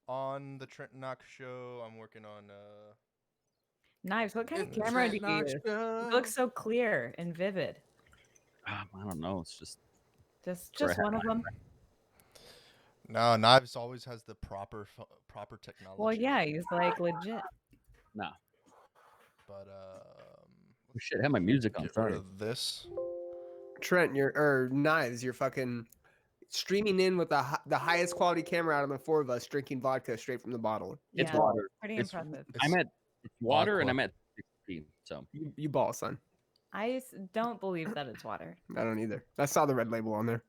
on the Trent Knox Show. I'm working on Knives, what kind It's of the camera do Trent you Knox use? It Show. looks so clear and vivid. I don't know. It's just Just one of them. No, Knives always has the proper technology. Well, yeah, he's like legit. nah. But Oh, shit, I had my music on. get Sorry. rid of this. Trent, Knives, you're fucking streaming in with the highest quality camera out of the four of us, drinking vodka straight from the bottle. It's Yeah, water. pretty It's- impressive. I'm at water Aqua. and I'm at 16. So You ball, son. I don't believe that it's water. I don't either. I saw the red label on there.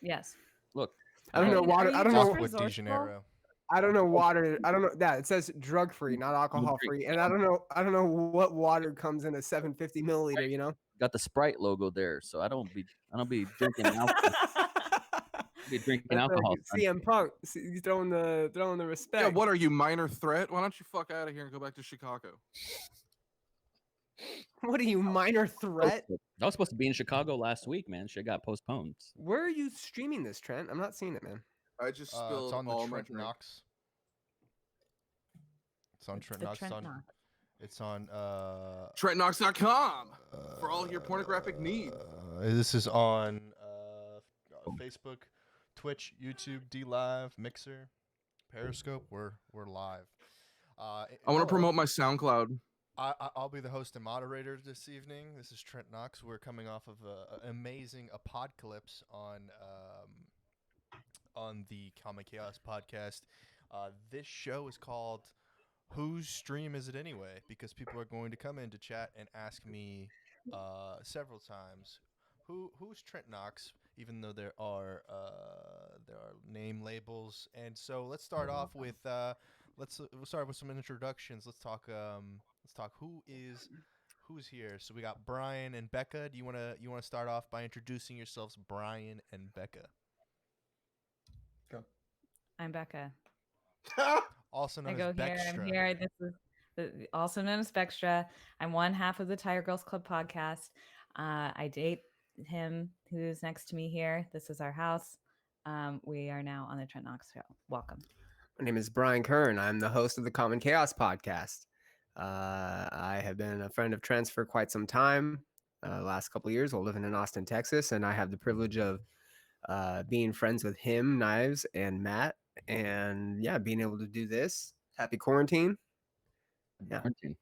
Yes. look, I don't know mean, water. are you I don't just know. Aqua de resourceful? Janeiro. I don't know water. I don't know that it says drug free, not alcohol free, and I don't know. I don't know what water comes in a 750 milliliter. You know. got the Sprite logo there, so I don't be drinking alcohol. Be drinking That's alcohol. like CM Punk. He's throwing the respect. Yeah, what are you, minor threat? Why don't you fuck out of here and go back to Chicago? What are you, minor threat? I was supposed to be in Chicago last week, man. Shit got postponed. Where are you streaming this, Trent? I'm not seeing it, man. I just It's spilled on the all my Trent drink. Knox. It's on Trent The Knox. Trent It's on. Knox. It's on TrentKnox.com for all your pornographic needs. This is on Facebook, Twitch, YouTube, D Live, Mixer, Periscope. We're live. I want to promote my SoundCloud. I'll be the host and moderator this evening. This is Trent Knox. We're coming off of an amazing apocalypse on the Comic Chaos podcast. This show is called "Whose Stream Is It Anyway?" because people are going to come into chat and ask me several times, "Who's Trent Knox?" Even though there are name labels, and so let's start off with we'll start with some introductions. Let's talk who's here. So we got Brian and Becca. Do you wanna start off by introducing yourselves, Brian and Becca? Go. I'm Becca. Also known I go as here. Bextra. I'm here. This is also known as Bextra. I'm one half of the Tire Girls Club podcast. I date him who's next to me here. This is our house. We are now on the Trent Knox Show. Welcome. My name is Brian Kern. I'm the host of the Common Chaos podcast. I have been a friend of Trent's for quite some time. Last couple of years while living in Austin, Texas, and I have the privilege of being friends with him, Knives, and Matt, and yeah, being able to do this. Happy quarantine. Yeah. Quarantine.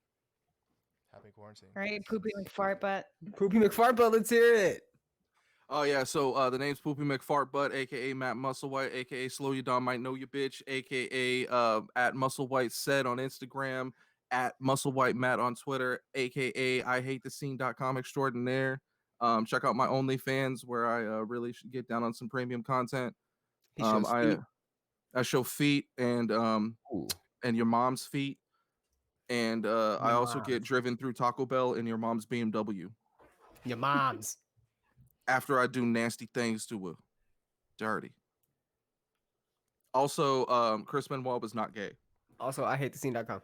Happy quarantine. Right, Poopy McFart Butt. Poopy McFartbutt, let's hear it. Oh yeah, so the name's Poopy McFartbutt, aka Matt Musclewhite, aka Slow You Down Might Know You Bitch, aka at Musclewhite Said on Instagram, at Musclewhite Matt on Twitter, aka I Hate The Scene.com extraordinaire. Check out my OnlyFans where I really should get down on some premium content. He shows feet. I show feet and your mom's feet, and I also get driven through Taco Bell in your mom's BMW. Your mom's. After I do nasty things to her. Dirty. Also, Chris Benoit was not gay. Also, I hate the scene.com.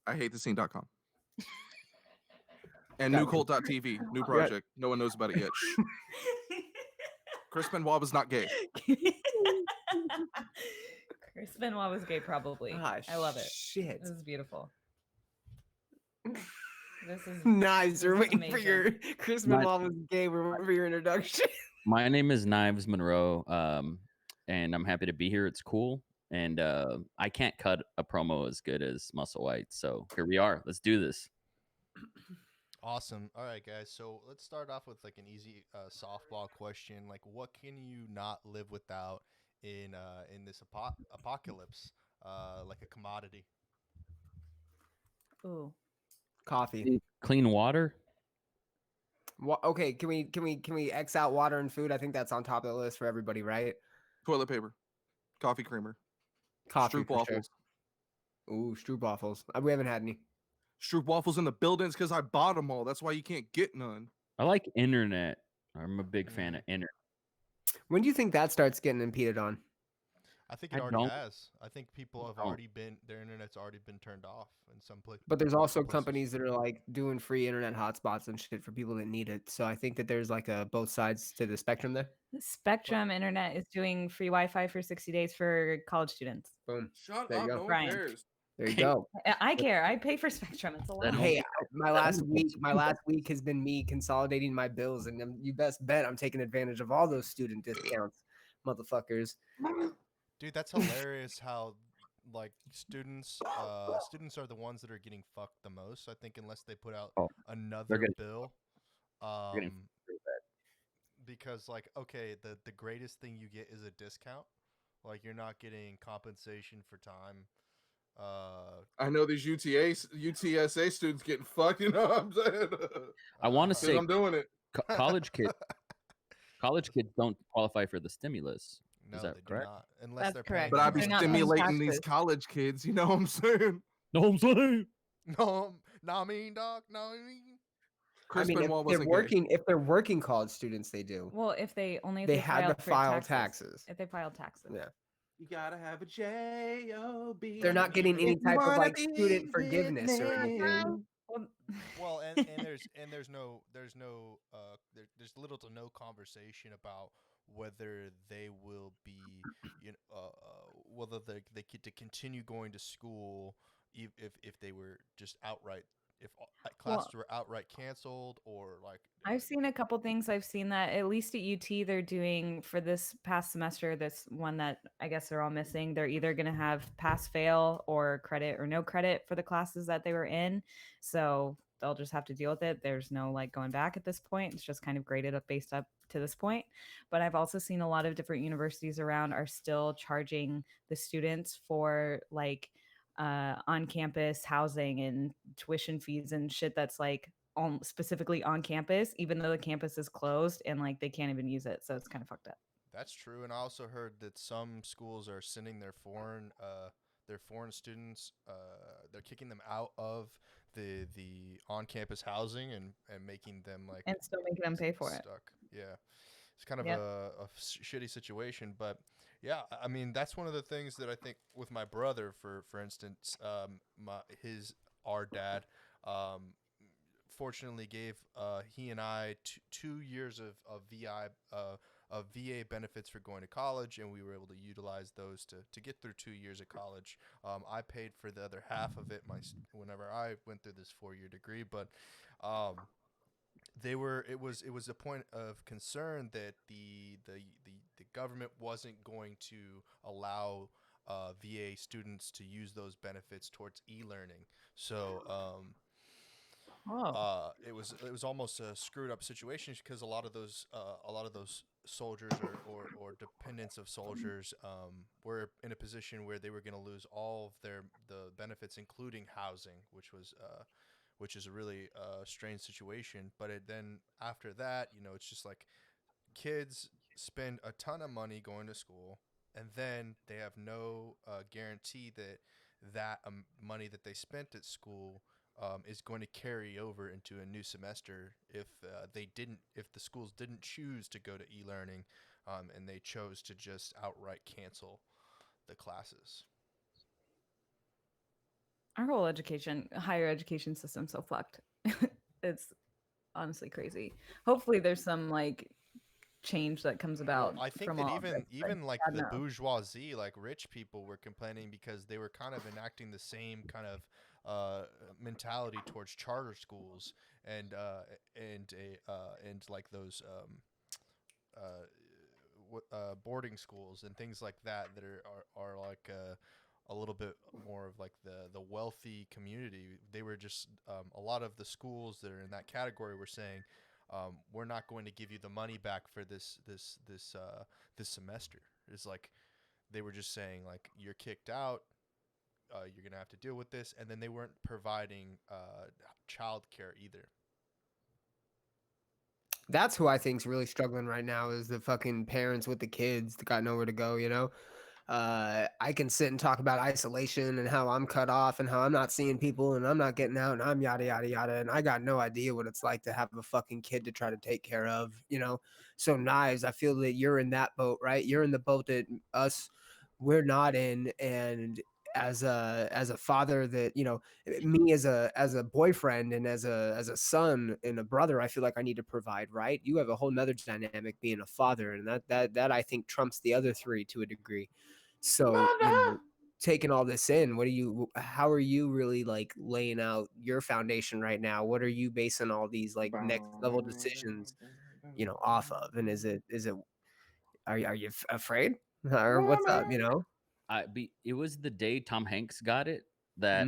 I hate the scene.com. And newcult.tv, new project. No one knows about it yet. Shh. Chris Benoit was not gay. Chris Benoit was gay, probably. I love it. Shit. This is beautiful. This is Nice. We're this is waiting for your Chris Benoit was gay. We're waiting for your introduction. My name is Knives Monroe, and I'm happy to be here. It's cool, and I can't cut a promo as good as Musclewhite, so here we are. Let's do this. Awesome. All right, guys. So let's start off with like an easy softball question. Like, what can you not live without in this apocalypse? Like a commodity. ooh. Coffee. Clean water. Okay, can we X out water and food? I think that's on top of the list for everybody, right? Toilet paper. Coffee creamer. Coffee. Stroop waffles. Sure. Ooh, Stroop waffles. We haven't had any. Stroop waffles in the buildings because I bought them all. That's why you can't get none. I like internet. I'm a big fan of internet. When do you think that starts getting impeded on? I think I it already don't- has. I think people have don't. already been their internet's already been turned off in some places. But there's also companies that are like doing free internet hotspots and shit for people that need it. So I think that there's like a both sides to the spectrum there. Spectrum Internet is doing free Wi-Fi for 60 days for college students. Boom. Shut There you up. go. No one Brian. cares. There you Hey, go. I care. I pay for Spectrum. It's a lot. That Hey, only- my last week has been me consolidating my bills, and you best bet I'm taking advantage of all those student discounts, motherfuckers. Dude, that's hilarious how like students are the ones that are getting fucked the most. I think unless they put out Oh, another getting- bill. getting Because like okay, the greatest thing you get is a discount. Like you're not getting compensation for time. I know these UTSA students getting fucked. You know what I'm saying? I want to uh, say I'm doing it. college kids don't qualify for the stimulus. no, Is that they correct? do not unless That's they're correct. But paying I be They're for not paying stimulating these taxes. college kids. You know what I'm saying? No, I'm saying. No, I mean, dog. No, I mean. Chris I mean, Benoit if they're wasn't gay. working, if they're working college students, they do. Well, if they They had to for file taxes. If they file taxes. Yeah. You gotta have a job. They're not getting any If you type of wanna like be student with forgiveness or anything. me. Well, Well, and there's little to no conversation about whether they will be, whether they get to continue going to school if they were just outright if classes were outright canceled or like. I've seen a couple things. I've seen that at least at UT, they're doing for this past semester, this one that I guess they're all missing. They're either going to have pass fail or credit or no credit for the classes that they were in. So they'll just have to deal with it. There's no like going back at this point. It's just kind of graded up based up to this point. But I've also seen a lot of different universities around are still charging the students for like on campus housing and tuition fees and shit that's like specifically on campus, even though the campus is closed and like they can't even use it. So it's kind of fucked up. That's true, and I also heard that some schools are sending their foreign students. They're kicking them out of the on-campus housing and making them like And still making them pay for it. stuck. Yeah, it's kind of Yep. a shitty situation, but yeah, I mean that's one of the things that I think with my brother, for instance, our dad, fortunately gave he and I 2 years of VA benefits for going to college, and we were able to utilize those to get through 2 years of college. I paid for the other half of it whenever I went through this 4-year degree, but it was a point of concern that the government wasn't going to allow VA students to use those benefits towards e-learning. So it was almost a screwed up situation because a lot of those soldiers or dependents of soldiers were in a position where they were going to lose all of the benefits, including housing, which is a really strange situation. But then after that, it's just like kids spend a ton of money going to school, and then they have no guarantee that money that they spent at school is going to carry over into a new semester if the schools didn't choose to go to e-learning, and they chose to just outright cancel the classes. Our whole higher education system so fucked. It's honestly crazy. Hopefully there's some like change that comes about. I think from that all of this, even but like God the knows. bourgeoisie, like rich people, were complaining because they were kind of enacting the same kind of mentality towards charter schools and like those boarding schools and things like that are like a little bit more of like the wealthy community. They were just a lot of the schools that are in that category were saying, we're not going to give you the money back for this semester. It's like they were just saying like you're kicked out, you're gonna have to deal with this, and then they weren't providing childcare either. That's who I think's really struggling right now is the fucking parents with the kids that got nowhere to go, you know? I can sit and talk about isolation and how I'm cut off and how I'm not seeing people and I'm not getting out and I'm yada, yada, yada. And I got no idea what it's like to have a fucking kid to try to take care of, you know? So Knives, I feel that you're in that boat, right? You're in the boat that us we're not in. And as a father that, me as a boyfriend and as a son and a brother, I feel like I need to provide, right? You have a whole nother dynamic being a father, and that I think trumps the other three to a degree. So, taking all this in, how are you really like laying out your foundation right now? What are you basing all these like next level decisions, off of? And is it are you afraid or what's up, It was the day Tom Hanks got it that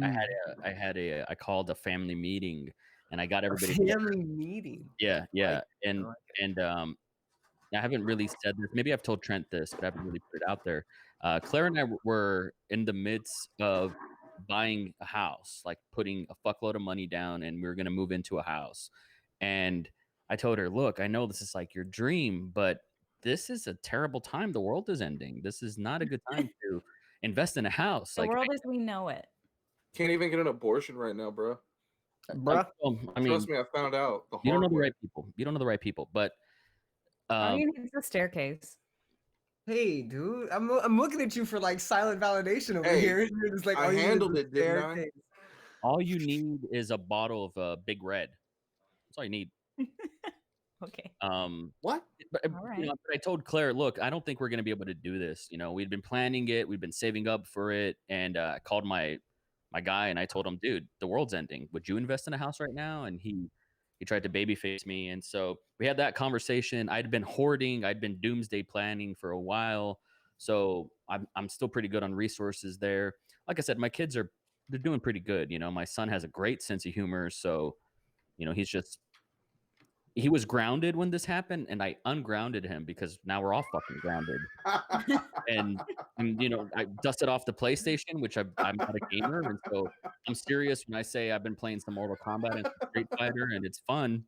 I called a family meeting and I got A everybody. family meeting. Yeah, yeah, I like it. and I haven't really said this. Maybe I've told Trent this, but I haven't really put it out there. Claire and I were in the midst of buying a house, like putting a fuckload of money down, and we were going to move into a house. And I told her, "Look, I know this is like your dream, but this is a terrible time. The world is ending. This is not a good time to invest in a house." The Like, world as we know it. Can't even get an abortion right now, bro. Bruh. I mean, Trust me, I found out the you don't know hard the way. right people. You don't know the right people, but All you need is a staircase. Hey, dude, I'm looking at you for like silent validation over Hey, here. You're just like, I oh, you need handled a it, didn't I? staircase. all you need is a bottle of Big Red. That's all you need. Okay. What? But, All you right. know, but I told Claire, look, I don't think we're going to be able to do this. You know, we'd been planning it, we'd been saving up for it, and I called my guy and I told him, dude, the world's ending. Would you invest in a house right now? And he tried to babyface me, and so we had that conversation. I'd been hoarding, I'd been doomsday planning for a while, so I'm still pretty good on resources there. Like I said, my kids they're doing pretty good. You know, my son has a great sense of humor, so you know he was grounded when this happened, and I ungrounded him because now we're all fucking grounded. And you know, I dusted off the PlayStation, which I'm not a gamer, and so I'm serious when I say I've been playing some Mortal Kombat and some Street Fighter, and it's fun.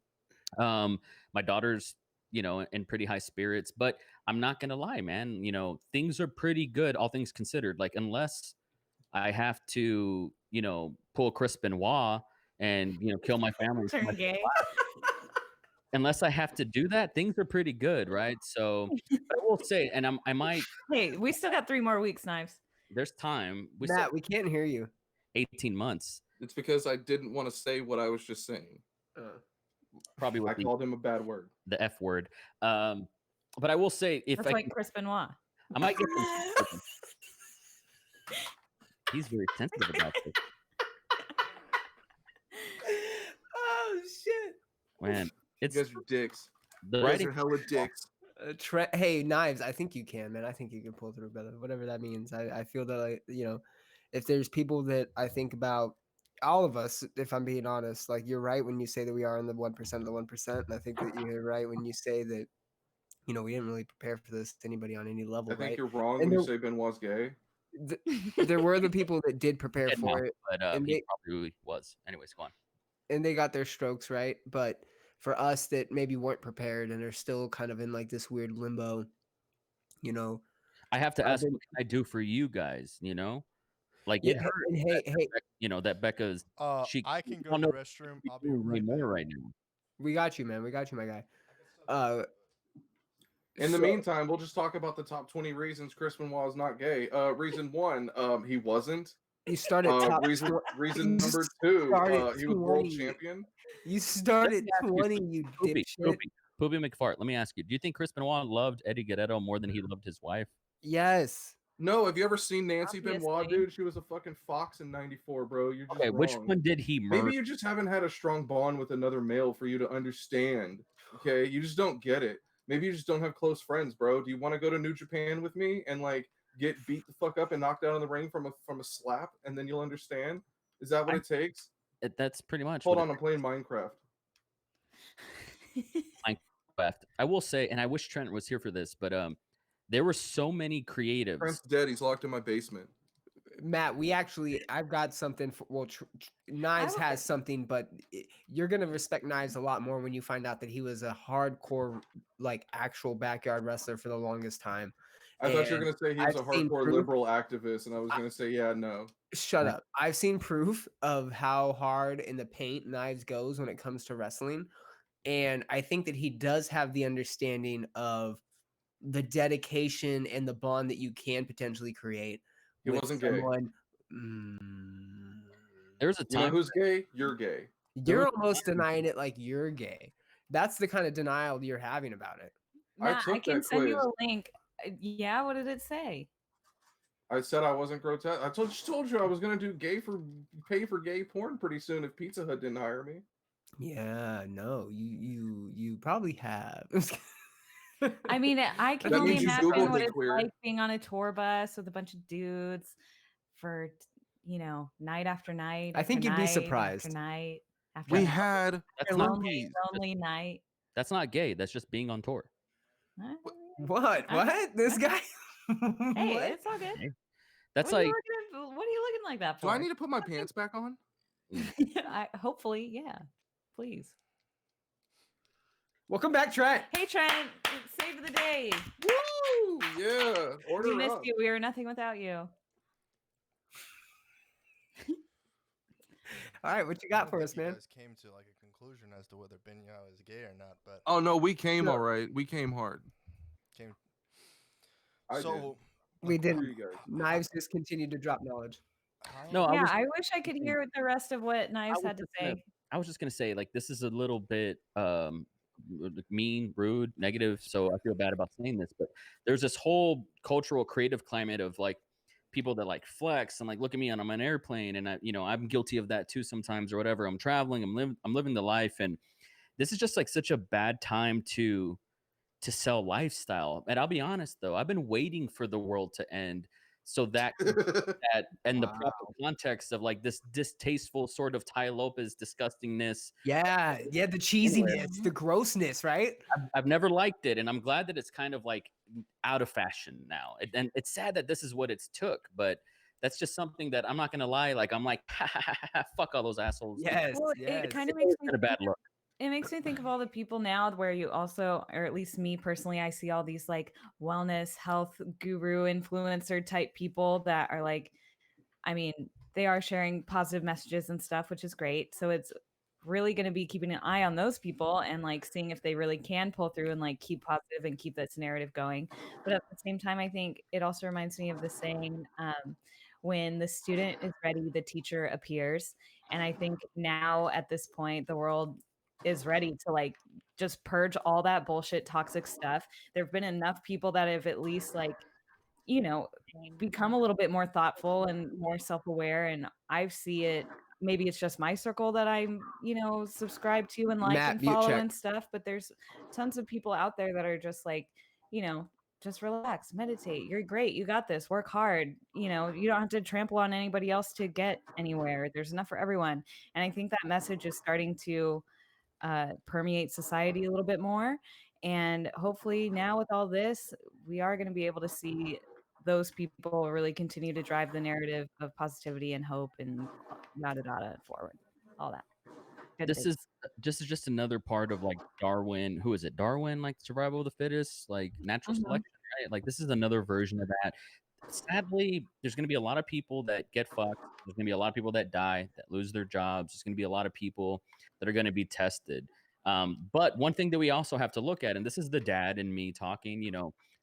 My daughter's, you know, in pretty high spirits, but I'm not gonna lie, man. You know, things are pretty good, all things considered. Like, unless I have to, you know, pull Chris Benoit and kill my family, Turn gay. unless I have to do that, things are pretty good, right? So, but I will say, and I might. Hey, we still got 3 more weeks, Knives. There's time. Matt, we can't hear you. 18 months. It's because I didn't want to say what I was just saying. Probably I called him a bad word. The F word. But I will say, if That's like Chris Benoit. I might get some. He's very sensitive about this. Oh shit, Man, You guys are dicks. The You guys writing. are hella dicks. Hey, Knives, I think you can, man. I think you can pull through, brother. Whatever that means. I feel that if there's people that I think about, all of us, if I'm being honest, like you're right when you say that we are in the 1% of the 1%, and I think that you're right when you say that we didn't really prepare for this to anybody on any level. I think right? you're wrong And when you say Benoit's gay. There were the people that did prepare Dead for now, it, but and he probably was. Anyways, go on. and they got their strokes, right? But for us that maybe weren't prepared and are still kind of in like this weird limbo, I have to I've ask, been- what can I do for you guys? Like Yeah, it hurt. and hey, That Becca's. She. I can go don't to know the restroom. what I'll she's be doing right back. anymore right now. we got you, man. We got you, my guy. In the So- meantime, we'll just talk about the top 20 reasons Chris Benoit is not gay. Reason 1, he wasn't. You started top Reason you number 2, started he was world 20. champion. You started Let me ask you 20, you Poopy, dipshit. Poopy McFart. Let me ask you: do you think Chris Benoit loved Eddie Guerrero more than he loved his wife? Yes. No, have you ever seen Nancy Benoit, Obviously. dude? She was a fucking fox in '94, bro. You're just Okay, wrong. which one did he murder? Maybe you just haven't had a strong bond with another male for you to understand. Okay, you just don't get it. Maybe you just don't have close friends, bro. Do you want to go to New Japan with me and like get beat the fuck up and knocked out in the ring from a slap, and then you'll understand? Is that what it takes? That's pretty much. Hold what on, I'm playing Minecraft. left. I will say, and I wish Trent was here for this, but there were so many creatives. Trent's dead. He's locked in my basement. Matt, I've got something for, Knives would- has something, but you're going to respect Knives a lot more when you find out that he was a hardcore, like actual backyard wrestler for the longest time. I thought you were And going to say he was I've a seen hardcore proof. liberal activist, and I was going to say, yeah, no. Shut up. I've seen proof of how hard in the paint Knives goes when it comes to wrestling. And I think that he does have the understanding of the dedication and the bond that you can potentially create He with wasn't gay. someone. There was a You know time. who's gay? You're gay. You're almost denying it like you're gay. That's the kind of denial you're having about it. Matt, I took can that send you quiz. a link. Yeah, what did it say? I said I wasn't grotesque. I told you I was gonna do pay for gay porn pretty soon if Pizza Hut didn't hire me. Yeah, no, you probably have. I mean, I can That only means you imagine Googled what me, it's queer. like being on a tour bus with a bunch of dudes for, night after night. I think after you'd be night surprised. After night after We night, had That's after not lonely, lonely night. That's not gay. That's just being on tour. What? This guy? Hey, What? it's all good. Okay. That's what are like you looking like that Do for? I need to put my pants back on? Hopefully, yeah. Please. Welcome back, Trent. Hey, Trent. It's save of the day. Woo! Yeah. Order We missed up. you. We were nothing without you. All right, what you I got don't for think us, you man? guys came to like a conclusion as to whether Binyao is gay or not, but Oh no, we came No. all right. We came hard. came. I So We Screw didn't. you guys. Knives just continued to drop knowledge. No, Yeah, I wish I could hear the rest of what Knives had to say. I was just gonna say, like, this is a little bit mean, rude, negative. So I feel bad about saying this, but there's this whole cultural, creative climate of like people that like flex and like look at me and I'm on an airplane, and I'm guilty of that too sometimes or whatever. I'm traveling, I'm living the life, and this is just like such a bad time to sell lifestyle. And I'll be honest though, I've been waiting for the world to end so that and the proper context of like this distasteful sort of Ty Lopez disgustingness. Yeah, the cheesiness, the grossness, right? I've never liked it, and I'm glad that it's kind of like out of fashion now. And it's sad that this is what it's took, but that's just something that I'm not gonna lie. Like I'm like, fuck all those assholes. Yes, Well, yes. it kind of makes me a bad look. It makes me think of all the people now where you also, or at least me personally, I see all these like wellness, health guru, influencer type people that are like, I mean, they are sharing positive messages and stuff, which is great. So it's really going to be keeping an eye on those people and like seeing if they really can pull through and like keep positive and keep this narrative going. But at the same time, I think it also reminds me of the saying, when the student is ready, the teacher appears. And I think now at this point, the world is ready to like just purge all that bullshit, toxic stuff. There have been enough people that have at least like, become a little bit more thoughtful and more self-aware. And I see it. Maybe it's just my circle that I'm, subscribe to and like Matt, and mute follow check. and stuff. But there's tons of people out there that are just like, just relax, meditate. You're great. You got this. Work hard. You don't have to trample on anybody else to get anywhere. There's enough for everyone. And I think that message is starting to permeate society a little bit more. And hopefully now with all this, we are going to be able to see those people really continue to drive the narrative of positivity and hope and yada yada forward. All that. Good This things. is just another part of like Darwin. Who is it? Darwin, like survival of the fittest, like natural selection, right? Like this is another version of that. Sadly, there's going to be a lot of people that get fucked. There's going to be a lot of people that die, that lose their jobs. There's going to be a lot of people that are going to be tested. But one thing that we also have to look at, and this is the dad in me talking,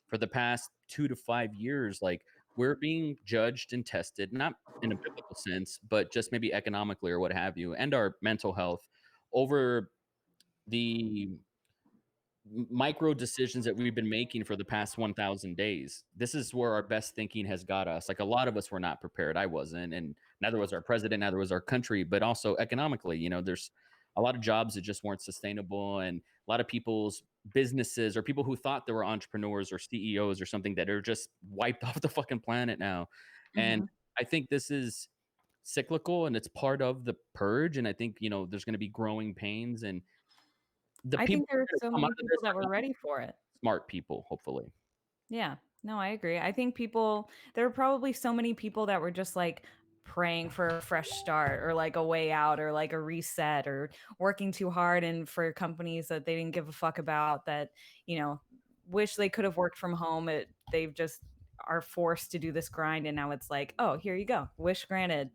for the past 2 to 5 years, like we're being judged and tested, not in a biblical sense, but just maybe economically or what have you, and our mental health over the micro decisions that we've been making for the past 1,000 days. This is where our best thinking has got us. Like a lot of us were not prepared. I wasn't, and neither was our president, neither was our country, but also economically, there's a lot of jobs that just weren't sustainable, and a lot of people's businesses or people who thought they were entrepreneurs or CEOs or something that are just wiped off the fucking planet now. And I think this is cyclical and it's part of the purge. And I think, there's going to be growing pains, and I think there are so many people that were ready for it. Smart people, hopefully. Yeah, no, I agree. I think there were probably so many people that were just like praying for a fresh start or like a way out or like a reset or working too hard and for companies that they didn't give a fuck about that, wish they could have worked from home. They've just are forced to do this grind. And now it's like, oh, here you go. Wish granted.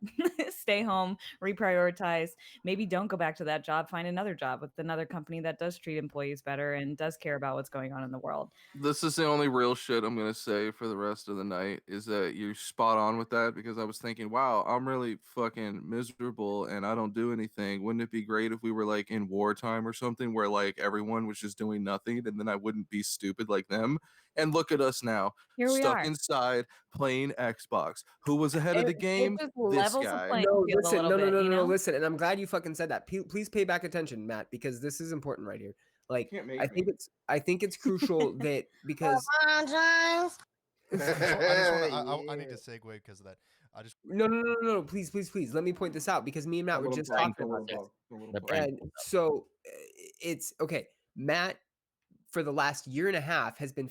stay home, reprioritize. Maybe don't go back to that job. Find another job with another company that does treat employees better and does care about what's going on in the world. This is the only real shit I'm gonna say for the rest of the night is that you're spot on with that, because I was thinking, wow, I'm really fucking miserable and I don't do anything. Wouldn't it be great if we were like in wartime or something where like everyone was just doing nothing and then I wouldn't be stupid like them? And look at us now, Here we stuck are. inside playing Xbox. Who was ahead of the It game? just This levels the guy. playing No, field a listen, little no, bit, you know? listen. And I'm glad you fucking said that. Please pay back attention, Matt, because this is important right here. Like, Can't make I think it's crucial that because I need to segue because of that. I just no, please, let me point this out because me and Matt were just talking about this. The brand. And so it's okay. Matt, for the last year and a half, has been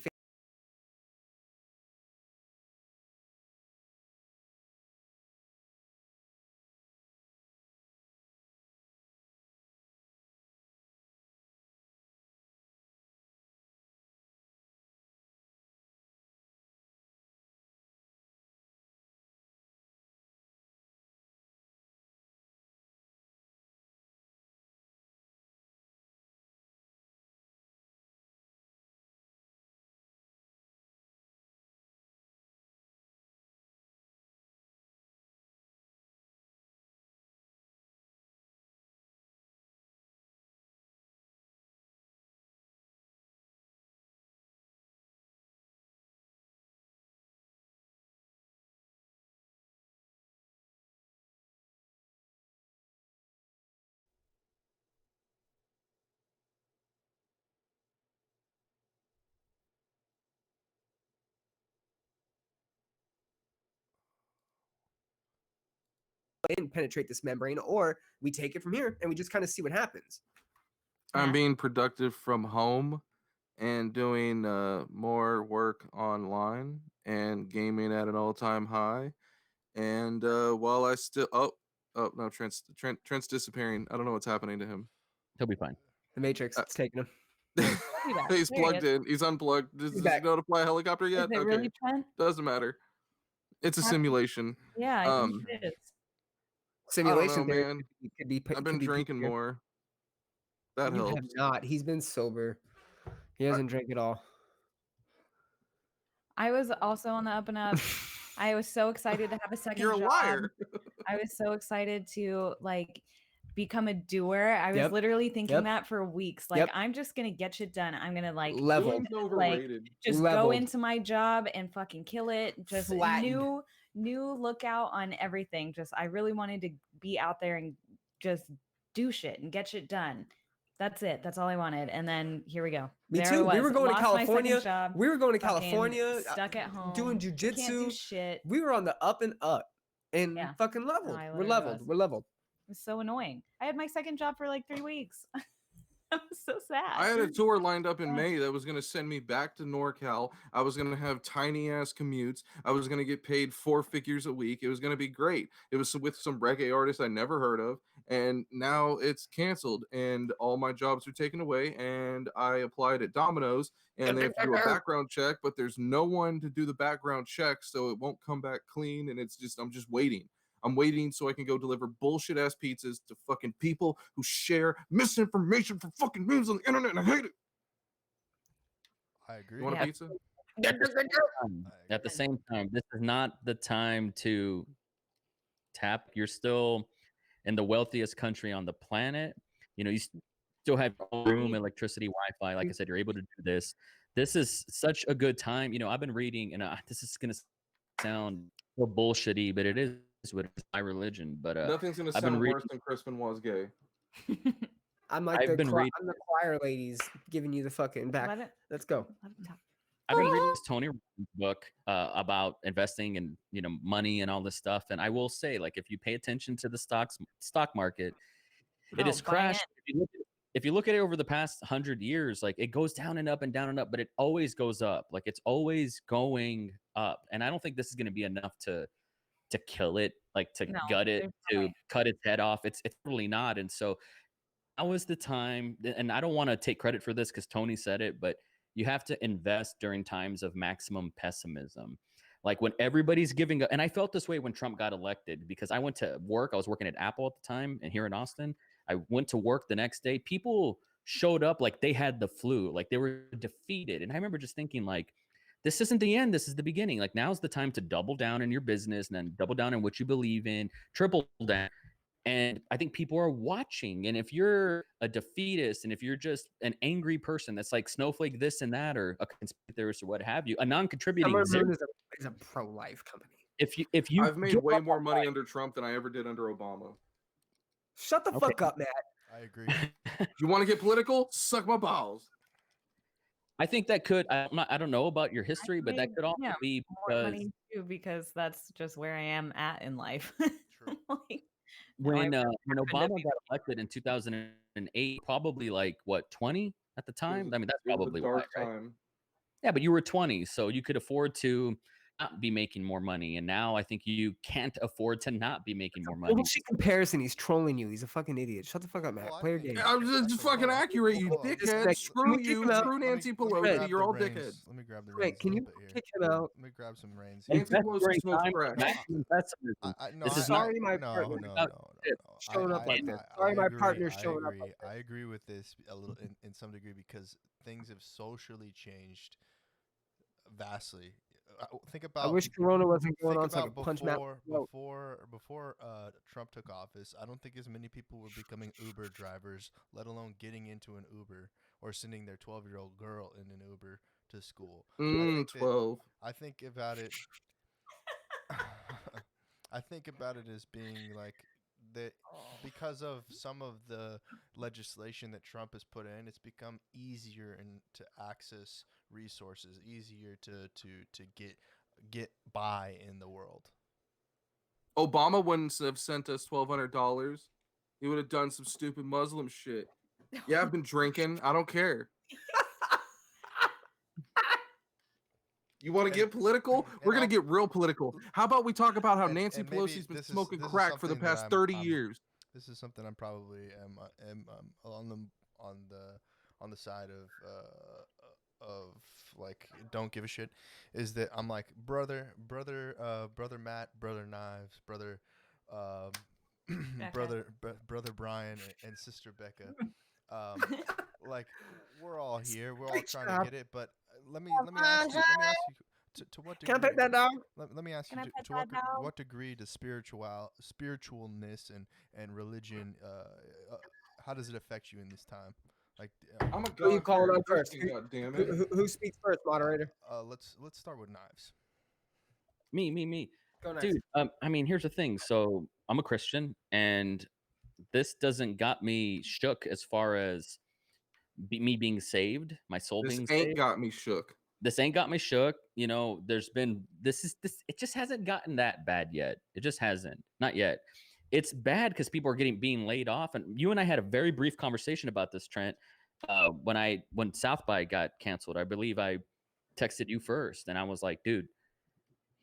and penetrate this membrane, or we take it from here and we just kind of see what happens. I'm Matt? being productive from home and doing more work online and gaming at an all-time high. And while I still no, Trent's disappearing. I don't know what's happening to him. He'll be fine. The Matrix, it's taking him. be back. He's There he plugged is. in. He's unplugged. Does He's he back. know how to fly a helicopter Is yet? it really Trent? Doesn't matter. It's a Happy- simulation. Yeah, I think it is. Simulation know, theory man. could be. I've been drinking more. That You have helps. not. He's been sober. He hasn't drank at all. I was also on the up and up. I was so excited to have a second You're a job. liar. I was so excited to like become a doer. I was Yep. literally thinking Yep. that for weeks. Like Yep. I'm just gonna get shit done. I'm gonna like Leveled. Doing's like overrated. just go Leveled. into my job and fucking kill it. Just Flattened. new lookout on everything. Just I really wanted to be out there and just do shit and get shit done. That's it. That's all I wanted. And then here we go. Me There too. I We were was. going to Lost my second California. job, We were going to fucking California. stuck at home, doing Can't do jujitsu. shit. We were on the up and up, and Yeah. fucking leveled. I We're literally leveled. was. We're leveled. It was so annoying. I had my second job for like 3 weeks. I was so sad. I had a tour lined up in May that was going to send me back to NorCal. I was going to have tiny ass commutes. I was going to get paid 4 figures a week. It was going to be great. It was with some reggae artists I never heard of. And now it's canceled and all my jobs are taken away. And I applied at Domino's and they have to do a background check, but there's no one to do the background check. So it won't come back clean. And I'm just waiting. I'm waiting so I can go deliver bullshit ass pizzas to fucking people who share misinformation for fucking memes on the internet, and I hate it. I agree. You want Yeah. a pizza? At the same time, this is not the time to tap. You're still in the wealthiest country on the planet. You know, you still have room, electricity, Wi-Fi. Like I said, you're able to do this. This is such a good time. You know, I've been reading, and this is gonna sound so bullshitty, but it is what it is, my religion. But Nothing's gonna I've been sound reading- worse than Crispin was gay. I'm like I've the been reading- I'm the choir ladies giving you the fucking back. Let it, Let's go. let it talk. I've been reading this Tony Robbins book about investing and money and all this stuff. And I will say, like, if you pay attention to the stock market, it has buy crashed. If you look at it over the past 100 years, like it goes down and up and down and up, but it always goes up. Like it's always going up. And I don't think this is going to be enough to kill it, like to No, gut it, there's no to way. cut its head off. It's really not. And so now is the time, and I don't want to take credit for this because Tony said it, but you have to invest during times of maximum pessimism. Like when everybody's giving up, and I felt this way when Trump got elected because I went to work. I was working at Apple at the time, and here in Austin, I went to work the next day. People showed up like they had the flu, like they were defeated. And I remember just thinking, like, this isn't the end. This is the beginning. Like now's the time to double down in your business and then double down in what you believe in, triple down. And I think people are watching. And if you're a defeatist and if you're just an angry person that's like snowflake this and that, or a conspiracy theorist or what have you, a non-contributing Summer zero. Moon is a pro-life company. If you I've made give way up more on money life- under Trump than I ever did under Obama. Shut the Okay. fuck up, Matt. I agree. You want to get political? Suck my balls. I think that could. I don't know about your history, but that made, could also yeah, be more because money too, because that's just where I am at in life. True. Like, when I when couldn't Obama be got elected in 2008, probably like what 20 at the time. I mean, that's It was a probably why, dark right? time. Yeah, but you were 20, so you could afford to not be making more money. And now I think you can't afford to not be making more money. Bullshit comparison. He's trolling you. He's a fucking idiot. Shut the fuck up, Matt. Well, I Play your think- game. I was just Actually, fucking hold on. accurate, you Hold on. dickhead. Disconnect. Screw Can we kick you. him out? Screw Nancy Let me Pelosi. grab You're the all reins. dickheads. Let me grab the reins. Wait, can a you little bit here. kick him out? Let me grab some reins. Nancy Invest Pelosi during smokes time, crack. maximum pessimism. No, This is Sorry, my no, partner. no, no, About no, it. no. Showing up like this. I Sorry, my agree, partner's I showing up agree. like I agree with this a little in some degree because things have socially changed vastly. Think I about. wish Corona wasn't going Think on so I about could punch Matt. before Trump took office. I don't think as many people were becoming Uber drivers, let alone getting into an Uber or sending their 12-year-old girl in an Uber to school. I think that- 12. I think about it. I think about it as being like that because of some of the legislation that Trump has put in, it's become easier and to access resources, easier to get by in the world. Obama wouldn't have sent us $1,200. He would have done some stupid Muslim shit. Yeah, I've been drinking. I don't care. You want to get political? We're going to get real political. How about we talk about how Nancy and maybe Pelosi's been this is- smoking this is crack for the something that past 30 I'm- years? This is something I'm probably am on the side of like don't give a shit is that I'm like brother Matt, brother Knives, brother brother Brian and sister Becca. Like we're all here, we're all trying to get it, but let me ask you to what degree Can I pet that dog? let me ask Can I you pet to that dog? what degree does spiritualness and religion how does it affect you in this time? Like I'm a Who you calling on God-fearing first? Christian, goddammit. Who speaks first, moderator? let's start with Knives. Me. Go next. Dude, I mean, here's the thing. So I'm a Christian, and this doesn't got me shook as far as me being saved, my soul This being ain't saved. got me shook. This ain't got me shook. You know, there's been this. It just hasn't gotten that bad yet. It just hasn't, not yet. It's bad because people are being laid off, and you and I had a very brief conversation about this, Trent. When South by got canceled, I believe I texted you first, and I was like, dude,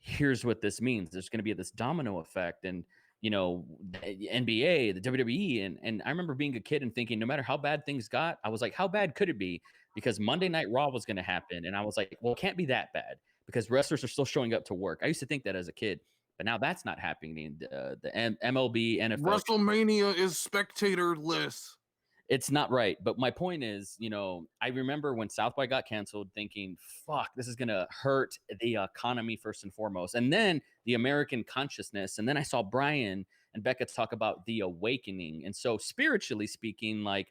here's what this means. There's going to be this domino effect, and you know, the NBA, the WWE, and I remember being a kid and thinking, no matter how bad things got, I was like, how bad could it be? Because Monday Night Raw was going to happen, and I was like, well, it can't be that bad because wrestlers are still showing up to work. I used to think that as a kid, but now that's not happening. The MLB, NFL, WrestleMania is spectatorless. it's not right. But my point is, you know, I remember when South by got canceled thinking, fuck, this is going to hurt the economy first and foremost. And then the American consciousness. And then I saw Brian and Becca talk about the awakening. And so spiritually speaking, like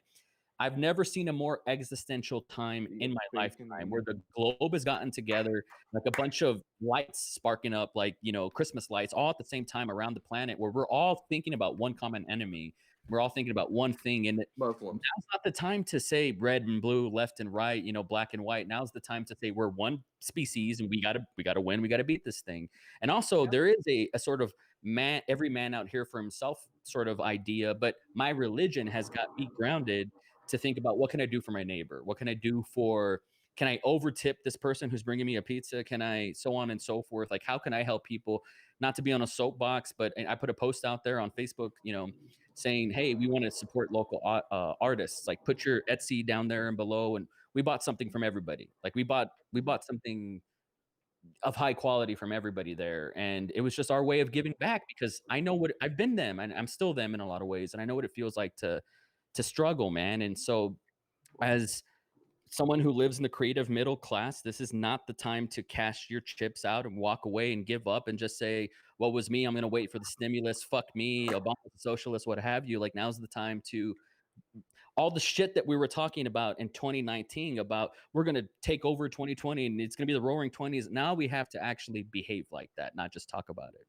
I've never seen a more existential time in my lifetime where the globe has gotten together, like a bunch of lights sparking up, like, you know, Christmas lights all at the same time around the planet, where we're all thinking about one common enemy. We're all thinking about one thing. And Muslims. now's not the time to say red and blue, left and right, you know, black and white. Now's the time to say we're one species and we gotta win. We gotta beat this thing. And also there is a sort of every man out here for himself sort of idea, but my religion has got me grounded to think about what can I do for my neighbor? What can I do can I overtip this person who's bringing me a pizza? Can I, so on and so forth? Like, how can I help people? Not to be on a soapbox, but I put a post out there on Facebook, you know, saying, hey, we want to support local artists. Like, put your Etsy down there and below. And we bought something from everybody. Like, we bought something of high quality from everybody there. And it was just our way of giving back, because I know what I've been them, and I'm still them in a lot of ways. And I know what it feels like to struggle, man. And so, as someone who lives in the creative middle class, this is not the time to cash your chips out and walk away and give up and just say, what was me? I'm going to wait for the stimulus. Fuck me, Obama, socialist, what have you. Like, now's the time to, all the shit that we were talking about in 2019 about we're going to take over 2020 and it's going to be the roaring 20s. Now we have to actually behave like that, not just talk about it.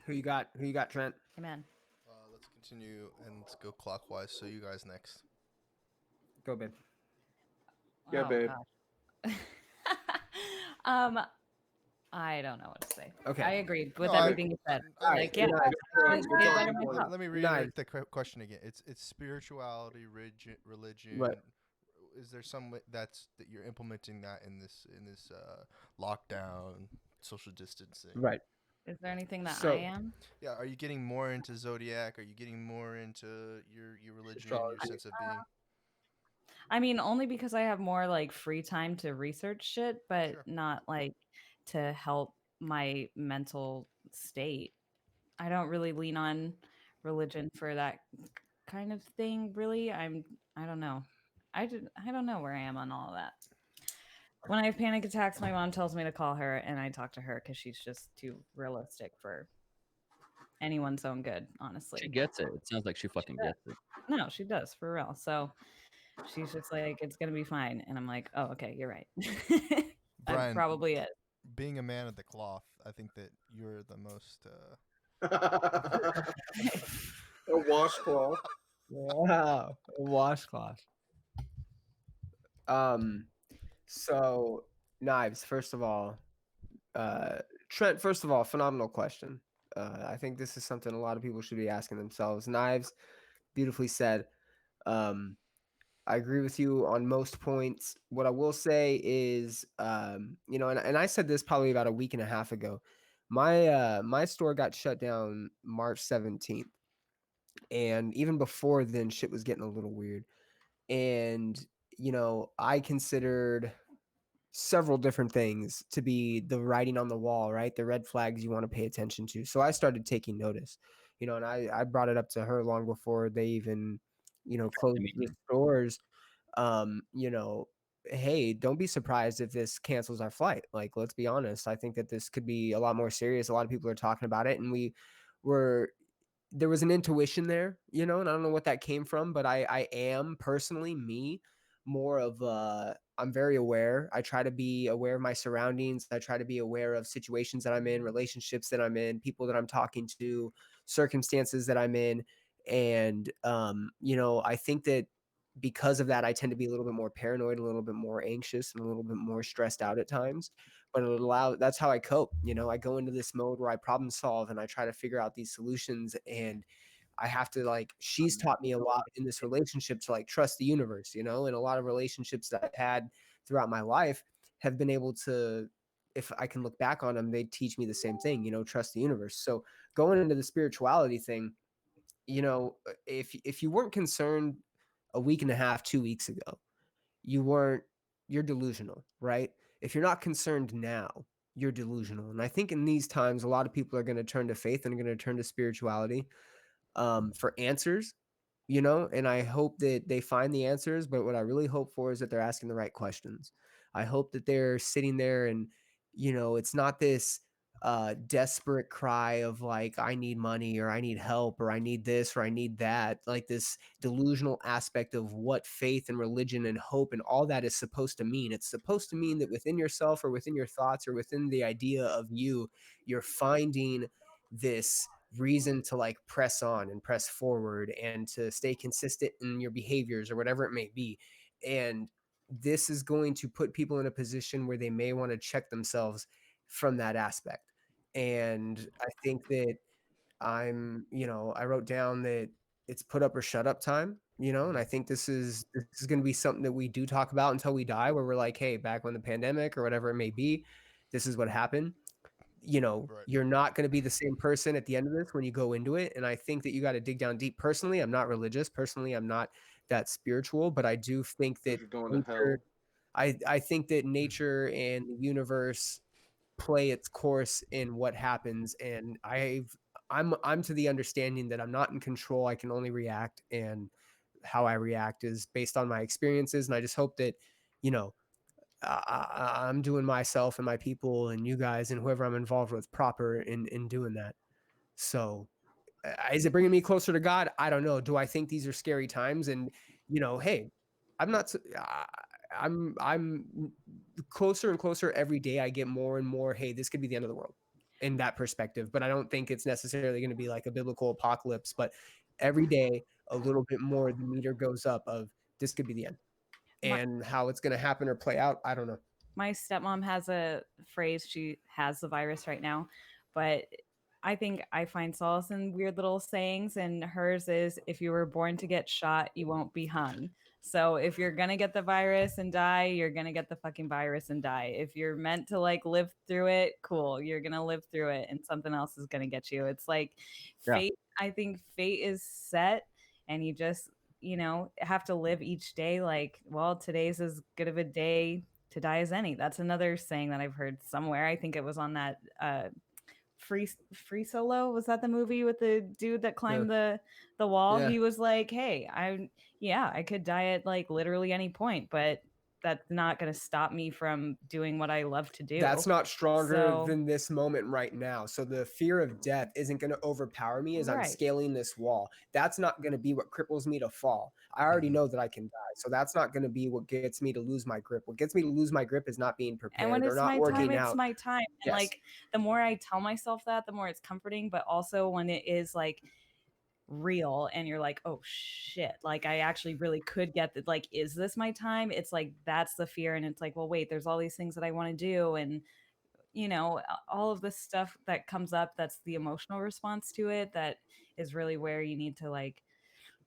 Who you got? Who you got, Trent? Amen. Let's continue and let's go clockwise. So you guys next. Go, babe. Yeah, babe. Gosh. I don't know what to say. Okay. I agreed with No, I- everything you said. I- Like, yeah, Nice. I We're say it going- better we're going- myself. Let me reiterate the question again. It's spirituality, religion. Right. Is there some that you're implementing that in this lockdown, social distancing? Right. Is there anything that So- I am? Yeah. Are you getting more into zodiac? Are you getting more into your religion and your Astrology. sense of being? I mean, only because I have more like free time to research shit, but Sure. not like to help my mental state. I don't really lean on religion for that kind of thing, really. I don't know. I don't know where I am on all of that. When I have panic attacks, my mom tells me to call her and I talk to her because she's just too realistic for anyone's own good, honestly. She gets it. It sounds like she fucking does. gets it. No, she does, for real. So she's just like, it's gonna be fine. And I'm like, oh, okay, you're right. That's Brian, probably it. being a man of the cloth, I think that you're the most. A washcloth. Wow. A washcloth. So Knives, first of all, Trent, first of all, phenomenal question. I think this is something a lot of people should be asking themselves. Knives, beautifully said. I agree with you on most points. What I will say is, and I said this probably about a week and a half ago. My store got shut down March 17th. And even before then, shit was getting a little weird. And, I considered several different things to be the writing on the wall, right? The red flags you want to pay attention to. So I started taking notice, and I brought it up to her long before they even, closed the stores. Hey, don't be surprised if this cancels our flight. Like, let's be honest. I think that this could be a lot more serious. A lot of people are talking about it, and there was an intuition there, and I don't know what that came from, but I am personally more of I'm very aware. I try to be aware of my surroundings. I try to be aware of situations that I'm in, relationships that I'm in, people that I'm talking to, circumstances that I'm in. And I think that because of that, I tend to be a little bit more paranoid, a little bit more anxious, and a little bit more stressed out at times. But that's how I cope. I go into this mode where I problem solve and I try to figure out these solutions. And I have to, she's taught me a lot in this relationship to trust the universe, and a lot of relationships that I've had throughout my life have been able to, if I can look back on them, they teach me the same thing, trust the universe. So going into the spirituality thing, if you weren't concerned a week and a half, 2 weeks ago, you're delusional, right? If you're not concerned now, you're delusional. And I think in these times, a lot of people are going to turn to faith and are going to turn to spirituality for answers, and I hope that they find the answers. But what I really hope for is that they're asking the right questions. I hope that they're sitting there and, it's not this desperate cry of I need money or I need help or I need this or I need that, like this delusional aspect of what faith and religion and hope and all that is supposed to mean. It's supposed to mean that within yourself or within your thoughts or within the idea of you're finding this reason to press on and press forward and to stay consistent in your behaviors or whatever it may be. And this is going to put people in a position where they may want to check themselves from that aspect. And I think that I wrote down that it's put up or shut up time, and I think this is going to be something that we do talk about until we die, where we're like, hey, back when the pandemic or whatever it may be, this is what happened. Right. You're not going to be the same person at the end of this when you go into it. And I think that you got to dig down deep. Personally, I'm not religious. Personally, I'm not that spiritual, but I do think that I think that nature and the universe play its course in what happens, and I'm to the understanding that I'm not in control. I can only react, and how I react is based on my experiences. And I just hope that, you know, I'm doing myself and my people and you guys and whoever I'm involved with proper in doing that. So is it bringing me closer to God? I don't know. Do I think these are scary times? And hey, I'm not. I'm closer and closer every day. I get more and more. Hey, this could be the end of the world, in that perspective. But I don't think it's necessarily going to be like a biblical apocalypse. But every day, a little bit more, the meter goes up of this could be the end. My, And how it's going to happen or play out, I don't know. my stepmom has a phrase. She has the virus right now, but I think I find solace in weird little sayings, and hers is, if you were born to get shot, you won't be hung. So if you're gonna get the virus and die, you're gonna get the fucking virus and die. If you're meant to like live through it, cool, you're gonna live through it, and something else is gonna get you. It's like Yeah. fate. I think fate is set, and you just have to live each day like, well, today's as good of a day to die as any. That's another saying that I've heard somewhere. I think it was on that Free Solo. Was that the movie with the dude that climbed the wall? Yeah. He was like, "Hey, I could die at like literally any point, but that's not going to stop me from doing what I love to do." That's not stronger So, than this moment right now. So the fear of death isn't going to overpower me as I'm right. scaling this wall. That's not going to be what cripples me to fall. I already know that I can die. So that's not going to be what gets me to lose my grip. What gets me to lose my grip is not being And when prepared or it's not my time, working it's out. my time. And Yes. like the more I tell myself that, the more it's comforting, but also when it is like real and you're like, oh shit, like I actually really could get that, like, is this my time? It's like that's the fear. And it's like, well, wait, there's all these things that I want to do, and all of this stuff that comes up, that's the emotional response to it, that is really where you need to like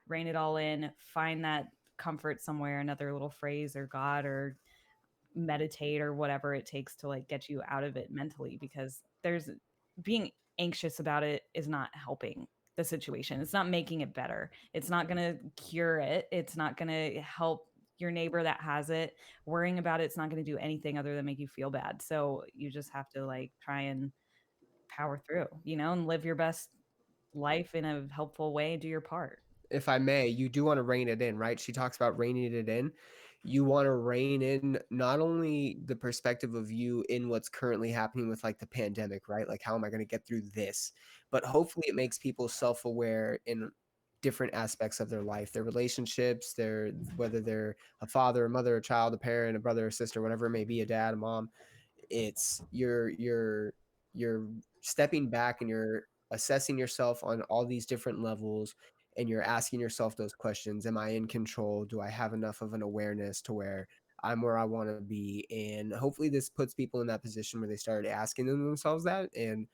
rein it all in, find that comfort somewhere, another little phrase or God or meditate or whatever it takes to like get you out of it mentally, because there's being anxious about it is not helping the situation. It's not making it better. It's not going to cure it. It's not going to help your neighbor that has it. Worrying about it's not going to do anything other than make you feel bad. So you just have to like try and power through, and live your best life in a helpful way, do your part. If I may, you do want to rein it in, right? She talks about reining it in. You want to rein in not only the perspective of you in what's currently happening with like the pandemic, right? Like, how am I going to get through this? But hopefully it makes people self-aware in different aspects of their life, their relationships, whether they're a father, a mother, a child, a parent, a brother, a sister, whatever it may be, a dad, a mom. It's you're stepping back and you're assessing yourself on all these different levels, and you're asking yourself those questions. Am I in control? Do I have enough of an awareness to where I'm where I want to be? And hopefully this puts people in that position where they started asking themselves that. And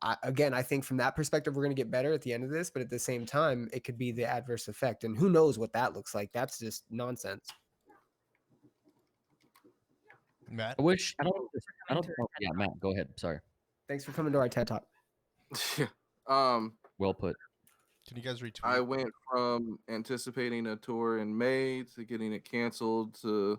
I think from that perspective we're going to get better at the end of this, but at the same time it could be the adverse effect, and who knows what that looks like. That's just nonsense. Matt? I wish I don't oh, yeah, Matt, go ahead. Sorry. Thanks for coming to our TED Talk. Well put. Can you guys retweet? I went from anticipating a tour in May to getting it canceled to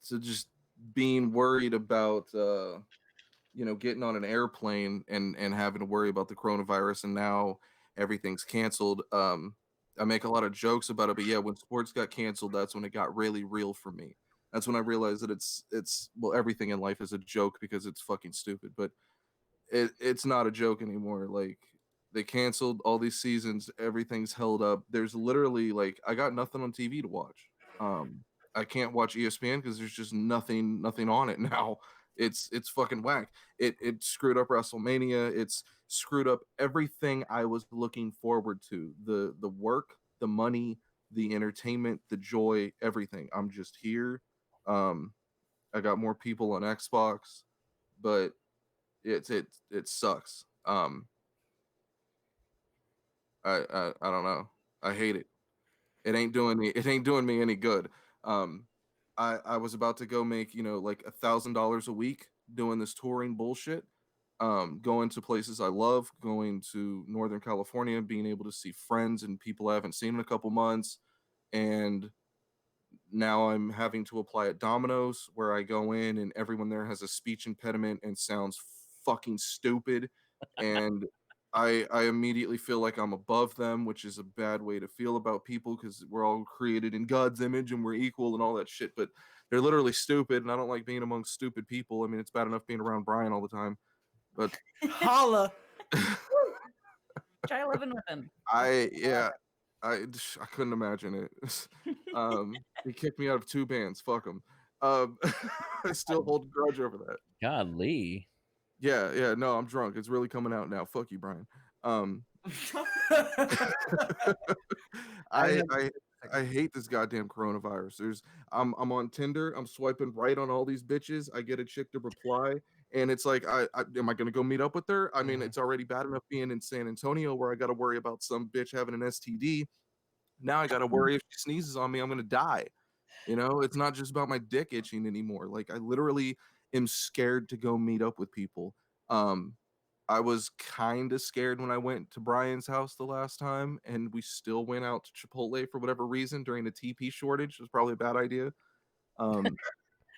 just being worried about getting on an airplane and having to worry about the coronavirus, and now everything's canceled. I make a lot of jokes about it, but yeah, when sports got canceled, that's when it got really real for me. That's when I realized that it's well, everything in life is a joke because it's fucking stupid, but it's not a joke anymore. Like, they canceled all these seasons, everything's held up. There's literally, like, I got nothing on TV to watch. I can't watch ESPN because there's just nothing on it now. It's fucking whack. It screwed up WrestleMania. It's screwed up everything I was looking forward to. The work, the money, the entertainment, the joy, everything. I'm just here. I got more people on Xbox, but it sucks. I don't know. I hate it. It ain't doing me any good. I was about to go make, like $1,000 a week doing this touring bullshit. Going to places I love, going to Northern California, being able to see friends and people I haven't seen in a couple months, and now I'm having to apply at Domino's, where I go in and everyone there has a speech impediment and sounds fucking stupid. And I immediately feel like I'm above them, which is a bad way to feel about people because we're all created in God's image and we're equal and all that shit. But they're literally stupid, and I don't like being among stupid people. I mean, it's bad enough being around Brian all the time, but Holla. Try living with him. I couldn't imagine it. He kicked me out of 2 bands. Fuck him. I still hold a grudge over that. Golly. Yeah, no, I'm drunk. It's really coming out now. Fuck you, Brian. I hate this goddamn coronavirus. I'm on Tinder. I'm swiping right on all these bitches. I get a chick to reply, and it's like, am I gonna go meet up with her? I mean, it's already bad enough being in San Antonio where I got to worry about some bitch having an STD. Now I got to worry if she sneezes on me, I'm gonna die. You know, it's not just about my dick itching anymore. Like, I literally am scared to go meet up with people. I was kind of scared when I went to Brian's house the last time, and we still went out to Chipotle for whatever reason during the TP shortage. It was probably a bad idea.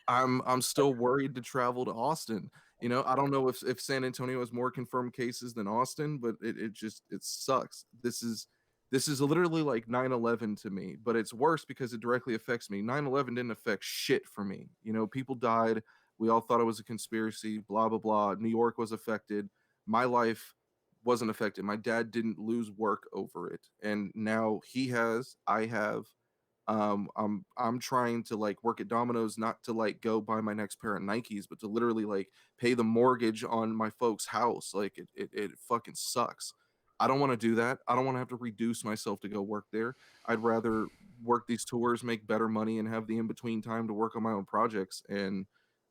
I'm still worried to travel to Austin. You know, I don't know if San Antonio has more confirmed cases than Austin, but it sucks. This is literally like 9/11 to me, but it's worse because it directly affects me. 9/11 didn't affect shit for me. You know, people died. We all thought it was a conspiracy, blah, blah, blah. New York was affected. My life wasn't affected. My dad didn't lose work over it. And now I have. I'm trying to like work at Domino's, not to like go buy my next pair of Nikes, but to literally like pay the mortgage on my folks' house. Like it fucking sucks. I don't want to do that. I don't want to have to reduce myself to go work there. I'd rather work these tours, make better money, and have the in-between time to work on my own projects. And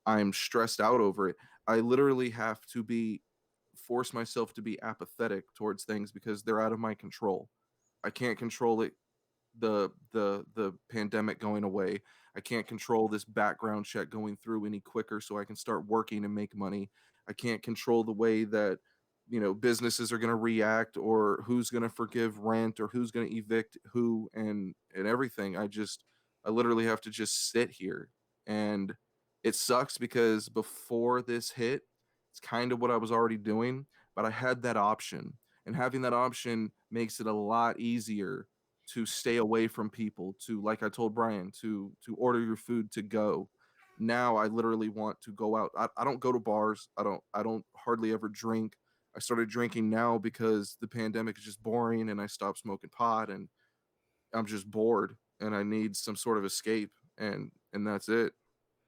I'm stressed out over it. I literally have to force myself to be apathetic towards things because they're out of my control. I can't control it, the pandemic going away. I can't control this background check going through any quicker so I can start working and make money. I can't control the way that, you know, businesses are going to react, or who's going to forgive rent, or who's going to evict who, and everything. I literally have to just sit here. And it sucks because before this hit, it's kind of what I was already doing, but I had that option, and having that option makes it a lot easier to stay away from people, to, like I told Brian, to order your food to go. Now I literally want to go out. I don't go to bars. I don't hardly ever drink. I started drinking now because the pandemic is just boring, and I stopped smoking pot, and I'm just bored, and I need some sort of escape, and that's it.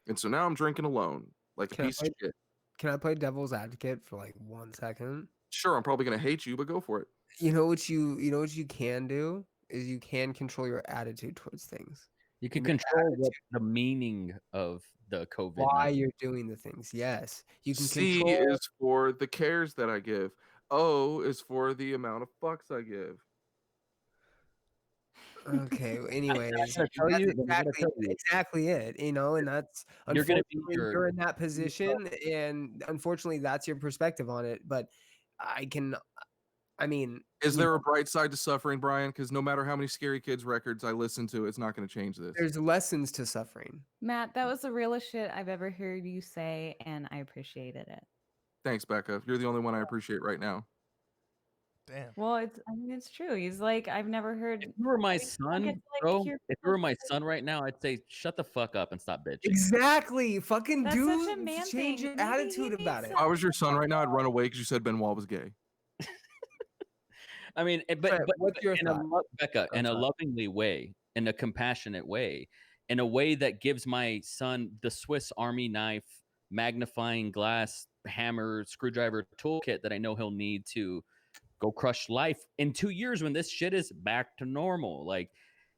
And so now I'm drinking alone like a piece of shit. Can I play devil's advocate for like 1 second? Sure, I'm probably gonna hate you, but go for it. You know what you can do is you can control your attitude towards things. You can control what the meaning of the COVID. Why you're doing the things. Yes. You can C control. is for the cares that I give. O is for the amount of fucks I give. Okay. Anyways, gotta tell that's you, then I gotta tell you. exactly it. You know, and that's You're gonna be unfortunately your- you're in that position, and unfortunately that's your perspective on it. But I mean, Is there a bright side to suffering, Brian? Because no matter how many Scary Kids records I listen to, it's not going to change this. there's lessons to suffering. Matt, that was the realest shit I've ever heard you say, and I appreciated it. Thanks, Becca. You're the only one I appreciate right now. Damn. Well, it's true. He's like, I've never heard. If you were my I don't son, get to, like, bro, hear if you were people my say- son right now, I'd say shut the fuck up and stop bitching. Exactly. Fucking That's do such a man change thing. your Maybe he attitude needs about it. If I was your son right now, I'd run away because you said Benoit was gay. I mean, but Brett, what's your in thought? Becca, in a sorry. lovingly way, in a compassionate way, in a way that gives my son the Swiss Army knife, magnifying glass, hammer, screwdriver toolkit that I know he'll need to go crush life in 2 years when this shit is back to normal. Like,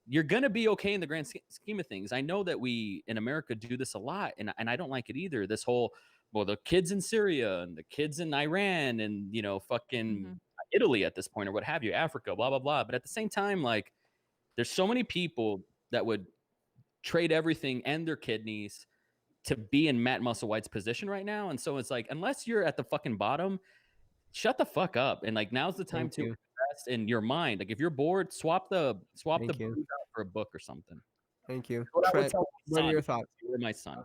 you're gonna be okay in the grand scheme of things. I know that we in America do this a lot, and I don't like it either. This whole, well, the kids in Syria and the kids in Iran and, you know, fucking Italy at this point, or what have you, Africa, blah, blah, blah. But at the same time, like, there's so many people that would trade everything and their kidneys to be in Matt Musselwhite's position right now. And so it's like, unless you're at the fucking bottom, shut the fuck up. And like, now's the time Thank to you. invest in your mind. Like, if you're bored, swap the Thank you. booze out for a book or something. Thank you. What I would Trent, tell my what are son. your thoughts? You're my son.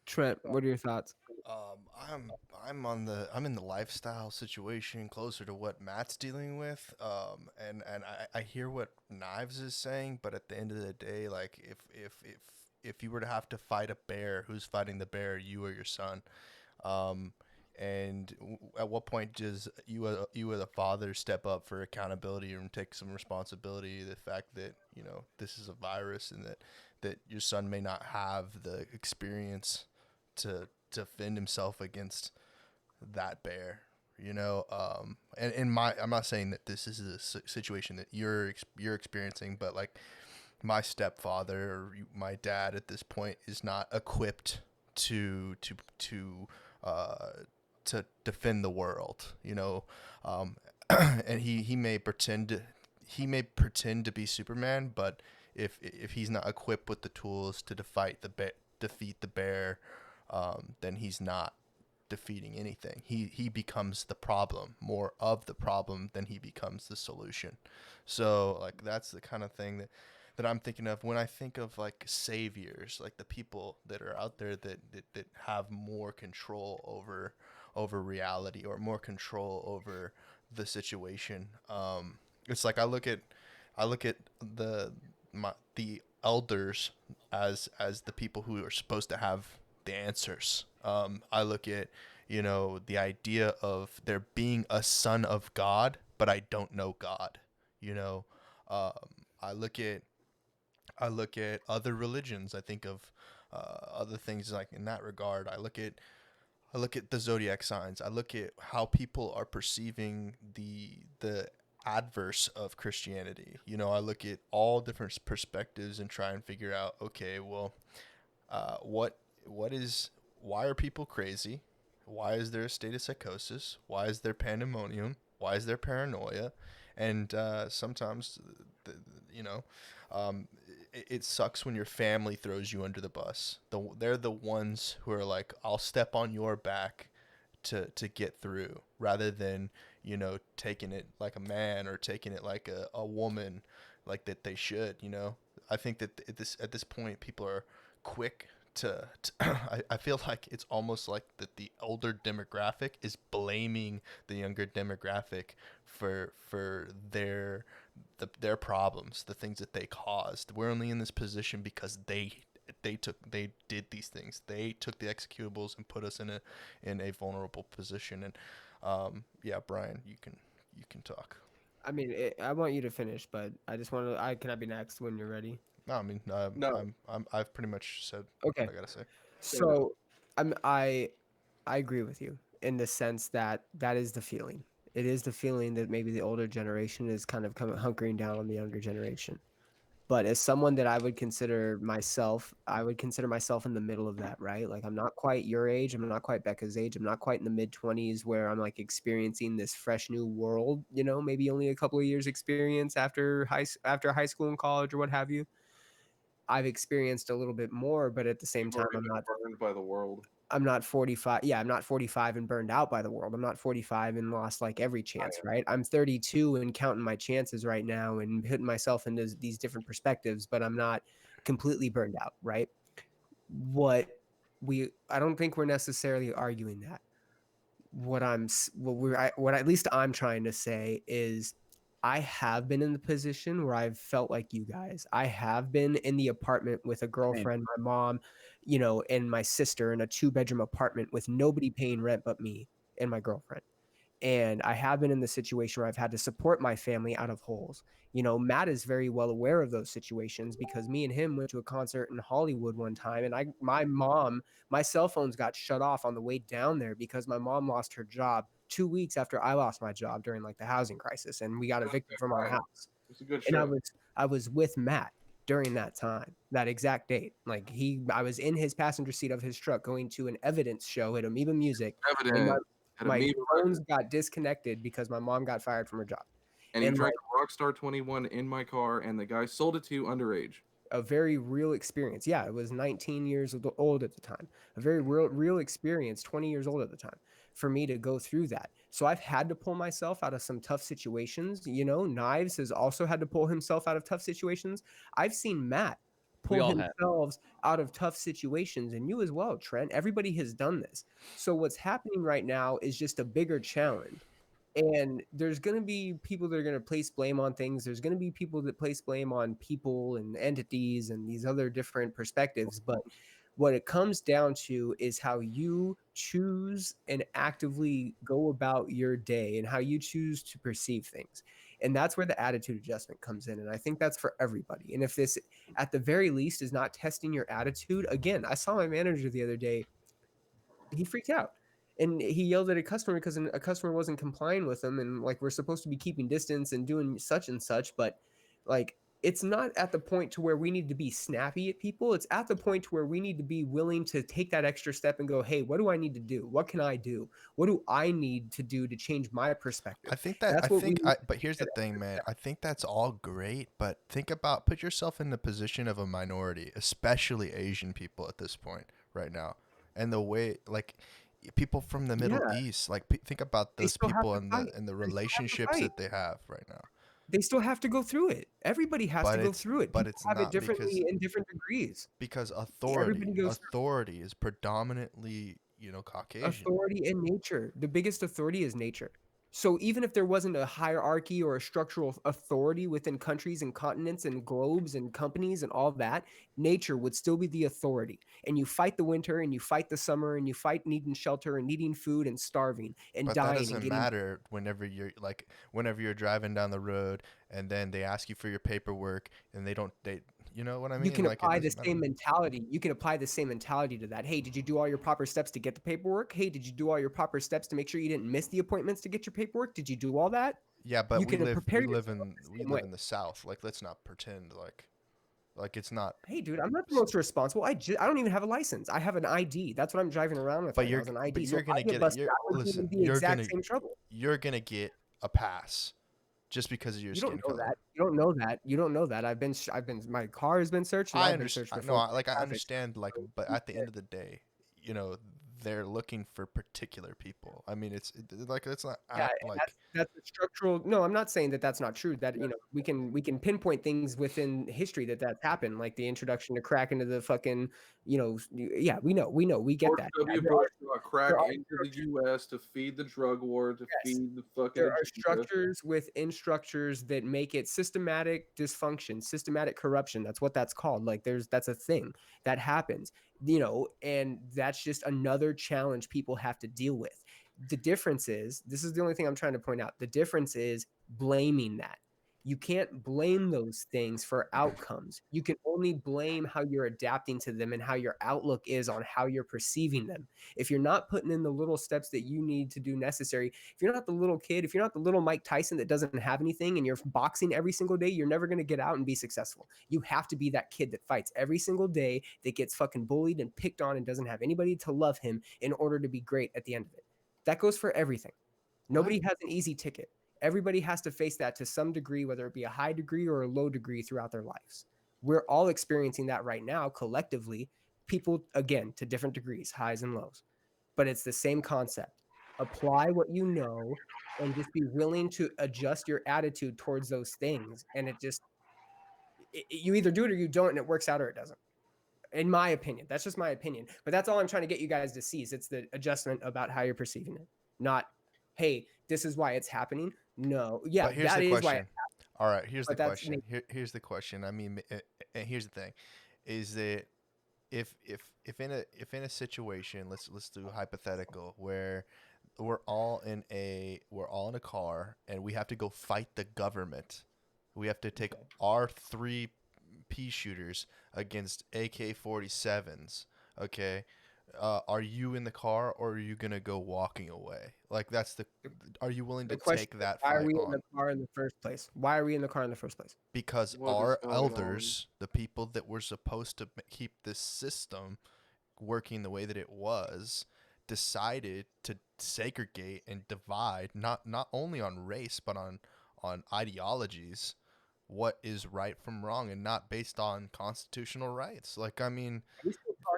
Trent, what are your thoughts? I'm in the lifestyle situation closer to what Matt's dealing with. And I hear what Knives is saying, but at the end of the day, like if you were to have to fight a bear, who's fighting the bear, you or your son? Um, at what point does you as a father step up for accountability and take some responsibility? The fact that this is a virus and that your son may not have the experience to defend himself against that bear. And I'm not saying that this is a situation that you're experiencing, but like my stepfather or my dad at this point is not equipped to uh, to defend the world, and he may pretend to be Superman, but if he's not equipped with the tools to defeat the bear, then he's not defeating anything. He becomes the problem, more of the problem than he becomes the solution. So like that's the kind of thing that I'm thinking of when I think of like saviors, like the people that are out there that have more control over reality or more control over the situation. It's like I look at the elders as the people who are supposed to have the answers. I look at the idea of there being a son of God, but I don't know God. I look at other religions. I think of other things like in that regard. I look at the zodiac signs. I look at how people are perceiving the adverse of Christianity. I look at all different perspectives and try and figure out, okay, well, why are people crazy? Why is there a state of psychosis? Why is there pandemonium? Why is there paranoia? And sometimes, you know, um, it sucks when your family throws you under the bus. They're the ones who are like, I'll step on your back to get through, rather than taking it like a man or taking it like a woman, like that they should. I think that at this point people are quick to I feel like it's almost like that the older demographic is blaming the younger demographic for their problems, the things that they caused. We're only in this position because they did these things. They took the executables and put us in a vulnerable position. And yeah, Brian, you can talk. I mean, I want you to finish, but I just want to. Can I be next when you're ready? No, I mean, No. I've pretty much said Okay. what I gotta say. So, I agree with you in the sense that is the feeling. It is the feeling that maybe the older generation is kind of hunkering down on the younger generation. But as someone that I would consider myself in the middle of that, right? Like I'm not quite your age, I'm not quite Becca's age, I'm not quite in the mid-20s where I'm like experiencing this fresh new world, maybe only a couple of years experience after high school and college or what have you. I've experienced a little bit more, but at the same time, I'm not burned by the world. I'm not 45. Yeah, I'm not 45 and burned out by the world. I'm not 45 and lost like every chance, right? I'm 32 and counting my chances right now and putting myself into these different perspectives, but I'm not completely burned out, right? I don't think we're necessarily arguing that. What at least I'm trying to say is I have been in the position where I've felt like you guys. I have been in the apartment with a girlfriend, my mom, and my sister in a 2-bedroom apartment with nobody paying rent but me and my girlfriend. And I have been in the situation where I've had to support my family out of holes. Matt is very well aware of those situations because me and him went to a concert in Hollywood one time, and my cell phones got shut off on the way down there because my mom lost her job 2 weeks after I lost my job during like the housing crisis, and we got evicted from our house. It's a good And show. I was with Matt during that time, that exact date. Like I was in his passenger seat of his truck going to an evidence show at Amoeba Music. Evident. My phones got disconnected because my mom got fired from her job. And he drank a Rockstar 21 in my car, and the guy sold it to you underage. A very real experience. Yeah, I was 19 years old at the time. A very real experience, 20 years old at the time, for me to go through that. So I've had to pull myself out of some tough situations. Knives has also had to pull himself out of tough situations. I've seen Matt pull all have. themselves out of tough situations, and you as well, Trent. Everybody has done this. So what's happening right now is just a bigger challenge. And there's going to be people that are going to place blame on things. There's going to be people that place blame on people and entities and these other different perspectives. But what it comes down to is how you choose and actively go about your day and how you choose to perceive things. And that's where the attitude adjustment comes in. And I think that's for everybody. And if this, at the very least, is not testing your attitude, again, I saw my manager the other day. He freaked out and he yelled at a customer because a customer wasn't complying with him, and like, we're supposed to be keeping distance and doing such and such, but like, it's not at the point to where we need to be snappy at people. It's at the point to where we need to be willing to take that extra step and go, hey, what do I need to do? What can I do? What do I need to do to change my perspective? I think that That's what we need. but here's the thing, man. I think that's all great, but put yourself in the position of a minority, especially Asian people at this point right now. And the way, like, people from the Middle Yeah, East, like, think about they those still have people to and fight. the They still have to relationships fight. that they have right now. They still have to go through it. Everybody has But to go it's through it. but People it's have it not because differently in different degrees. Everybody goes through authority is predominantly, Caucasian. authority and nature. The biggest authority is nature. So even if there wasn't a hierarchy or a structural authority within countries and continents and globes and companies and all that, nature would still be the authority. And you fight the winter and you fight the summer and you fight needing shelter and needing food and starving and But that dying and doesn't getting. matter whenever you're driving down the road and then they ask you for your paperwork and they you know what I mean? You can Like, it apply the doesn't same matter. mentality. You can apply the same mentality to that. Hey, did you do all your proper steps to get the paperwork? Hey, did you do all your proper steps to make sure you didn't miss the appointments to get your paperwork? Did you do all that? Yeah, but You can prepare yourself the we same live way. in the South. Like, let's not pretend like it's not. Hey, dude, I'm not the most responsible. I don't even have a license. I have an ID. That's what I'm driving around with But right now is an ID. So you're if I gonna get get it. busted, I wouldn't be in the exact same trouble. You're gonna get a pass just because of your You skin don't know color. that. You don't know that. You don't know that. My car has been searched and I've been searched before. I understand. Like, but at the end of the day, they're looking for particular people. I mean, it's not Yeah, act and like. that's a structural. No, I'm not saying that that's not true. That we can pinpoint things within history that's happened, like the introduction to crack into the fucking, yeah, we get George that. W. Yeah, Bush brought crack there are into the U.S. to feed the drug war, to Yes. feed the fucking there are agenda. structures within structures that make it systematic dysfunction, systematic corruption. That's what that's called. Like that's a thing that happens, and that's just another challenge people have to deal with. The difference is, this is the only thing I'm trying to point out. The difference is blaming that. You can't blame those things for outcomes. You can only blame how you're adapting to them and how your outlook is on how you're perceiving them. If you're not putting in the little steps that you need to do necessary, if you're not the little kid, if you're not the little Mike Tyson that doesn't have anything and you're boxing every single day, you're never going to get out and be successful. You have to be that kid that fights every single day, that gets fucking bullied and picked on and doesn't have anybody to love him in order to be great at the end of it. That goes for everything. Nobody has an easy ticket. Everybody has to face that to some degree, whether it be a high degree or a low degree throughout their lives. We're all experiencing that right now collectively, people, again, to different degrees, highs and lows. But it's the same concept. Apply what you know and just be willing to adjust your attitude towards those things. And you either do it or you don't, and it works out or it doesn't. In my opinion, that's just my opinion. But that's all I'm trying to get you guys to see is it's the adjustment about how you're perceiving it, not, hey, this is why it's happening. No, yeah, But here's that the is why. question. All right, here's the But that's question. Here's the question. I mean, and here's the thing, is that if in a situation, let's do a hypothetical where we're all in a car and we have to go fight the government. We have to take our 3 pea shooters against AK-47s. Okay, are you in the car or are you gonna go walking away? Like, are you willing to take that why fight are we in on? the car in the first place? Why are we in the car in the first place? Because What is our going elders, the people that were supposed to keep this system working the way that it was, decided to segregate and divide, not only on race but on ideologies, what is right from wrong, and not based on constitutional rights. Like, I mean,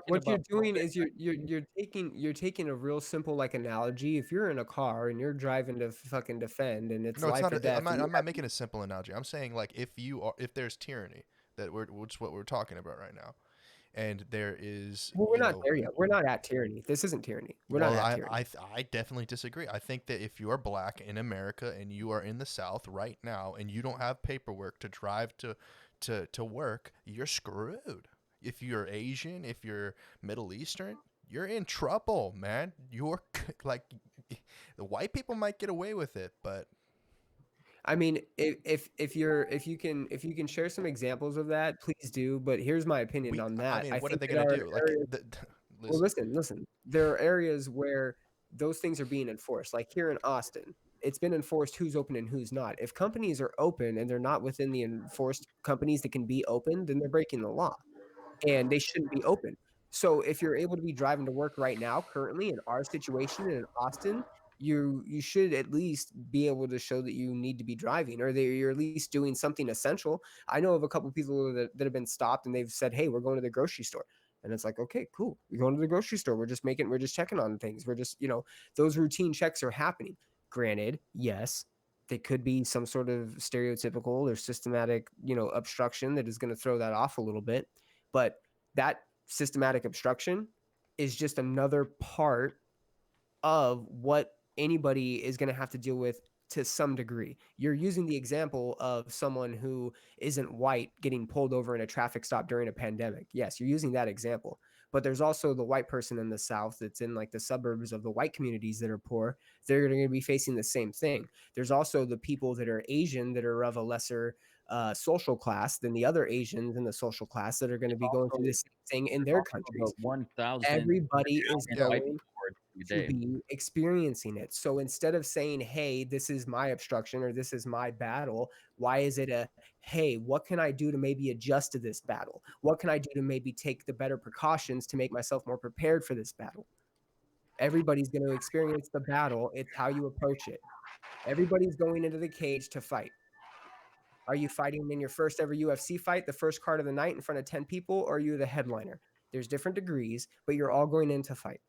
What you're doing is you're taking a real simple like analogy. If you're in a car and you're driving to defend and it's no, it's life not. or death, I'm not making a simple analogy. I'm saying, like, if there's tyranny, which is what we're talking about right now. And there is, Well, we're not there yet. We're not at tyranny. This isn't tyranny. We're not at tyranny. I definitely disagree. I think that if you are black in America and you are in the South right now and you don't have paperwork to drive to work, you're screwed. If you're Asian, if you're Middle Eastern, you're in trouble, man. You're like, the white people might get away with it, but I mean, if you can share some examples of that, please do. But here's my opinion on that. I mean, what are they think gonna there do? are Like, areas- well, listen. There are areas where those things are being enforced. Like here in Austin, it's been enforced who's open and who's not. If companies are open and they're not within the enforced companies that can be open, then they're breaking the law, and they shouldn't be open. So if you're able to be driving to work right now, currently in our situation in Austin, you should at least be able to show that you need to be driving, or that you're at least doing something essential. I know of a couple of people that have been stopped and they've said, "Hey, we're going to the grocery store." And it's like, okay, cool. We're going to the grocery store. We're just checking on things. We're just, those routine checks are happening. Granted, yes, they could be some sort of stereotypical or systematic, obstruction that is going to throw that off a little bit. But that systematic obstruction is just another part of what anybody is going to have to deal with to some degree. You're using the example of someone who isn't white getting pulled over in a traffic stop during a pandemic. Yes, you're using that example. But there's also the white person in the South that's in like the suburbs of the white communities that are poor. They're going to be facing the same thing. There's also the people that are Asian that are of a lesser social class than the other Asians in the social class that are going to be going through this thing in their countries. 1,000 Everybody is white going people to be experiencing it. So instead of saying, "Hey, this is my obstruction," or "This is my battle," why is it "Hey, what can I do to maybe adjust to this battle? What can I do to maybe take the better precautions to make myself more prepared for this battle?" Everybody's going to experience the battle. It's how you approach it. Everybody's going into the cage to fight. Are you fighting in your first ever UFC fight, the first card of the night in front of 10 people, or are you the headliner? There's different degrees, but you're all going in to fight.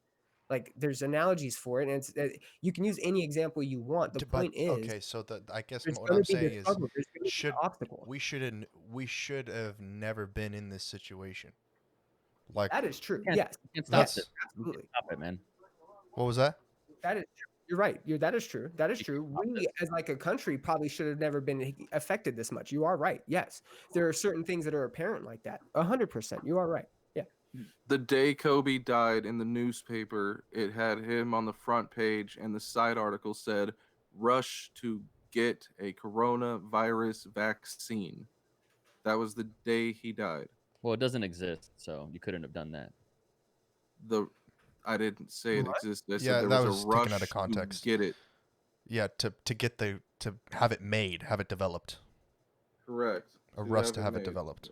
Like there's analogies for it, and you can use any example you want. The point is, okay. So I guess there's what going I'm to be saying the is, struggle. There's going to be should the obstacle. we should have never been in this situation. Like, That is true. Can't- Yes. Can't stop Yes. this. Absolutely. Stop it, man. what was that? That is true. You're right. That is true. That is true. We, as like a country, probably should have never been affected this much. You are right. Yes. There are certain things that are apparent like that. 100%. You are right. Yeah. The day Kobe died in the newspaper, it had him on the front page, and the side article said, "Rush to get a coronavirus vaccine." That was the day he died. Well, it doesn't exist, so you couldn't have done that. I didn't say it What? existed. I said Yeah, there that was was a rush taken out of context. to get it. Yeah, to have it made, have it developed. Correct. A rush have to have it made. developed,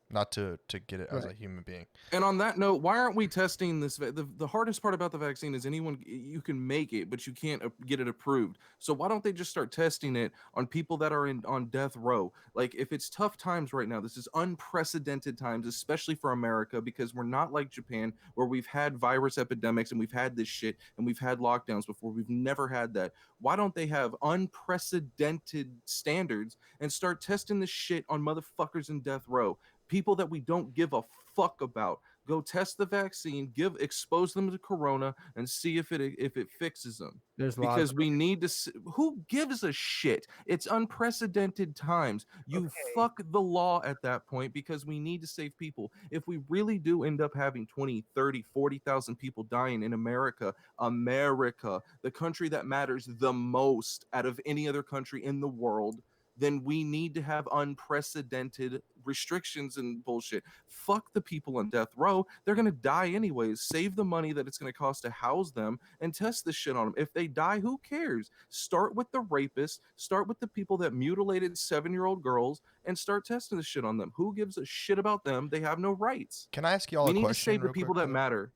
not to get it as a Right. human being. And on that note, why aren't we testing this? The hardest part about the vaccine is you can make it, but you can't get it approved. So why don't they just start testing it on people that are on death row? Like if it's tough times right now, this is unprecedented times, especially for America, because we're not like Japan where we've had virus epidemics and we've had this shit and we've had lockdowns before. We've never had that. Why don't they have unprecedented standards and start testing this shit on motherfuckers in death row? People that we don't give a fuck about. Go test the vaccine, expose them to corona, and see if it fixes them. There's laws. Because we need to. Who gives a shit? It's unprecedented times. You Okay. fuck the law at that point because we need to save people. If we really do end up having 20, 30, 40,000 people dying in America, the country that matters the most out of any other country in the world, then we need to have unprecedented restrictions and bullshit. Fuck the people on death row. They're going to die anyways. Save the money that it's going to cost to house them and test this shit on them. If they die, who cares? Start with the rapists. Start with the people that mutilated 7-year-old girls and start testing this shit on them. Who gives a shit about them? They have no rights. Can I ask you all We a need to question? save the real people quick, that matter.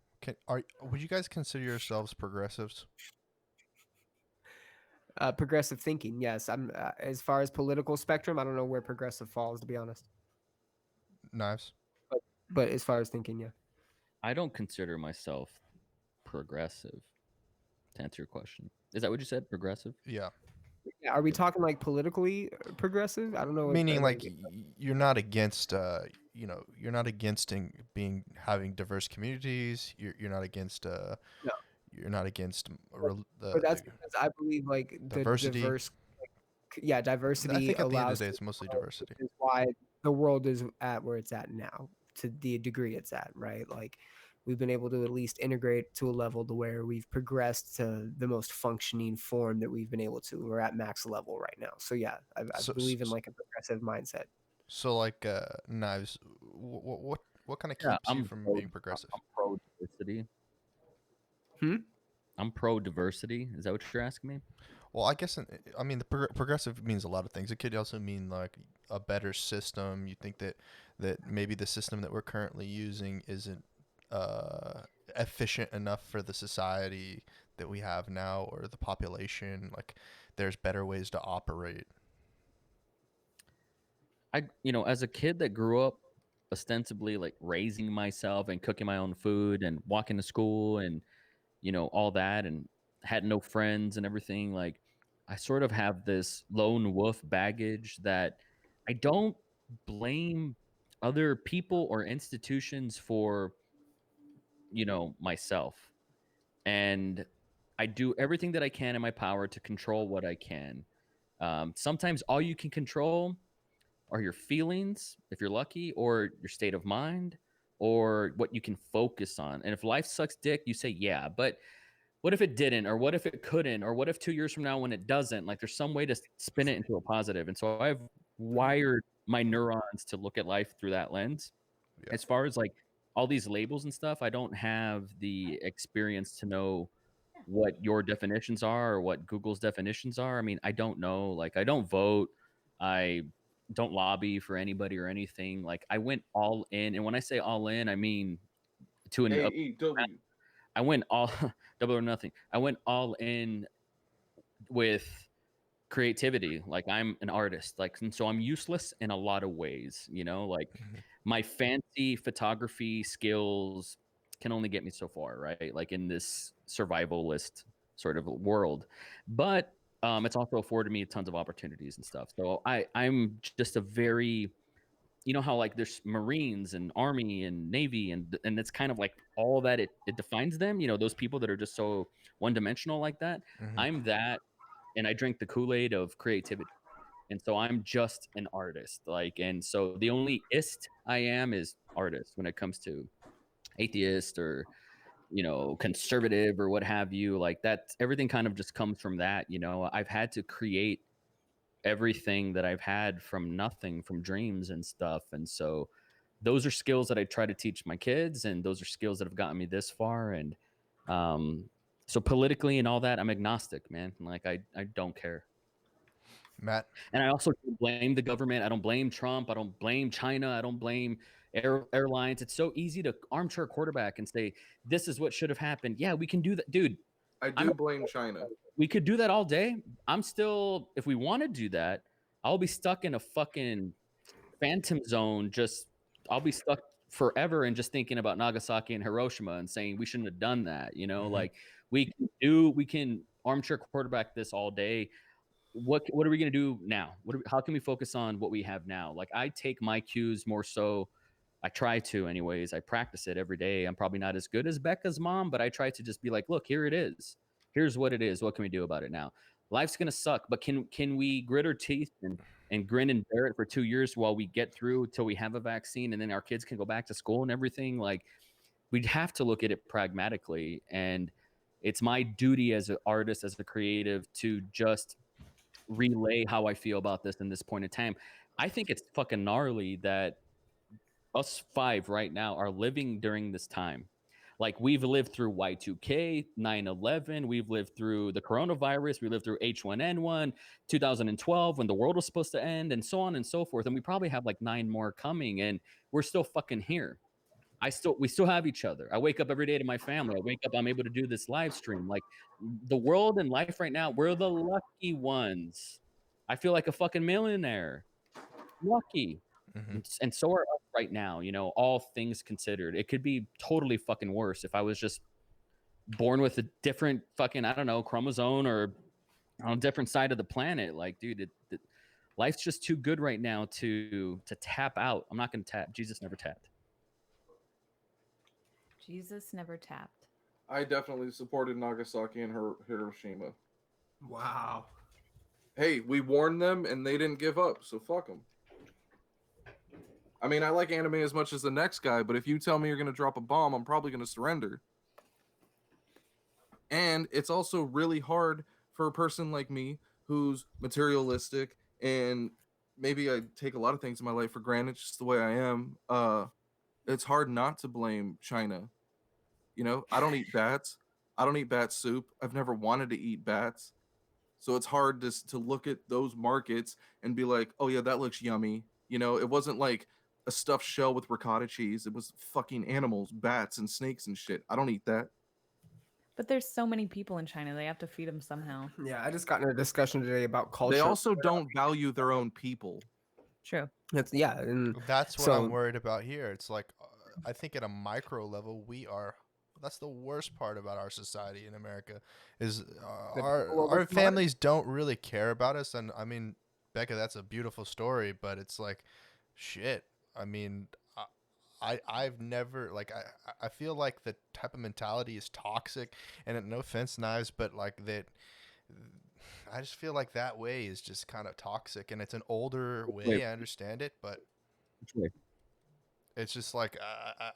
Would you guys consider yourselves progressives? Progressive thinking. Yes. I'm as far as political spectrum, I don't know where progressive falls, to be honest. Knives. But as far as thinking, yeah. I don't consider myself progressive. To answer your question, is that what you said? Progressive? Yeah. Yeah, are we talking like politically progressive? I don't know. Meaning like you're not against you're not against having diverse communities. You're not against No, you're not against but that's because I believe like the diversity. diverse, yeah, I diversity think at the end of allows the day, it's mostly diversity. is why the world is at where it's at now, to the degree it's at, right? Like we've been able to at least integrate to a level to where we've progressed to the most functioning form that we've been able to. We're at max level right now. So yeah, I So believe in like a progressive mindset. so like Knives. What kind of Yeah, keeps you from being progressive? I'm pro diversity. Hmm? I'm pro diversity. Is that what you're asking me? Well, I guess I mean the progressive means a lot of things. It could also mean like a better system. You think that maybe the system that we're currently using isn't efficient enough for the society that we have now or the population. Like there's better ways to operate. As a kid that grew up ostensibly like raising myself and cooking my own food and walking to school and all that, and had no friends and everything, like I sort of have this lone wolf baggage that I don't blame other people or institutions for, myself. And I do everything that I can in my power to control what I can. Sometimes all you can control are your feelings, if you're lucky, or your state of mind, or what you can focus on. And if life sucks dick, you say, yeah, but what if it didn't? Or what if it couldn't? Or what if 2 years from now when it doesn't? Like there's some way to spin it into a positive. And so I've wired my neurons to look at life through that lens. Yeah. As far as like all these labels and stuff, I don't have the experience to know what your definitions are or what Google's definitions are. I mean, I don't know. Like, I don't vote. I don't lobby for anybody or anything. Like, I went all in. And when I say all in, I mean to an. AEW. I went all double or nothing. I went all in with creativity. Like I'm an artist, like, and so I'm useless in a lot of ways, like my fancy photography skills can only get me so far, right? Like in this survivalist sort of world. But it's also afforded me tons of opportunities and stuff. So I'm just a very, how like there's Marines and Army and Navy and it's kind of like all that it defines them, those people that are just so one dimensional like that. Mhm. I'm that, and I drink the Kool-Aid of creativity. And so I'm just an artist. Like, and so the only ist I am is artist when it comes to atheist or, conservative or what have you. Like that, everything kind of just comes from that. I've had to create everything that I've had from nothing, from dreams and stuff. And so those are skills that I try to teach my kids, and those are skills that have gotten me this far. And so politically and all that, I'm agnostic, man. Like I don't care. Matt. And I also don't blame the government. I don't blame Trump. I don't blame China. I don't blame airlines. It's so easy to armchair quarterback and say, this is what should have happened. Yeah, we can do that. Dude, I do blame China. we could do that all day. I'm still, if we want to do that, I'll be stuck in a fucking phantom zone. I'll be stuck forever and just thinking about Nagasaki and Hiroshima and saying we shouldn't have done that. Like we can armchair quarterback this all day. What are we going to do now? How can we focus on what we have now? Like I take my cues more so. I try to anyways. I practice it every day. I'm probably not as good as Becca's mom, but I try to just be like, look, here it is. Here's what it is. What can we do about it now? Life's going to suck, but can we grit our teeth and grin and bear it for 2 years while we get through till we have a vaccine and then our kids can go back to school and everything? Like we'd have to look at it pragmatically. And it's my duty as an artist, as a creative, to just relay how I feel about this in this point in time. I think it's fucking gnarly that us five right now are living during this time. Like we've lived through Y2K, 9/11, we've lived through the coronavirus, we lived through H1N1, 2012 when the world was supposed to end, and so on and so forth. And we probably have like 9 more coming, and we're still fucking here. We still have each other. I wake up every day to my family. I wake up, I'm able to do this live stream. Like the world and life right now, we're the lucky ones. I feel like a fucking millionaire. Lucky. Mm-hmm. And so are us right now, all things considered. It could be totally fucking worse if I was just born with a different fucking, I don't know, chromosome or on a different side of the planet. Like, dude, life's just too good right now to tap out. I'm not gonna tap. Jesus never tapped. Jesus never tapped. I definitely supported Nagasaki and Hiroshima. Wow. Hey, we warned them and they didn't give up, so fuck them. I mean, I like anime as much as the next guy, but if you tell me you're gonna drop a bomb, I'm probably gonna surrender. And it's also really hard for a person like me who's materialistic and maybe I take a lot of things in my life for granted, just the way I am. It's hard not to blame China. You know, I don't eat bats. I don't eat bat soup. I've never wanted to eat bats. So it's hard to look at those markets and be like, oh yeah, that looks yummy. You know, it wasn't like a stuffed shell with ricotta cheese. It was fucking animals, bats and snakes and shit. I don't eat that. But there's so many people in China. They have to feed them somehow. Yeah, I just got in a discussion today about culture. They also don't value their own people. True. It's, yeah, and That's what so- I'm worried about here. It's like, I think at a micro level, that's the worst part about our society in America is our families don't really care about us. And I mean, Becca, that's a beautiful story, but it's like, shit. I mean, I've never, like, I feel like the type of mentality is toxic, and no offense, Knives, but like that, I just feel like that way is just kind of toxic, and it's an older way. I understand it, but it's just like,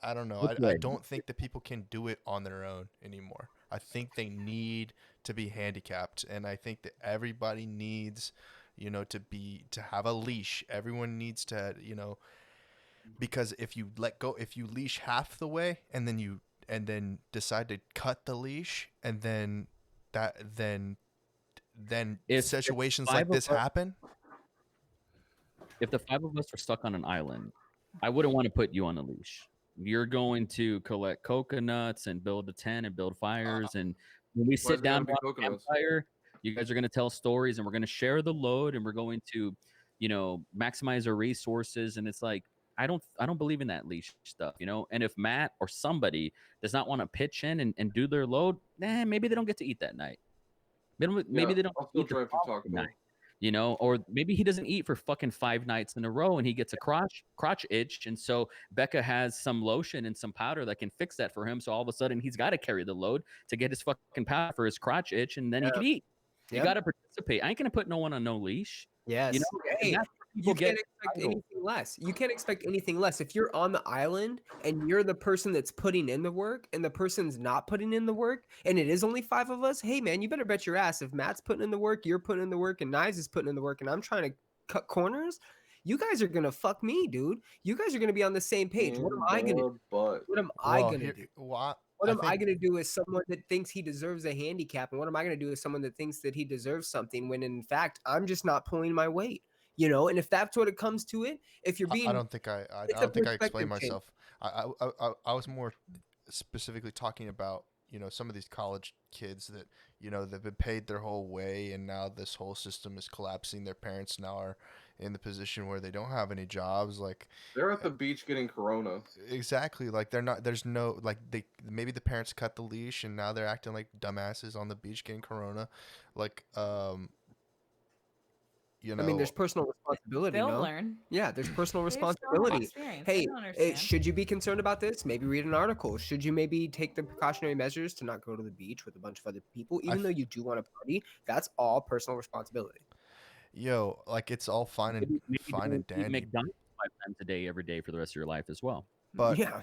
I don't know. I don't think that people can do it on their own anymore. I think they need to be handicapped, and I think that everybody needs, to have a leash. Everyone needs to, because if you leash half the way and then decide to cut the leash, and then situations like this happen. If the 5 of us were stuck on an island, I wouldn't want to put you on a leash. You're going to collect coconuts and build a tent and build fires. And when we sit down around the campfire, you guys are going to tell stories, and we're going to share the load, and we're going to, maximize our resources. And it's like, I don't believe in that leash stuff, And if Matt or somebody does not want to pitch in and do their load, maybe they don't get to eat that night. Maybe they don't eat the night. Or maybe he doesn't eat for fucking 5 nights in a row and he gets a crotch itch. And so Becca has some lotion and some powder that can fix that for him. So all of a sudden he's got to carry the load to get his fucking powder for his crotch itch, and then he can eat. You got to participate. I ain't going to put no one on no leash. Yes. Hey, you can't expect anything less. You can't expect anything less. If you're on the island and you're the person that's putting in the work and the person's not putting in the work, and it is only 5 of us, hey man, you better bet your ass if Matt's putting in the work, you're putting in the work, and Knives is putting in the work, and I'm trying to cut corners, you guys are gonna fuck me, dude. You guys are gonna be on the same page. What am I gonna do? What am I gonna do? What am I going to do as someone that thinks he deserves a handicap? And what am I going to do as someone that thinks that he deserves something when in fact, I'm just not pulling my weight, And if that's what it comes to it, if you're being, I don't think I explained myself. I was more specifically talking about, some of these college kids that, they've been paid their whole way, and now this whole system is collapsing. Their parents now are in the position where they don't have any jobs. Like, they're at the beach getting corona. Exactly. Like, maybe the parents cut the leash and now they're acting like dumbasses on the beach getting corona. Like, I mean, there's personal responsibility. They'll learn. Yeah, there's personal responsibility. Hey, should you be concerned about this? Maybe read an article. Should you maybe take the precautionary measures to not go to the beach with a bunch of other people, even though you do want to party? That's all personal responsibility. Yo, like, it's all fine and dandy. McDonald's 5 times a day, every day for the rest of your life as well. But yeah,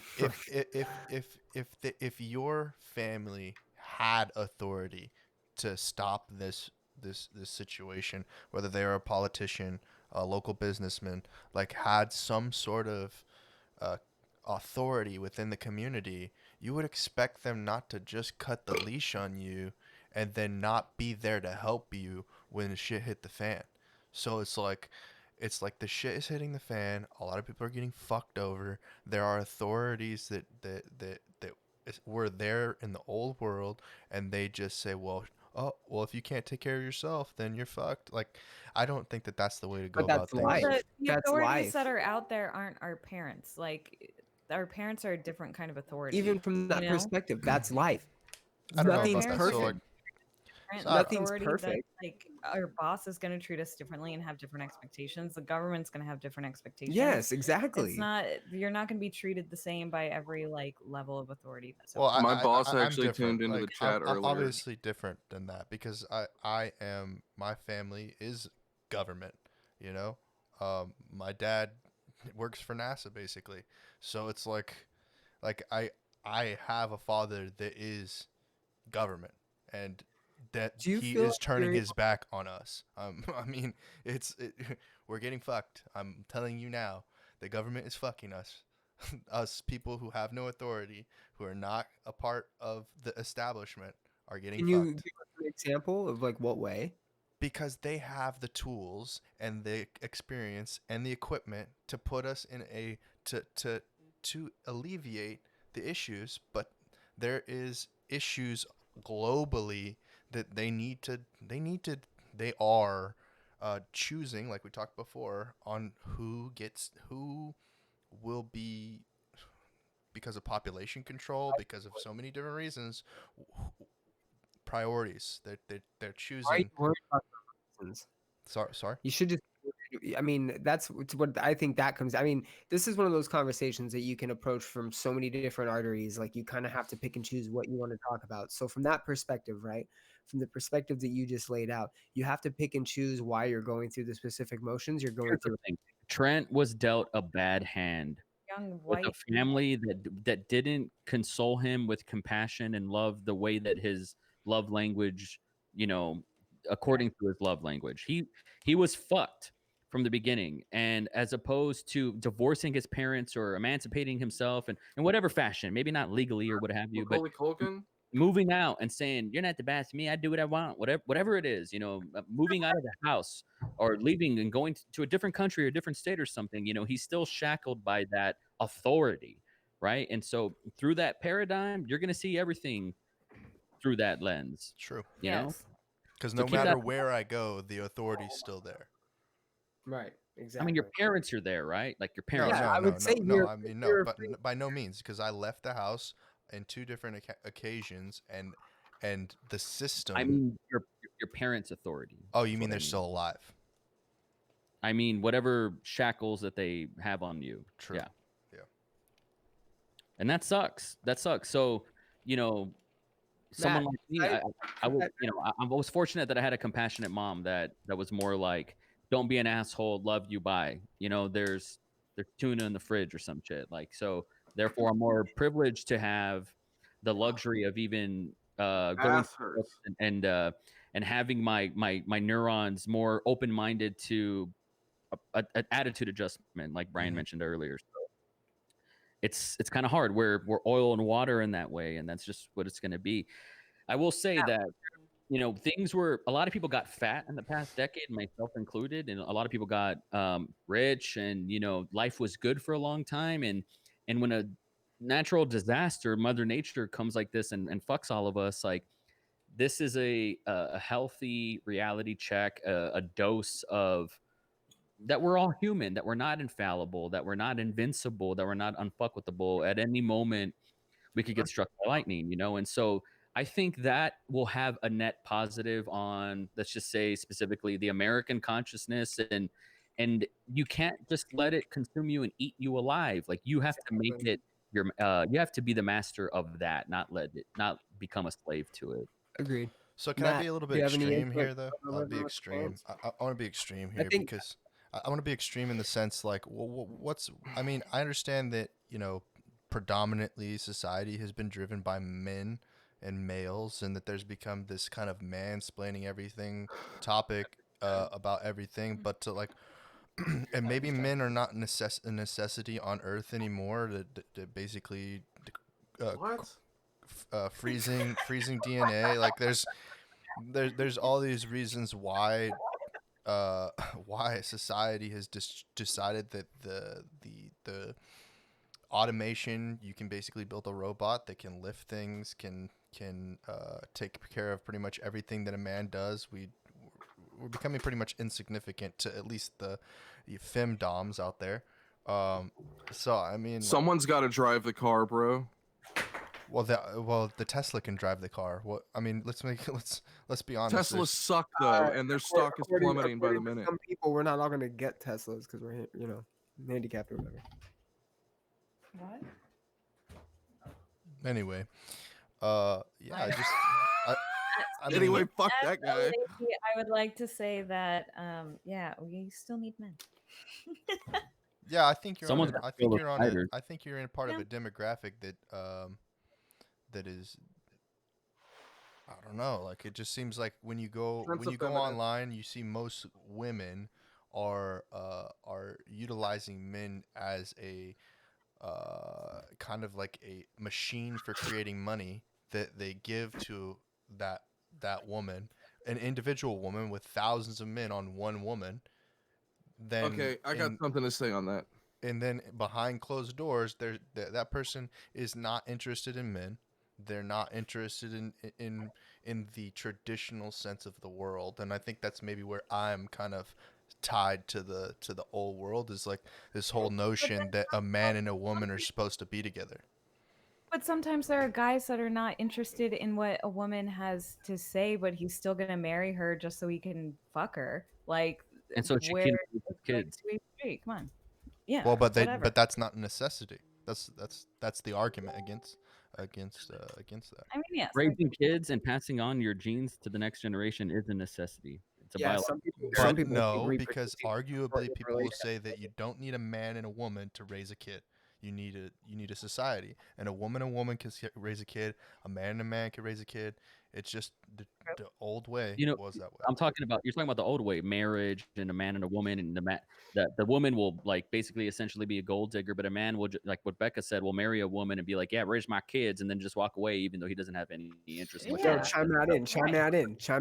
if your family had authority to stop this situation, whether they are a politician, a local businessman, like had some sort of authority within the community, you would expect them not to just cut the leash on you and then not be there to help you when the shit hit the fan. So it's like the shit is hitting the fan. A lot of people are getting fucked over. There are authorities that were there in the old world, and they just say, well, if you can't take care of yourself, then you're fucked. Like, I don't think that that's the way to go about things. The authorities that are out there aren't our parents. Like, our parents are a different kind of authority. Even from that perspective, that's life. I don't know Nothing's about that. perfect. So, like, different So I don't- Nothing's authority, that perfect. like our boss is going to treat us differently and have different expectations. The government's going to have different expectations. Yes, It's exactly. not, you're not going to be treated the same by every like level of authority. So Well, My boss I'm actually different. tuned into the Like, chat I'm earlier. obviously different than that because my family is government. You know, my dad works for NASA basically, so it's like I have a father that is government, and that Do you he feel is like turning you're his back on us. I mean, we're getting fucked. I'm telling you now, the government is fucking us. Us people who have no authority, who are not a part of the establishment, are getting Can you fucked give us an example of like what way? because they have the tools and the experience and the equipment to put us in a to alleviate the issues, but there is issues globally that they are choosing, like we talked before, on who will be, because of population control, because of so many different reasons, priorities. They're Why are you choosing. worried about the reasons? Sorry. You should just. I mean, that's what I think that comes. I mean, this is one of those conversations that you can approach from so many different arteries. Like you kind of have to pick and choose what you want to talk about. So from that perspective, right? From the perspective that you just laid out, you have to pick and choose why you're going through the specific motions you're going Here's the through. thing. Trent was dealt a bad hand young with white a family that didn't console him with compassion and love the way that his love language, you know, according to his love language. He was fucked from the beginning. And as opposed to divorcing his parents or emancipating himself in whatever fashion, maybe not legally or what have you, but Macaulay Culkin. moving out and saying you're not the best of me, I do what I want, whatever it is, moving out of the house or leaving and going to a different country or a different state or something, he's still shackled by that authority, right? And so through that paradigm, you're going to see everything through that lens, True. yes. Because So no keep matter that. where I go, the authority's still there. Right. I Exactly. mean, your parents are there, right? Like your No, parents. Yeah, no, I no, would no, say no. you're. I mean, no, you're but by no means, because I left the house in two different occasions, and the system. I mean, your parents' authority. Oh, is you mean what I they're still alive? I mean, whatever shackles that they have on you. True. Yeah. Yeah. And that sucks. That sucks. So, someone Matt, like me, I was fortunate that I had a compassionate mom that was more like, don't be an asshole, love you, bye. There's tuna in the fridge or some shit. Like, so therefore I'm more privileged to have the luxury of even going Ass hurts. and having my neurons more open-minded to an attitude adjustment, like Brian Mhm. mentioned earlier. So it's kind of hard. We're oil and water in that way, and that's just what it's going to be. I will say that things were, a lot of people got fat in the past decade, myself included, and a lot of people got rich, and life was good for a long time. And when a natural disaster, Mother Nature, comes like this and fucks all of us, like this is a healthy reality check, a dose of that we're all human, that we're not infallible, that we're not invincible, that we're not unfuckable. At any moment, we could get struck by lightning, And so I think that will have a net positive on, let's just say specifically, the American consciousness, and you can't just let it consume you and eat you alive. Like you have to make it you have to be the master of that, not become a slave to it. Agreed. So can I be Matt, a little do bit you have any extreme input here, though? on I'll be those extreme. points? I want to be extreme I here think because I want to be extreme in the sense like, what's? I mean, I understand that predominantly society has been driven by men and males, and that there's become this kind of mansplaining everything topic about everything, but to like. And maybe men are not a necessity on Earth anymore. To basically What? freezing DNA. Like there's all these reasons why why society has decided that the automation, you can basically build a robot that can lift things, can take care of pretty much everything that a man does. We're becoming pretty much insignificant to at least the femdoms out there. So I mean, Someone's got to drive the car, bro. Well, the Tesla can drive the car. What I mean, let's be honest. Teslas suck though, and their stock is plummeting by the minute. Some people, we're not all going to get Teslas because we're handicapped or whatever. What? Anyway, yeah, I mean, Anyway, fuck As that a guy. lady, I would like to say that, yeah, we still need men. yeah, I think you're Someone's on. gotta I fill think the you're on. spiders. I think you're in part of Yeah. a demographic that is. I don't know. Like it just seems like when you go Trent's a feminist. online, you see most women are utilizing men as a kind of like a machine for creating money that they give to that woman, an individual woman with thousands of men on one woman. Then Okay, I got something to say on that. and then behind closed doors, that person is not interested in men. They're not interested in the traditional sense of the world, and I think that's maybe where I'm kind of tied to the old world, is like this whole notion that a man and a woman are supposed to be together. But sometimes there are guys that are not interested in what a woman has to say, but he's still gonna marry her just so he can fuck her. Like, And so she where can it's raise like kids. two-way street. Come on. Yeah. Well, but whatever. that's not a necessity. That's the argument against that. I mean, yes. Raising kids and passing on your genes to the next generation is a necessity. It's a Yeah, biological. some But people no, think because reproducing is arguably important in people will relationships. say that you don't need a man and a woman to raise a kid. You need a society, and a woman can raise a kid. A man can raise a kid. It's just the old way You know, was that way. you're talking about the old way, marriage and a man and a woman, and the woman will like basically essentially be a gold digger, but a man will like what Becca said, will marry a woman and be like, yeah, raise my kids, and then just walk away, even though he doesn't have any interest in what Yeah. Yo, chime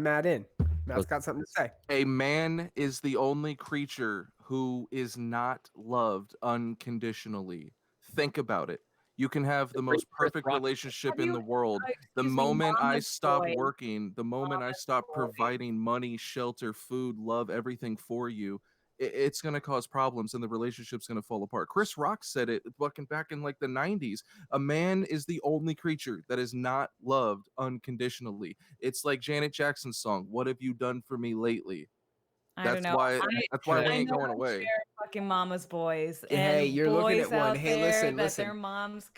that in. Matt's got something to say. A man is the only creature who is not loved unconditionally. Think about it. You can have the most Chris perfect Rock- relationship Have in you- the world. The excuse me, moment I mama's stop boy. working, the moment I Mama's stop boy. providing money, shelter, food, love, everything for you, it's going to cause problems and the relationship's going to fall apart. Chris Rock said it fucking back in like the 90s. A man is the only creature that is not loved unconditionally. It's like Janet Jackson's song, "What Have You Done For Me Lately?" I don't know. That's why we I ain't know going I'm away. sharing fucking mama's boys. Hey, And you're looking boys at one. out Hey, there listen. that their moms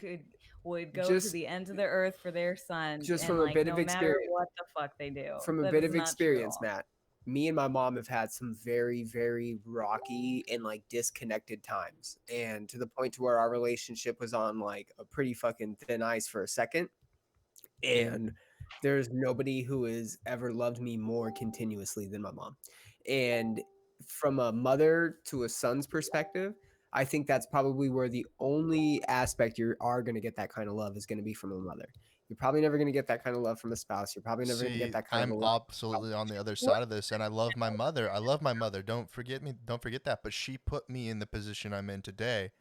would go to Just- the ends of the earth for their sons. just and from a like, bit no of matter experience. what the fuck they do. From a That bit is of not experience, true. Matt, me and my mom have had some very, very rocky and like disconnected times, and to the point to where our relationship was on like a pretty fucking thin ice for a second. And there's nobody who has ever loved me more continuously than my mom. And from a mother to a son's perspective, I think that's probably where the only aspect you are going to get that kind of love is going to be from a mother. You're probably never going to get that kind of love from a spouse. You're probably never going to See, get that kind I'm of love. absolutely on the other side of this, and I love my mother. I love my mother. Don't forget that. But she put me in the position I'm in today.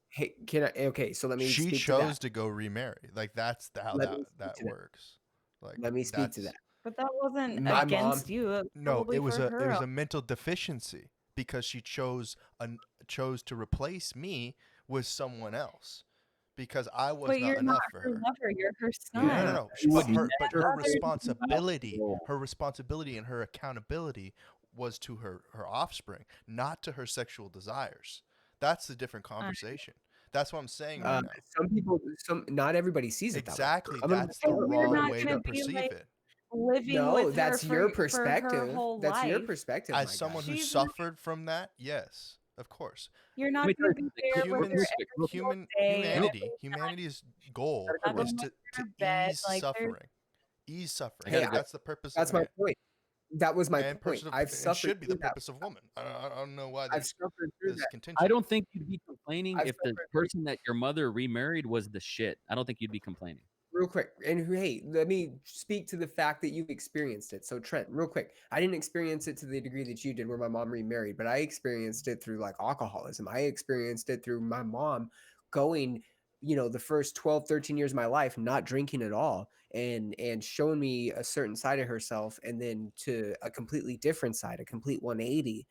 Hey, okay, so let me She speak chose to that. to go remarry. Like that's how Let me speak that to that. works. Like Let me speak to that's- that. But that wasn't My against mom- you. It was No, probably it was for her. a mental deficiency because she chose to replace me with someone else because I was But not you're enough not for her her. lover. You're her No, son. no, no. You would But her never- responsibility and her accountability was to her offspring, not to her sexual desires. That's the different conversation. That's what I'm saying right now. Some people, not everybody sees it Exactly. that way. That's the But you're wrong not way gonna to be, perceive like, it. living No, with that's her your for her perspective. whole That's your life. perspective. As my someone guy. who She's not- suffered from that, yes, of course. You're Let not me going to tell you be something. there with her every single day. Humanity's goal Not is going to to bed, ease like, there's- suffering. Ease suffering. Hey, That's the purpose That's of my man. point. That was my And point. person of, I've and suffered should be the through that. purpose of woman. I don't know why I've there's suffered through this that. contention. I don't think you'd be complaining I've if the suffered- person that your mother remarried was the shit. I don't think you'd be complaining. Real quick, and hey, let me speak to the fact that you've experienced it. So Trent, real quick, I didn't experience it to the degree that you did where my mom remarried, but I experienced it through like alcoholism. I experienced it through my mom going, the first 12, 13 years of my life, not drinking at all, and showing me a certain side of herself, and then to a completely different side, a complete 180,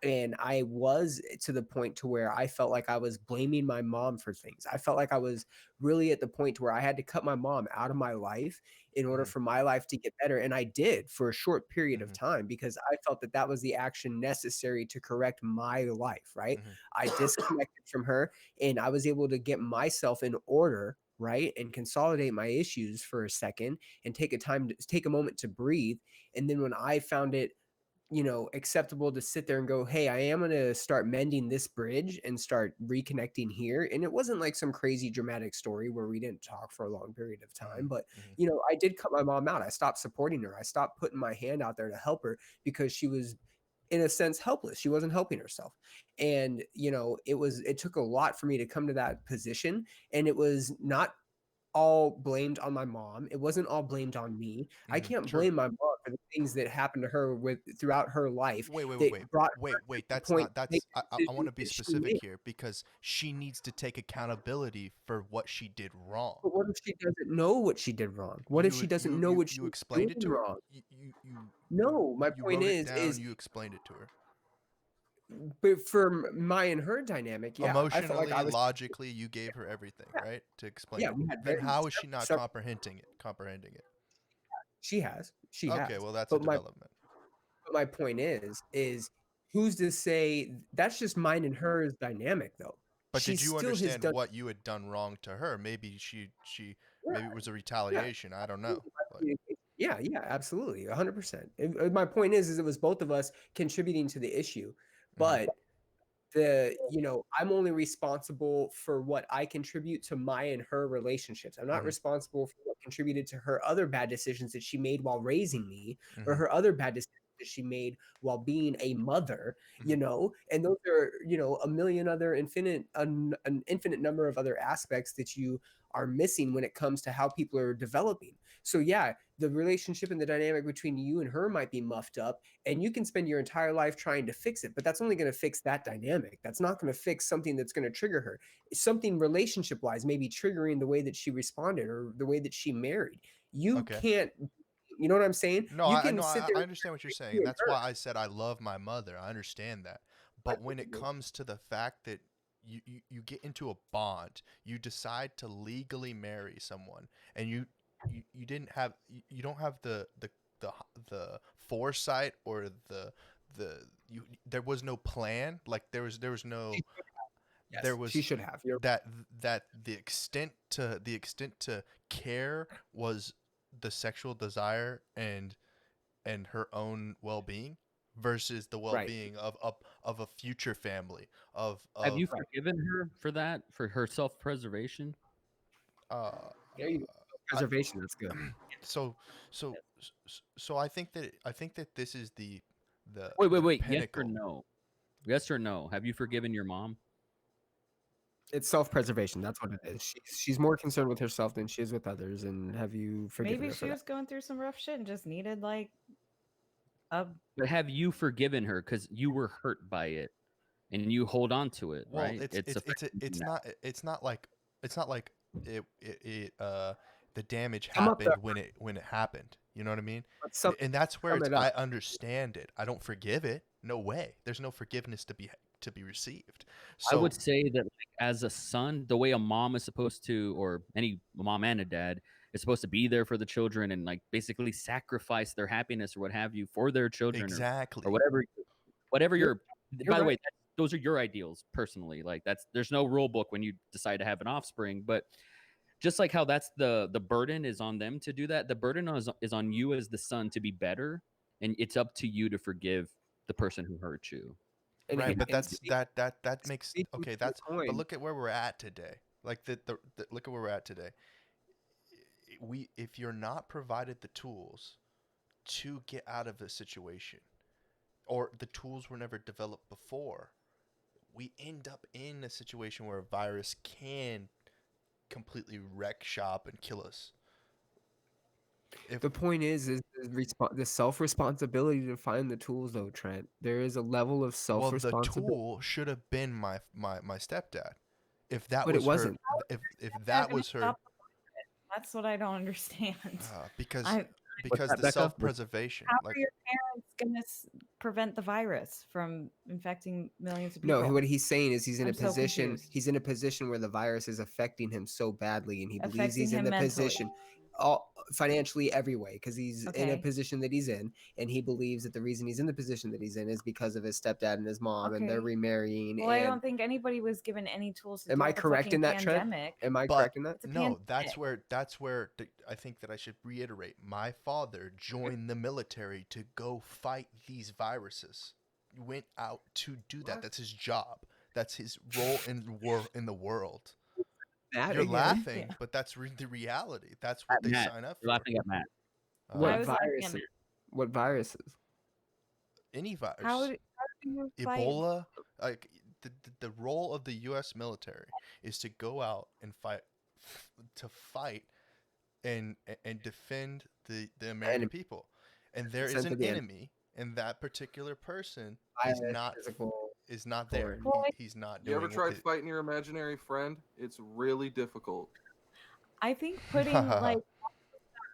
And I was to the point to where I felt like I was blaming my mom for things. I felt like I was really at the point to where I had to cut my mom out of my life in order Mhm. for my life to get better. And I did for a short period of Mhm. time because I felt that that was the action necessary to correct my life, right? Mhm. I disconnected from her and I was able to get myself in order, right? And consolidate my issues for a second and take a moment to breathe. And then when I found it, acceptable to sit there and go, hey, I am going to start mending this bridge and start reconnecting here. And it wasn't like some crazy dramatic story where we didn't talk for a long period of time, Mhm. but Mhm. I did cut my mom out. I stopped supporting her. I stopped putting my hand out there to help her because she was in a sense helpless. She wasn't helping herself. And it took a lot for me to come to that position, and it was not all blamed on my mom. It wasn't all blamed on me. I Mhm. can't True. blame my mom for the things that happened to her throughout her life Wait, wait, wait, that wait, brought wait, her to wait. the That's point not. to make That's. I want decisions to be that she specific made. here because she needs to take accountability for what she did wrong. But what if she doesn't know what she did wrong? What if she You doesn't you know you what you she's explained it doing to her. wrong? You No, my you point wrote it is down. You explained it to her. but for my and her dynamic, yeah, I felt like I Emotionally, was, logically, you gave her everything, right, to explain yeah, it. we had Then very how is she not separate. comprehending it? Comprehending it. She Okay, has. well, that's a But development. my point is who's to say that's just mine and hers dynamic though. But She did you still has understand done. what you had done wrong to her? Maybe Yeah, maybe it was a yeah. retaliation. I don't know. Like, Yeah, yeah, absolutely, 100%. My point is it was both of us contributing to the issue, mhm, but I'm only responsible for what I contribute to my and her relationships. I'm not mhm, responsible for what contributed to her other bad decisions that she made while raising me, or mhm, her other bad decisions that she made while being a mother. mhm. And those are a million other an infinite number of other aspects that you are missing when it comes to how people are developing. So yeah, the relationship and the dynamic between you and her might be muffed up, and you can spend your entire life trying to fix it, but that's only going to fix that dynamic. That's not going to fix something that's going to trigger her. Something relationship wise maybe triggering the way that she responded or the way that she married. You Okay. can't, you know what I'm saying? No, You I can know. sit I there understand what you're and saying, you and and that's her. why I said I love my mother. I understand that. But when it comes to the fact that you get into a bond, you decide to legally marry someone, and you didn't have you don't have the the foresight or the you there was no plan. Like there was no there Yes, she was should have. You're that that the extent to care was the sexual desire and her own well-being versus the right. well-being of a future family Have of you Right. forgiven her for that, for her self-preservation? uh There you go. I, Preservation. That's good. so so I think that this is the Wait, wait, the wait. Yes or pinnacle. no? Yes or no? Have you forgiven your mom? It's self-preservation. That's what it is. She's more concerned with herself than she is with others. And have you forgiven Maybe her for she that? was going through some rough shit and just needed like a But have you forgiven her because you were hurt by it and you hold on to it, Well, right? It's affecting you now. it's not like it the damage Sum up the happened when it happened. You know what I mean? let's sum, And that's where sum it's it up. I understand it. I don't forgive it. No way. There's no forgiveness to be received. I would So say that, like, as a son, the way a mom is supposed to, or any mom and a dad is supposed to be there for the children and like basically sacrifice their happiness or what have you for their children, or exactly. whatever You're, your. you're By the right. way, those are your ideals personally. Like, there's no rule book when you decide to have an offspring, but just like how that's the burden is on them to do that, the burden is on you as the son to be better, and it's up to you to forgive the person who hurt you. Right, but And that's that makes speaking okay, to the that's but coin, look at where we're at today. Like the look at where we're at today. We if you're not provided the tools to get out of a situation or the tools were never developed before, we end up in a situation where a virus can completely wreck shop and kill us. If the point is the self-responsibility to find the tools though, Trent. There is a level of well, the self-responsibility, tool should have been my stepdad. If that but it was her, wasn't. if they're that gonna was her, stop. That's what I don't understand. because I What's because that, the Becca? self preservation, how like are your parents gonna prevent the virus from infecting millions of No, people? what he's saying is he's in a I'm so position. confused. He's in a position where the virus is affecting him so badly, and he believes Affecting he's in him the mentally. position, all financially every way, because he's in a Okay. position that he's in, and he believes that the reason he's in the position that he's in is because of his stepdad and his mom, and they're Okay. remarrying. Well, I And don't think anybody was given any tools to am deal I with the correct in fucking that, Trent? pandemic. Am I But correct in that? It's a no, that's pandemic. where I think that I should reiterate. My father joined the military to go fight these viruses. He went out to do that. What? That's his job. That's his role in the world. That You're again? laughing, Yeah. but that's the reality. That's what they Matt, sign up you're for. laughing at Matt. Uh, What I was laughing at viruses? Matt. What viruses? any virus, How do you fight? Ebola, like the role of the U.S. military is to go out and fight, to fight and defend the American Enemy. people, and there is Sent to an the enemy, and that particular person Virus, is physical, not there. foreign. Well, He's not You doing. ever tried fighting your imaginary friend? It's really difficult. I think putting like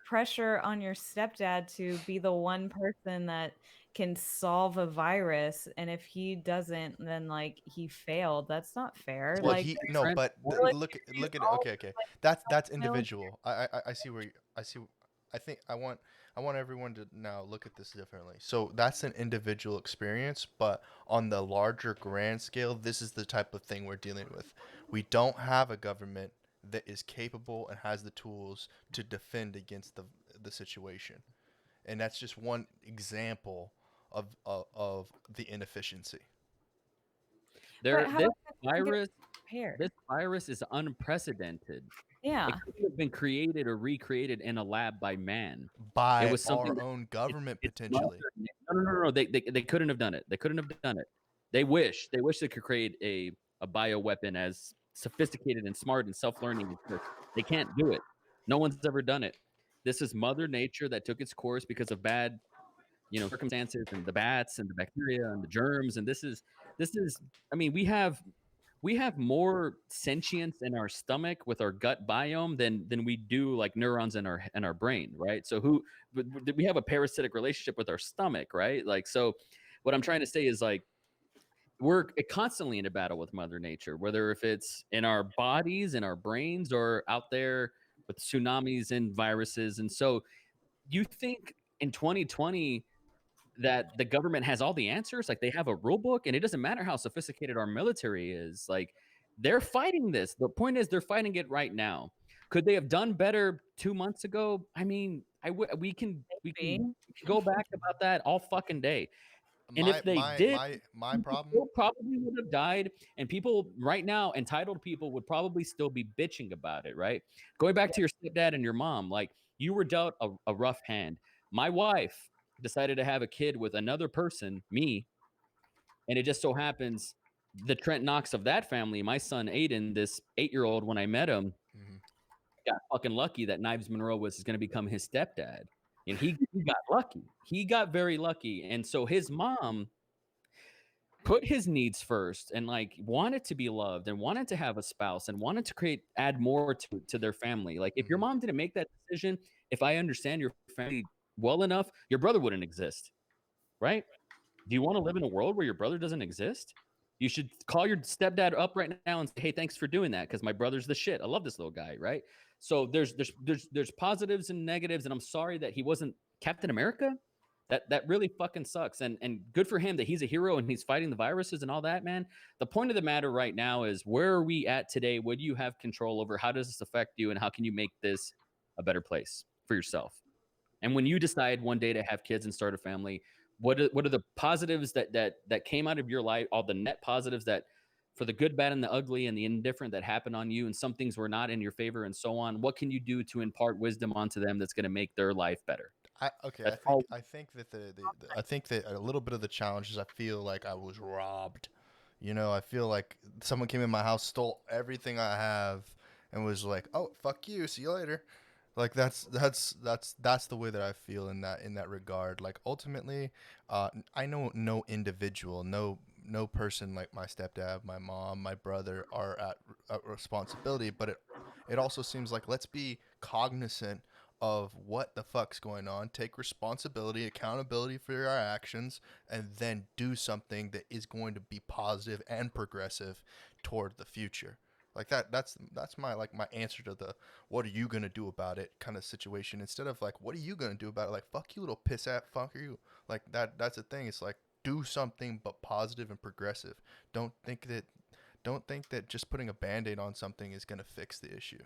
pressure on your stepdad to be the one person that can solve a virus, and if he doesn't, then like he failed. That's not fair. Well, Like, he there's no, Trent, but Well, if look you look at use it. all Okay, like that's military- individual. I see where I see. I think I want everyone to now look at this differently. So that's an individual experience, but on the larger grand scale, this is the type of thing we're dealing with. We don't have a government that is capable and has the tools to defend against the situation, and that's just one example of the inefficiency. But how This does that get virus, prepared? this virus is unprecedented. Yeah. It couldn't have been created or recreated in a lab by man. By It was something our that own government, it's potentially. no. They couldn't have done it. They couldn't have done it. They wish they could create a bioweapon as sophisticated and smart and self-learning as this. They can't do it. No one's ever done it. This is Mother Nature that took its course because of bad, circumstances and the bats and the bacteria and the germs. And this is I mean, we have more sentience in our stomach with our gut biome than we do like neurons in our brain, right? So we have a parasitic relationship with our stomach, right? Like, so what I'm trying to say is like we're constantly in a battle with Mother Nature, whether if it's in our bodies, in our brains, or out there with tsunamis and viruses. And so you think in 2020 that the government has all the answers, like they have a rule book, and it doesn't matter how sophisticated our military is, like they're fighting this. The point is they're fighting it right now. Could they have done better 2 months ago? I mean, we can go back about that all fucking day. And if they did, my problem. people probably would have died, and people right now, entitled people, would probably still be bitching about it, right? Going back to your stepdad and your mom, like you were dealt a rough hand. My wife decided to have a kid with another person, me, and it just so happens the Trent Knox of that family, my son Aiden, this 8-year-old, when I met him, Mhm. got fucking lucky that Knives Monroe was going to become his stepdad. And he got lucky. He got very lucky. And so his mom put his needs first and like wanted to be loved and wanted to have a spouse and wanted to add more to their family. Like if your mom didn't make that decision, if I understand your family well enough, your brother wouldn't exist, right? Do you want to live in a world where your brother doesn't exist? You should call your stepdad up right now and say, "Hey, thanks for doing that, because my brother's the shit. I love this little guy," right? So there's positives and negatives, and I'm sorry that he wasn't Captain America. That really fucking sucks. And good for him that he's a hero and he's fighting the viruses and all that, man. The point of the matter right now is, where are we at today? What do you have control over? How does this affect you? And how can you make this a better place for yourself? And when you decide one day to have kids and start a family, what are the positives that came out of your life, all the net positives that, for the good, bad, and the ugly and the indifferent, that happened on you, and some things were not in your favor and so on? What can you do to impart wisdom onto them that's going to make their life better? I think that I think that a little bit of the challenge is I feel like I was robbed. I feel like someone came in my house, stole everything I have, and was like, "Oh, fuck you, see you later." Like that's the way that I feel in that regard. Like ultimately, I know no individual, no person like my stepdad, my mom, my brother are at responsibility, but it also seems like let's be cognizant of what the fuck's going on, take responsibility, accountability for your actions, and then do something that is going to be positive and progressive toward the future. Like that's my my answer to the what are you gonna do about it kind of situation, instead of like what are you gonna do about it, like fuck you little piss ass fuck you. Like that's the thing. It's like do something but positive and progressive. Don't think that just putting a band-aid on something is gonna fix the issue.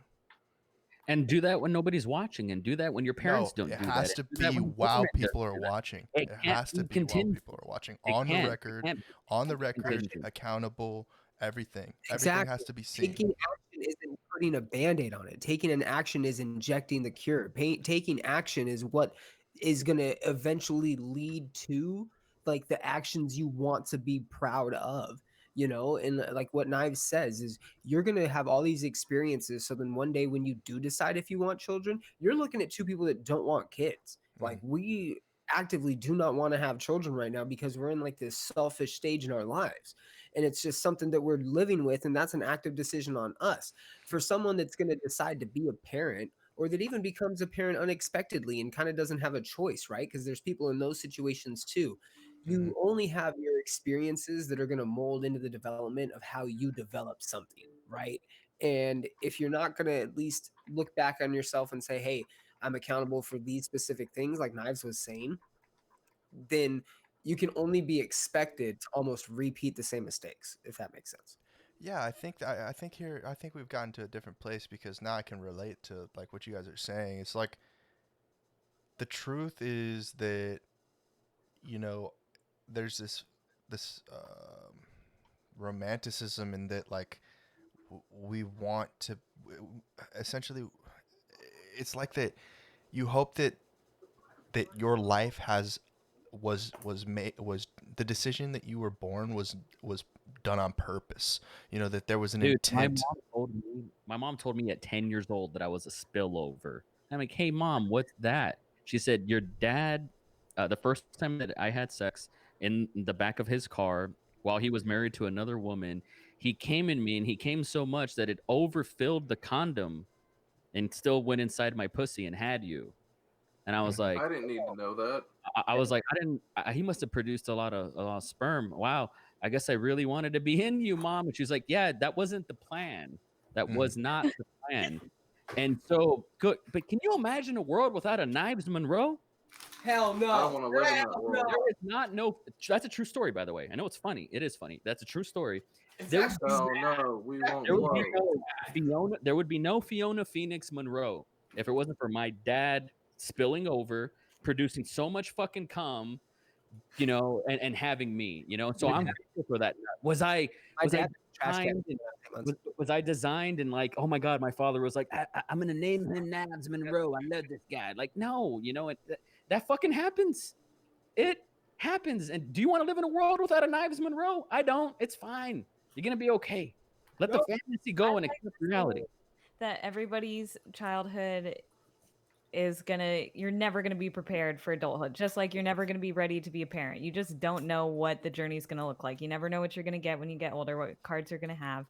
And do that when nobody's watching, and do that when your parents No, don't it do that. has and to do that be when the while government people doesn't are do that. watching. It It can't has to be be while contingent. people are watching. It On the can't. It record, can't on the be record, contingent. accountable, everything. Everything Exactly. has to be seen. Taking action isn't putting a band-aid on it. Taking an action is injecting the cure. Taking action is what is going to eventually lead to like the actions you want to be proud of, and like what Knives says is you're going to have all these experiences. So then one day when you do decide if you want children, you're looking at two people that don't want kids. Like we actively do not want to have children right now because we're in like this selfish stage in our lives. And it's just something that we're living with, and that's an active decision on us. For someone that's going to decide to be a parent, or that even becomes a parent unexpectedly and kind of doesn't have a choice, right? Because there's people in those situations too. You only have your experiences that are going to mold into the development of how you develop something, right? And if you're not going to at least look back on yourself and say, hey, I'm accountable for these specific things, like Knives was saying, then you can only be expected to almost repeat the same mistakes, if that makes sense. Yeah, I think we've gotten to a different place because now I can relate to like what you guys are saying. It's like the truth is that there's this romanticism in that like we want to essentially it's like that you hope that your life was the decision that you were born was done on purpose. That there was an Dude, intent. my mom told me at 10 years old that I was a spillover. I'm like, hey mom, what's that? She said, your dad, the first time that I had sex in the back of his car while he was married to another woman, he came in me, and he came so much that it overfilled the condom and still went inside my pussy and had you. And I was like, I didn't need to know that. I was like, he must have produced a lot of sperm. Wow. I guess I really wanted to be in you, mom. And she's like, yeah, that wasn't the plan. That was not the plan. And so good. But can you imagine a world without a Knives Monroe? Hell no. I don't want to live in that Hell world. There is not that's a true story, by the way. I know it's funny. It is funny. That's a true story. It's There, actually Oh no, we won't there would be blow. there would be no Fiona Phoenix Monroe if it wasn't for my dad spilling over, producing so much fucking cum, and having me, So I'm grateful for that. Was I designed was I designed and like, oh my God, my father was like, I'm gonna name him Nabs Monroe. I love this guy. Like, no, that fucking happens. It happens. And do you want to live in a world without a Knives Monroe? I don't. It's fine. You're gonna be okay. Let the fantasy go and accept reality. That everybody's childhood you're never gonna be prepared for adulthood, just like you're never gonna be ready to be a parent. You just don't know what the journey's gonna look like. You never know what you're gonna get when you get older, what cards you're gonna have.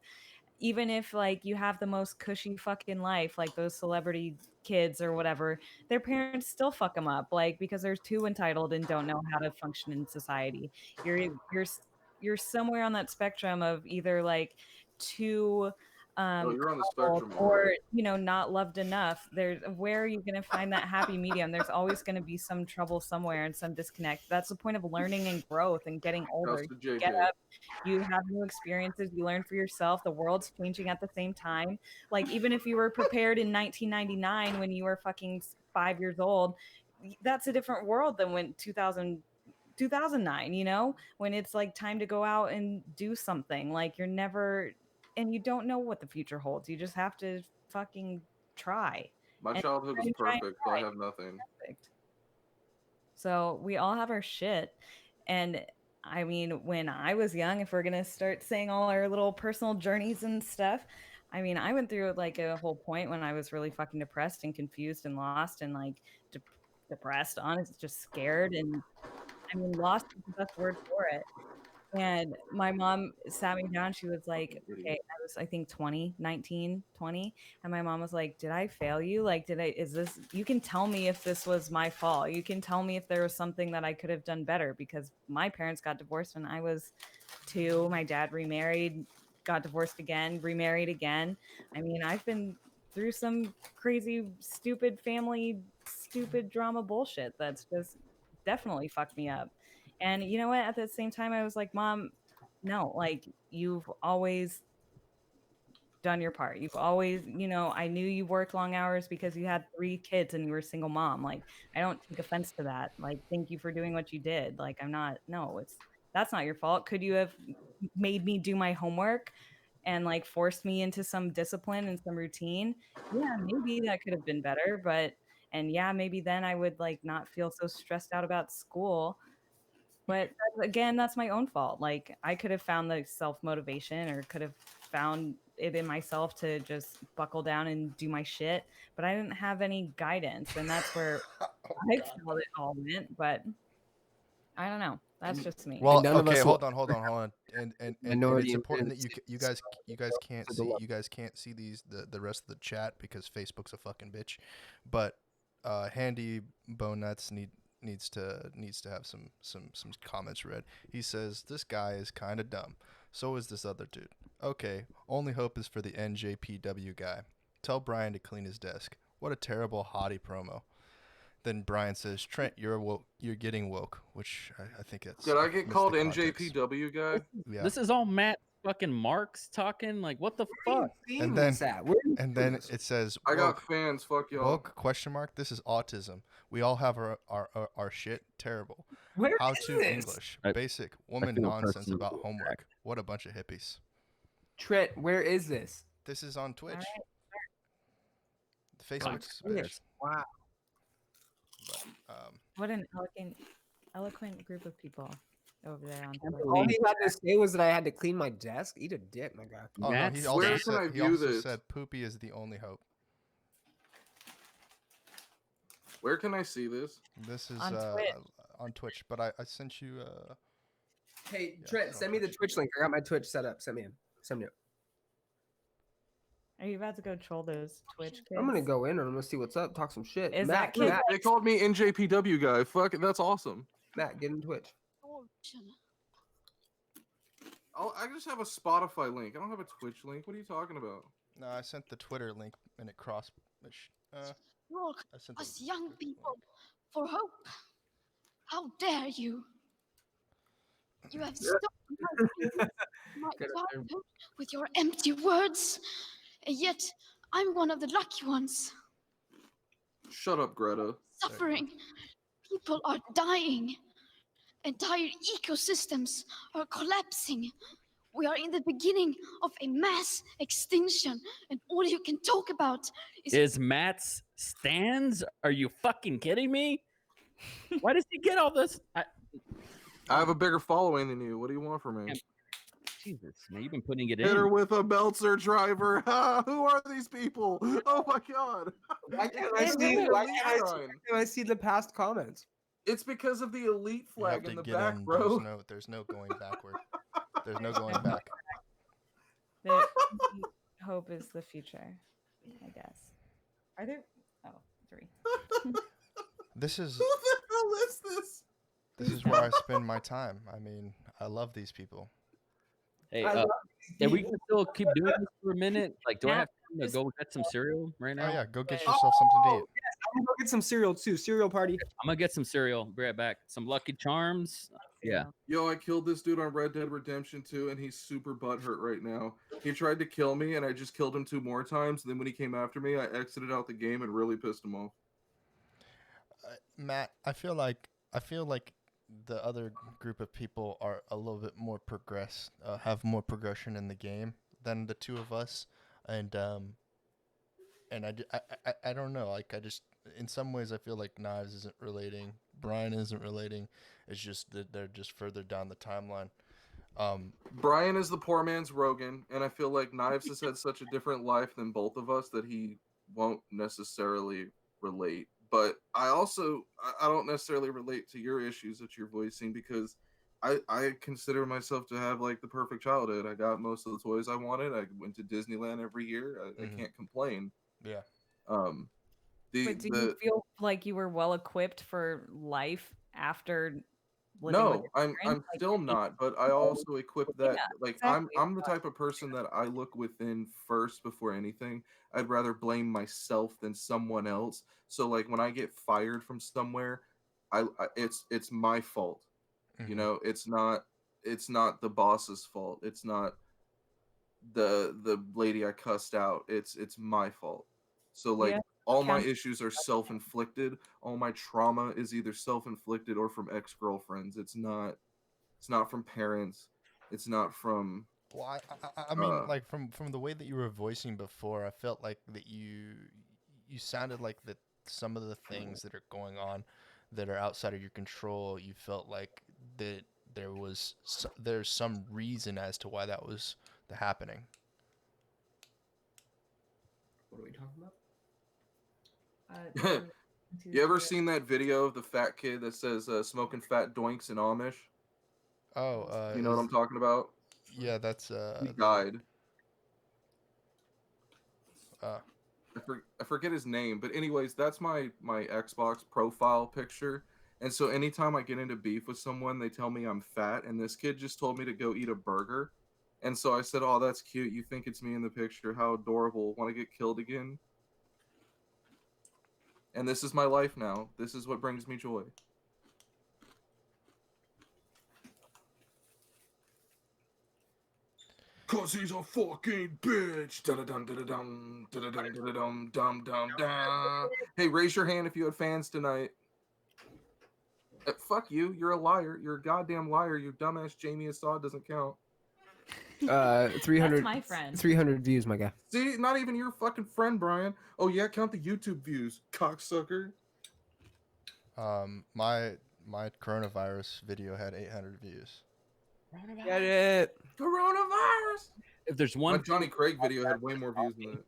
Even if like you have the most cushy fucking life, like those celebrity kids or whatever, their parents still fuck them up, like because they're too entitled and don't know how to function in society. You're you're somewhere on that spectrum of either like too Oh, you're on the coddled spectrum, or alright. not loved enough. There's where are you going to find that happy medium? There's always going to be some trouble somewhere and some disconnect. That's the point of learning and growth and getting older. Shouts to You get JJ. up, you have new experiences, you learn for yourself. The world's changing at the same time. Like even if you were prepared in 1999 when you were fucking 5 years old, that's a different world than when 2009, when it's like time to go out and do something. Like you're never, and you don't know what the future holds. You just have to fucking try. My And childhood was try and perfect, so I have nothing. perfect. So we all have our shit. And I mean, when I was young, if we're going to start saying all our little personal journeys and stuff, I mean, I went through like a whole point when I was really fucking depressed and confused and lost and like depressed, honest, just scared. And I mean, lost is the best word for it. And my mom sat me down. She was like, okay, I was, I think 20, 19, 20. And my mom was like, did I fail you? Like, you can tell me if this was my fault. You can tell me if there was something that I could have done better, because my parents got divorced when I was 2. My dad remarried, got divorced again, remarried again. I mean, I've been through some crazy, stupid drama bullshit that's just definitely fucked me up. And you know what? At the same time, I was like, Mom, no, like, you've always done your part. You've always, I knew you worked long hours because you had 3 kids and you were a single mom. Like, I don't take offense to that. Like, thank you for doing what you did. Like, that's not your fault. Could you have made me do my homework and like forced me into some discipline and some routine? Yeah, maybe that could have been better, and yeah, maybe then I would like not feel so stressed out about school. But again, that's my own fault. Like, I could have found the self motivation, or could have found it in myself to just buckle down and do my shit. But I didn't have any guidance, and that's where I felt it all went. But I don't know. That's just me. Well, none of okay, us hold will- on, and Minority it's important that influence you guys can't see the rest of the chat because Facebook's a fucking bitch, but Handy Bone Nuts needs to have some comments read. He says this guy is kind of dumb. So is this other dude. Okay, only hope is for the NJPW guy. Tell Brian to clean his desk. What a terrible hottie promo. Then Brian says, Trent, you're woke. You're getting woke, which I think that's. Did I get missed called the context. NJPW guy? Yeah. This is all Matt fucking Marks talking. Like, what the fuck? And then it says, I got woke, fans. Fuck y'all. woke question mark. This is autism. We all have our shit. Terrible. Where How is to this? English. Basic woman feel nonsense personally about attacked. homework. What a bunch of hippies. Trent, where is this? This is on Twitch. All Facebook's a bitch. Wow. But, What an eloquent group of people over there on Twitter. All he had to say was that I had to clean my desk. Eat a dick, my guy. oh no, Matt's he also Where can I said view this? Poopy is the only hope. Where can I see this? This is On Twitch. on Twitch, but I sent you Hey, Yeah, Trent, it's send on me the Twitch. Twitch link. I got my Twitch set up. Send me it. Are you about to go troll those Twitch kids? I'm gonna go in and I'm gonna see what's up. Talk some shit. Is Matt, that kid- Matt, They called me NJPW guy. Fuck it, that's awesome. Matt, get in Twitch. I just have a Spotify link. I don't have a Twitch link. What are you talking about? no, I sent the Twitter link and it crossed. Look, I sent us the- young people for hope. How dare you? You have stolen my Good childhood with your empty words, and yet I'm one of the lucky ones. Shut up, Greta. Suffering. People are dying. Entire ecosystems are collapsing. We are in the beginning of a mass extinction, and all you can talk about Is Matt's stands? Are you fucking kidding me? Why does he get all this? I have a bigger following than you. What do you want from me? Jesus, man, you've been putting it Hit her in. with a Belzer driver. Who are these people? Oh my god. Why can't It's I see the past comments? It's because of the elite You have flag to in the get back, in. bro. There's no going backward. There's no going back. The hope is the future, I guess. Are there? Oh, 3. This is Who the hell is this? this is where I spend my time. I mean, I love these people. Hey, I love and we can still keep doing this for a minute. Like, do I Yeah, have time to go get some cereal right now? Oh yeah, go get Oh, yourself something to eat. I'm gonna go get some cereal too. Cereal party. I'm gonna get some cereal. Be right back. Some Lucky Charms. Yeah. Yo, I killed this dude on Red Dead Redemption 2, and he's super butthurt right now. He tried to kill me, and I just killed him 2 more times. Then when he came after me, I exited out the game and really pissed him off. Matt, I feel like the other group of people are a little bit more have more progression in the game than the 2 of us, and I don't know. Like, I just, in some ways, I feel like Knives isn't relating, Brian isn't relating. It's just that they're just further down the timeline. Brian is the poor man's Rogan, and I feel like Knives has had such a different life than both of us that he won't necessarily relate. But I don't necessarily relate to your issues that you're voicing, because I consider myself to have like the perfect childhood. I got most of the toys I wanted. I went to Disneyland every year. I Mhm. can't complain. Yeah. Um, But do you feel like you were well equipped for life after living with No, your I'm parents? Like, still did you not, but I also equip yeah, that like exactly. I'm the type of person that I look within first before anything. I'd rather blame myself than someone else. So like when I get fired from somewhere, it's my fault. You Mhm. know, it's not the boss's fault. It's not the lady I cussed out. It's my fault. So like Yeah, all my count. issues are self-inflicted. All my trauma is either self-inflicted or from ex-girlfriends. It's not from parents. It's not from Well, I mean, uh like from the way that you were voicing before, I felt like that you sounded like that some of the things that are going on that are outside of your control, you felt like that there's some reason as to why that was happening. What are we talking about? This is You ever seen that video of the fat kid that says smoking fat doinks in Amish? Oh, You know what I'm talking about? yeah, that's He died. uh I forget his name, but anyways, that's my Xbox profile picture. And so anytime I get into beef with someone, they tell me I'm fat, and this kid just told me to go eat a burger. And so I said, "Oh, that's cute. You think it's me in the picture? How adorable. Want to get killed again?" And this is my life now. This is what brings me joy. Cause he's a fucking bitch. Da-da-dum, da-da-dum, da-da-dum, da-da-dum, dum, dum, dum. Hey, raise your hand if you had fans tonight. Fuck you. You're a liar. You're a goddamn liar. You dumbass Jamie Assad doesn't count. 300. That's my friend. 300 views, my guy. See, not even your fucking friend, Brian. Oh yeah, count the YouTube views, cocksucker. my coronavirus video had 800 views. Get it. Coronavirus. If there's My one Johnny Craig video had way more views than that.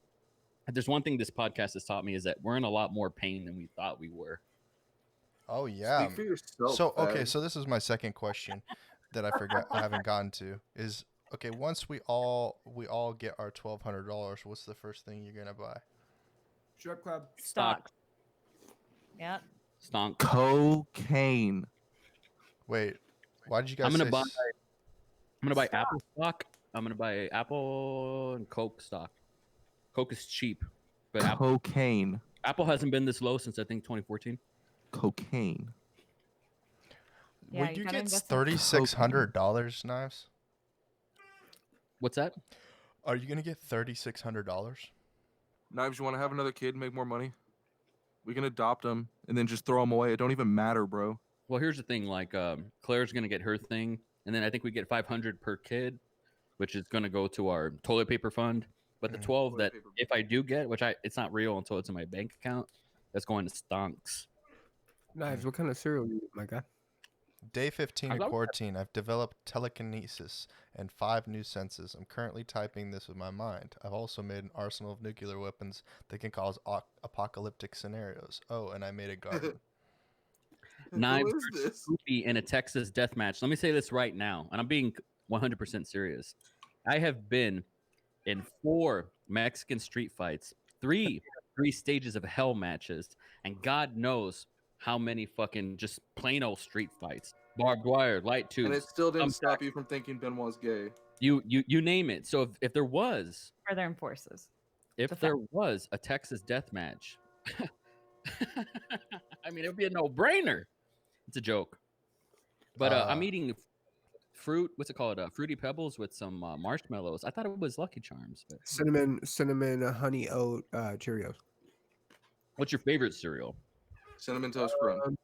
if there's one thing this podcast has taught me is that we're in a lot more pain than we thought we were. Oh yeah. Speak for yourself. So okay, fag. so this is my second question that I haven't gotten to is okay, once we all get our $1,200, what's the first thing you're gonna buy? Strip club. Stock. Yep. Stonk. Cocaine. Wait, why did you guys I'm gonna say buy Apple stock. I'm gonna buy Apple and Coke stock. Coke is cheap, but Cocaine. Apple hasn't been this low since I think 2014. Cocaine. Yeah, would you you gotta get invest in $3,600, Knives? What's that? Are you gonna get $3,600? Knives, you want to have another kid, make more money? We can adopt him and then just throw him away. It don't even matter, bro. Well, here's the thing. Like, Claire's gonna get her thing, and then I think we get 500 per kid, which is gonna go to our toilet paper fund. But the Mhm. 12 Toilet that paper. if I do get, which it's not real until it's in my bank account, that's going to stonks. Knives. What kind of cereal you eat, my guy? Day 15 I of love that. quarantine. I've developed telekinesis and 5 new senses. I'm currently typing this with my mind. I've also made an arsenal of nuclear weapons that can cause apocalyptic scenarios. Oh, and I made a garden. Knives Who is this? Spoopy in a Texas death match. Let me say this right now, and I'm being 100% serious. I have been in 4 Mexican street fights, 3 stages of hell matches, and God knows how many fucking just plain old street fights. Barbed wire, light And it tubes, still didn't thumbtacks, stop you from thinking Benoit's gay. you name it. So if there was Northern forces. if Defense. there was a Texas death match, I mean, it would be a no-brainer. It's a joke. But I'm eating fruit. What's it called? Fruity Pebbles with some marshmallows. I thought it was Lucky Charms. But Cinnamon, honey oat Cheerios. what's your favorite cereal? Cinnamon Toast Crunch.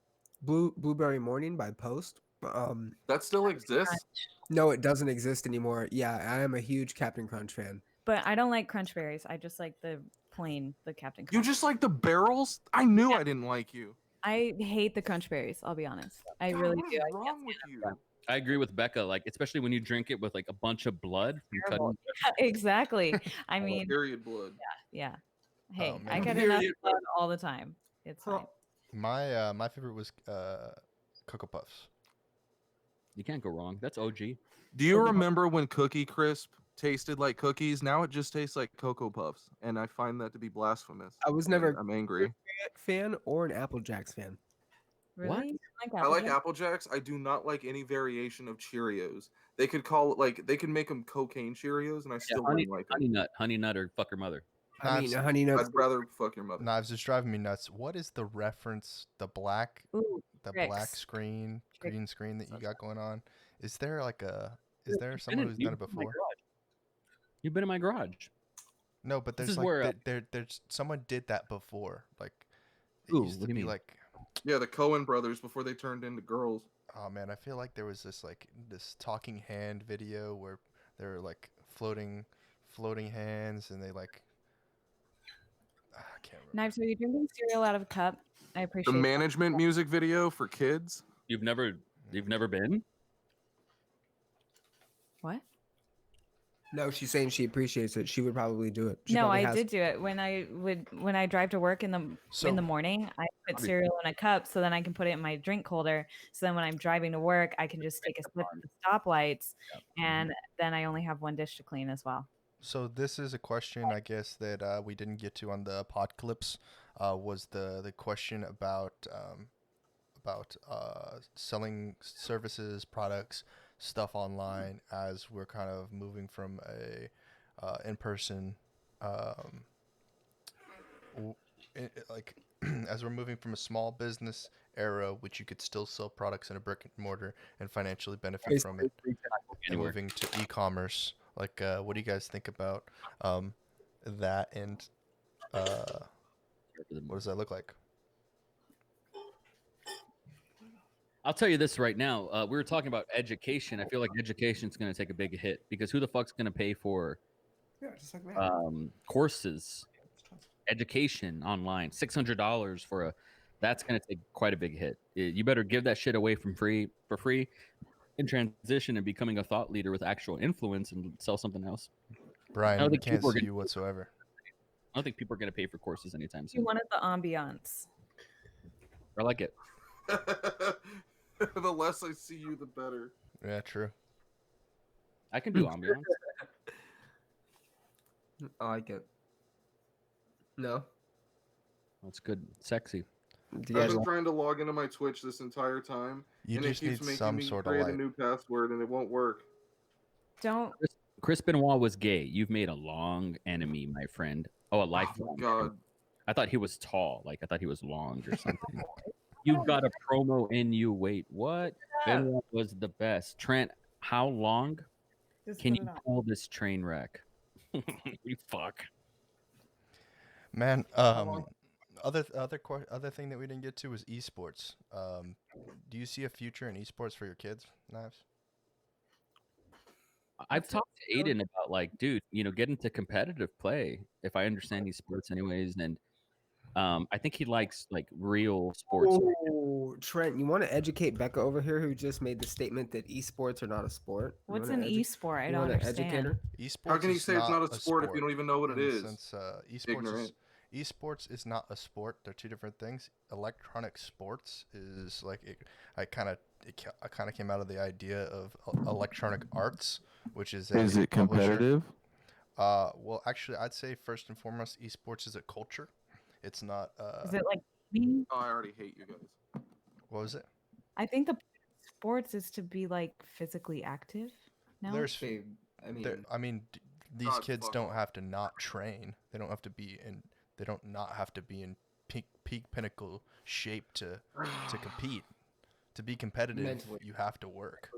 Blueberry Morning by Post. That still exists. No, it doesn't exist anymore. Yeah, I am a huge Captain Crunch fan. But I don't like crunch berries. I just like the Captain You Crunch. just like the barrels? I knew I didn't like you. I hate the crunch berries, I'll be honest. I God, really what do. is I can't wrong with you? I agree with Becca. Like, especially when you drink it with like a bunch of blood from Terrible. cutting. Yeah, exactly. I mean, Period blood. yeah. Hey, Oh, I man. get enough Period. blood all the time. It's fine. My favorite was Cocoa Puffs. You can't go wrong. That's OG. Do you remember when Cookie Crisp tasted like cookies? Now it just tastes like Cocoa Puffs, and I find that to be blasphemous. I was and never I'm angry. a fan or an Apple Jacks fan. Really? You like I like Jacks? Apple Jacks. I do not like any variation of Cheerios. They could call it like they could make them cocaine Cheerios, and I still honey, wouldn't like them. honey nut, or fuck her mother. I mean, Knives. Honey Nuts. I'd rather fuck your mother. Knives is driving me nuts. What is the reference? The black Ooh, black Tricks. screen, Trick- green screen that you got going on. Is there like a? Is there You've someone been who's in- done it you've been in my before? garage. You've been in my garage. No, but This there's is like where, there's someone did that before. Like it Ooh, used what to do you be mean? like. Yeah, the Cohen brothers before they turned into girls. Oh man, I feel like there was this talking hand video where they were like floating hands, and they like. I can't remember. Knives, are you drinking cereal out of a cup? I The appreciate that. management music video for kids. You've never been? What? No, she's saying she appreciates it. She would probably do it. She No, probably I has- did do it when I drive to work in the So- morning. I put Probably- cereal in a cup so then I can put it in my drink holder. So then when I'm driving to work, I can just take a sip at the stoplights, and then I only have one dish to clean as well. So this is a question, I guess, that we didn't get to on the Podclips. Was the question about selling services, products, stuff online as we're kind of moving from a in-person like as we're moving from a small business era, which you could still sell products in a brick and mortar and financially benefit from it, and Anywhere. moving to e-commerce. Like, what do you guys think about that? And what does that look like? I'll tell you this right now. We were talking about education. I feel like education's going to take a big hit because who the fuck's going to pay for Yeah, just like that. courses, education online? $600 for that's going to take quite a big hit. You better give that shit away for free in transition and becoming a thought leader with actual influence and sell something else. Brian, don't we think can't people are see gonna- you whatsoever. I don't think people are going to pay for courses anytime You soon. wanted the ambiance. I like it. The less I see you, the better. Yeah, true. I can do ambiance. I like it. No. That's good. Sexy. Do you I've guys been trying to log into my Twitch this entire time, You and just it keeps need making some me sort of create a light. new password, and it won't work. Don't. Chris Benoit was gay. You've made a long enemy, my friend. Oh, a Oh lifelong. my god. I thought he was tall. Like I thought he was long or something. You've got a promo in you. Wait, what? Benoit was the best. Trent, how long Just can put you it on. pull this train wreck? You fuck. Man, other thing that we didn't get to was esports. Do you see a future in esports for your kids, Knives? I've talked to Aiden about like, dude, get into competitive play. If I understand these sports, anyways, and I think he likes like real sports. Oh, Trent, you want to educate Becca over here, who just made the statement that esports are not a sport? You What's wanna an edu- e-sport? I you don't wanna understand. educate her? Esports. How can you is say it's not a sport if you don't even know what it in the is? sense, esports Ignorant. esports is not a sport. They're two different things. Electronic sports is like it kind of came out of the idea of electronic arts, which is a publisher. Well, actually, I'd say first and foremost, esports is a culture. It's not. Is it like me? Oh, I already hate you guys. What was it? I think the sports is to be like physically active. No. There's. Okay, I mean, I mean, these God, kids fuck don't off. have to not train. They don't have to be in. They don't not have to be in peak pinnacle shape to compete. To be competitive, Mentally. you have to work.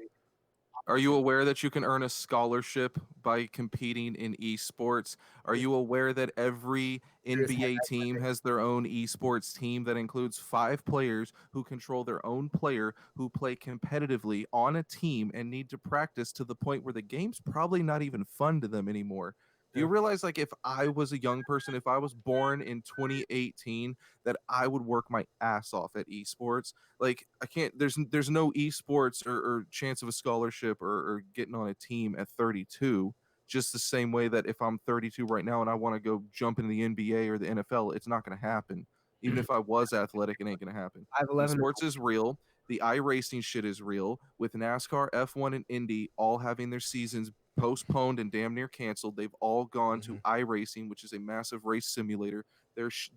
Are you aware that you can earn a scholarship by competing in esports? Are you aware that every NBA team has their own esports team that includes 5 players who control their own player, who play competitively on a team and need to practice to the point where the game's probably not even fun to them anymore? Do you realize, like, if I was a young person, if I was born in 2018, that I would work my ass off at esports? Like, I can't. There's no esports or chance of a scholarship or getting on a team at 32. Just the same way that if I'm 32 right now and I want to go jump into the NBA or the NFL, it's not going to happen. Even if I was athletic, it ain't going to happen. I have 11. Sports is real. The iRacing shit is real. With NASCAR, F1, and Indy all having their seasons postponed and damn near canceled, they've all gone to iRacing, which is a massive race simulator.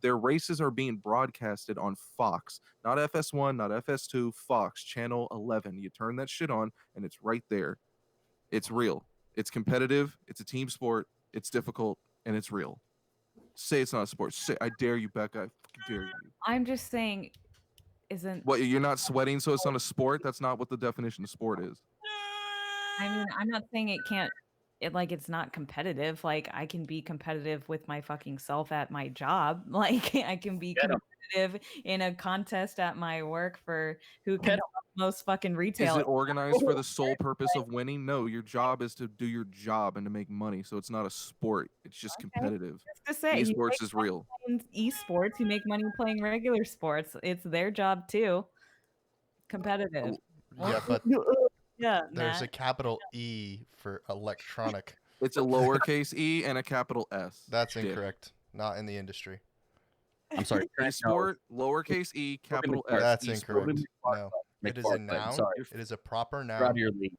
Their races are being broadcasted on Fox, not FS1, not FS2, Fox, Channel 11. You turn that shit on, and it's right there. It's real. It's competitive. It's a team sport. It's difficult, and it's real. Say it's not a sport. I dare you, Becca. I fucking dare you. I'm just saying, isn't What, you're not sweating, so it's not a sport? That's not what the definition of sport is. I mean, I'm not saying it can't. It's not competitive. Like, I can be competitive with my fucking self at my job. Like, I can be competitive in a contest at my work for who can sell the most fucking retail. Is it organized for the sole purpose of winning? No, your job is to do your job and to make money. So it's not a sport. It's just competitive. Just to say, you Esports make is real. money playing esports, you make money playing regular sports. It's their job too. Competitive. Yeah, but Yeah, there's a Matt. capital E for electronic. It's a lowercase e and a capital S. That's Dick. incorrect. Not in the industry. I'm sorry. Esport, lowercase e, capital S. That's esport. incorrect. No, it is a McFarlane, noun. sorry. It is a proper You're out of noun, your league.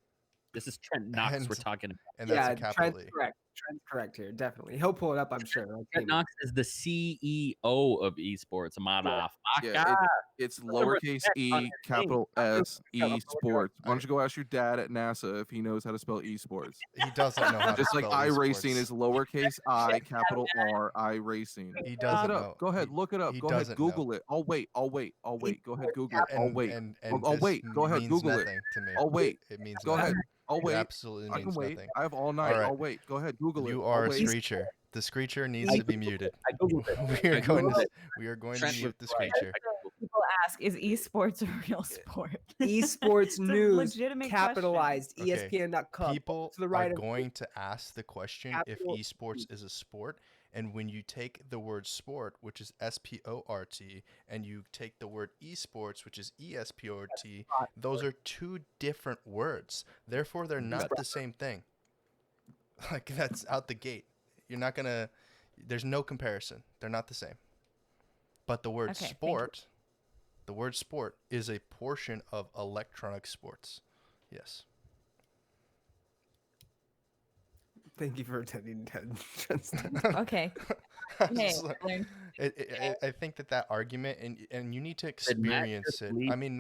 This is Trent Knox And- we're talking about. and that's Yeah, a capital Trent's E. correct. Trent's correct here. Definitely. He'll pull it up, I'm sure. Trent Knox is the CEO of esports. Motherfucker. Yeah, it's lowercase e, capital S, esports. Why don't you go ask your dad at NASA if he knows how to spell esports? He doesn't know how to Just like spell iRacing esports. is lowercase I, capital R, iRacing. He Look doesn't it up. know. Go ahead, look it up. he Go ahead, doesn't know. Google it. I'll wait. Go ahead, Google it. I'll wait. And I'll this wait. Go ahead, means Google it. nothing to me. I'll wait. It means Go nothing. ahead. I'll It wait. absolutely I can means wait. nothing. I have all night. All right. I'll wait. Go ahead, Google it. You I'll are a wait. screecher. The screecher needs to be muted. I googled it. We are I going googled to it. we are going to Trent mute was the right. screecher. People ask, is esports a real sport? Esports It's a news, legitimate capitalized, Okay. ESPN.com. People to the right are of going to ask the question if capital esports is a sport, and when you take the word sport, which is SPORT, and you take the word esports, which is ESPORT, those are two different words. Therefore, they're not the same thing. Like, that's out the gate. You're not gonna. There's no comparison. They're not the same. But the word Okay, thank you. sport, the word sport is a portion of electronic sports. Yes. Thank you for attending Trent's Okay. I'm Hey, just like- I learned- I think that argument, and you need to Did Matt experience just it. leave I mean,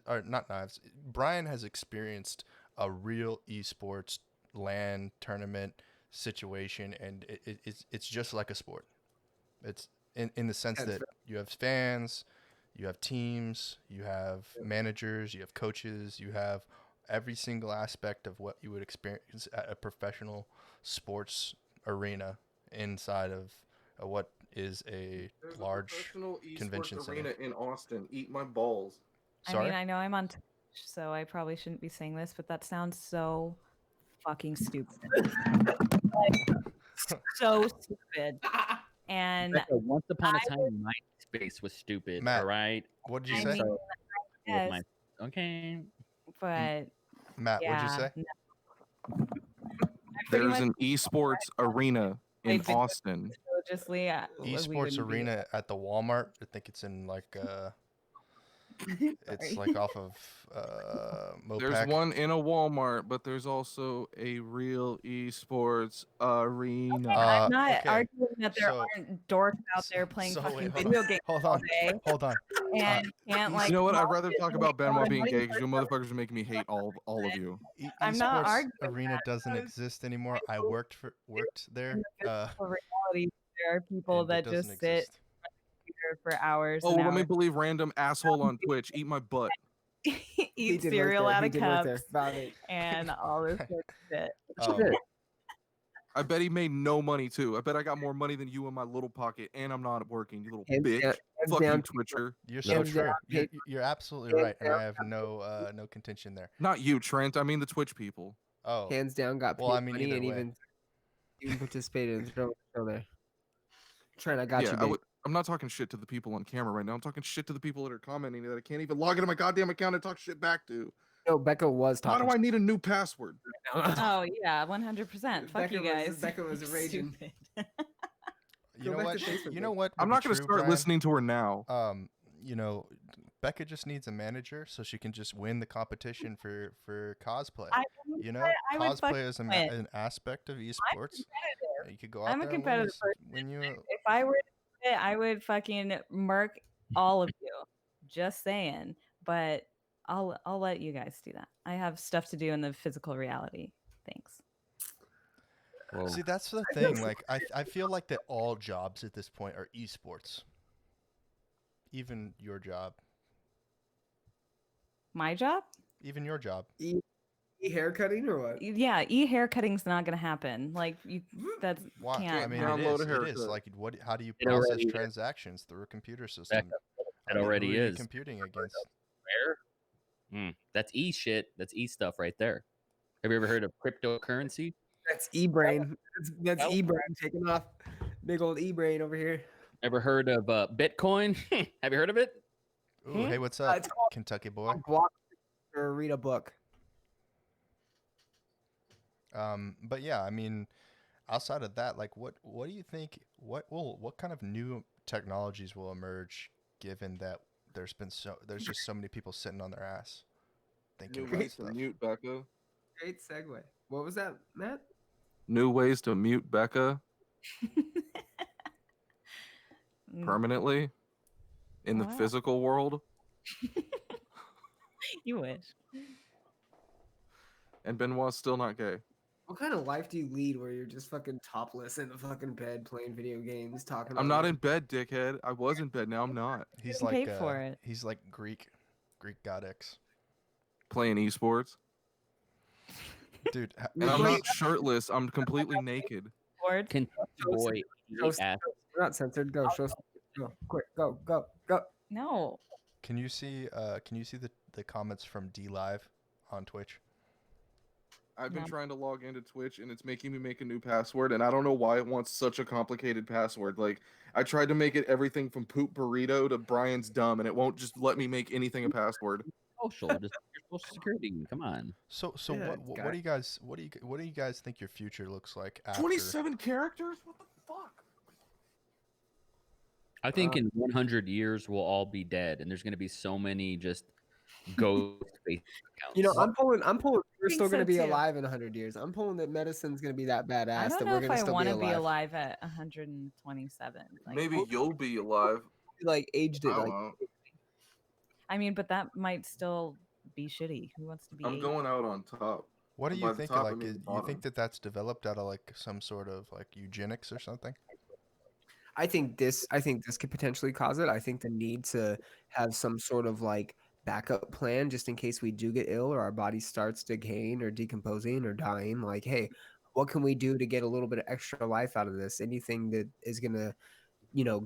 or not Knives. Brian has experienced a real esports LAN tournament situation, and it's just like a sport. It's in the sense That's that you have fans, you have teams, you have managers, you have coaches, you have every single aspect of what you would experience at a professional sports arena inside of what is a There's large professional esports convention center. arena in Austin. Eat my balls. I Sorry? mean, I know I'm on Twitch, so I probably shouldn't be saying this, but that sounds so fucking stupid. Like, so stupid. And Becca, once upon a time, MySpace was stupid. Matt, all right. What did you I say? mean, So, yes, with my- okay. but Matt, yeah, what did you say? no. I pretty There's much an esports arena in They've been- Austin. religiously, we Esports wouldn't be- arena at the Walmart. I think it's in like it's Sorry. like off of There's Mopac. one in a Walmart, but there's also a real esports arena. I'm not okay, arguing that there so- aren't dorks out there playing so fucking wait, video games hold all on, day hold on. and can't like. You know what? I'd come rather up talk with about Benoit being something gay because you motherfuckers are making me hate all of you. I'm not Esports arguing arena doesn't was- exist anymore. I know worked there. in the physical reality, there are people and it that doesn't just sit exist. here for hours Oh, and let me hours, believe random asshole on Twitch. Eat my butt. He eat did work cereal there. out He of did work there. cups About it. and all this sort of shit. Um, I bet he made no money too. I bet I got more money than you in my little pocket, and I'm not working. You little Hands bitch. down- hands Fuck you, down. Twitcher. You're so Hands true. down, You're absolutely hands right, and I down. have no contention there. Not you, Trent. I mean the Twitch people. Oh, Hands down, got paid Well, I mean, money either and way. even participated in the show there. Trent, I got yeah, you, babe. I'm not talking shit to the people on camera right now. I'm talking shit to the people that are commenting that I can't even log into my goddamn account and talk shit back to. No, Becca was Why talking. do I need a new password? Oh yeah, 100%. Fuck you guys. Becca was raging. Stupid. you Go know back what? to Facebook, You know babe. what? I'm would be not going to true, start Brian? listening to her now. You know, Becca just needs a manager so she can just win the competition for cosplay. I You know, I would cosplay fucking is win. an aspect of esports. competitive. You could go out I'm a there and competitive person. win you. If I were to do it, I would fucking murk all of you. Just saying. But I'll let you guys do that. I have stuff to do in the physical reality. Thanks. Whoa. See, that's the thing. Like, I feel like that all jobs at this point are esports. Even your job. My job? Even your job. Haircutting or what? Yeah, haircutting's not gonna happen. Like you, that's Why? I can't. mean, download a it is. haircut. Like, what? How do you It process already is. transactions through a computer system? Becca, I it mean, already who are you is. computing against? Where? That's E shit. That's E stuff right there. Have you ever heard of cryptocurrency? That's E-brain. That's Well- E-brain taking off. Big old E-brain over here. Ever heard of Bitcoin? Have you heard of it? Ooh, hey, what's up, it's called- Kentucky boy? Block or read a book. But yeah, I mean, outside of that, like, what do you think? What kind of new technologies will emerge, given that there's just so many people sitting on their ass thinking New about ways to stuff. mute Becca. Great segue. What was that, Matt? New ways to mute Becca permanently in the Wow. physical world. You wish. And Benoit's still not gay. What kind of life do you lead where you're just fucking topless in the fucking bed playing video games, talking about I'm not in bed, dickhead. I was in bed. Now I'm not. He's Getting like paid for it. he's like Greek God X. Playing esports. Dude, And I'm not shirtless. I'm completely naked. Bored? Kentucky boy Toast- ass. We're not censored. Go. Show. Go. Quick. Go. Go. Go. No. can you see the comments from D Live on Twitch? I've been No. trying to log into Twitch and it's making me make a new password and I don't know why it wants such a complicated password. Like I tried to make it everything from poop burrito to Brian's dumb and it won't just let me make anything a password. Social, just your social security. Come on. So Yeah, what do you guys what do you guys think your future looks like after? 27 characters? What the fuck? I think in 100 years we'll all be dead, and there's going to be so many just ghost face accounts. You know, I'm pulling. We're think still going to so, be too. alive in 100 years. I'm pulling that medicine's going to be that badass I don't that know we're if going to I still want be to be alive. alive at 127. Like, Maybe you'll be alive. Like aged it. I Like won't. I mean, but that might still be shitty. Who wants to be? I'm 80? going out on top. What do And you by the think? top, I Like, mean the you bottom. think that that's developed out of like some sort of like eugenics or something? I think this could potentially cause it. I think the need to have some sort of like backup plan just in case we do get ill or our body starts decaying or decomposing or dying. Like, hey, what can we do to get a little bit of extra life out of this? Anything that is gonna,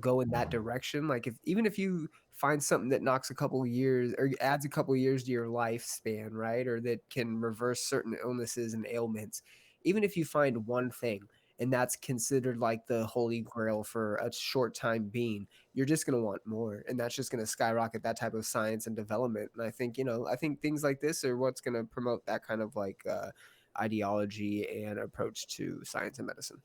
go in that direction. Like even if you find something that knocks a couple of years or adds a couple of years to your lifespan, right? Or that can reverse certain illnesses and ailments, even if you find one thing and that's considered like the holy grail for a short time being, you're just going to want more. And that's just going to skyrocket that type of science and development. And I think, I think things like this are what's going to promote that kind of like ideology and approach to science and medicine.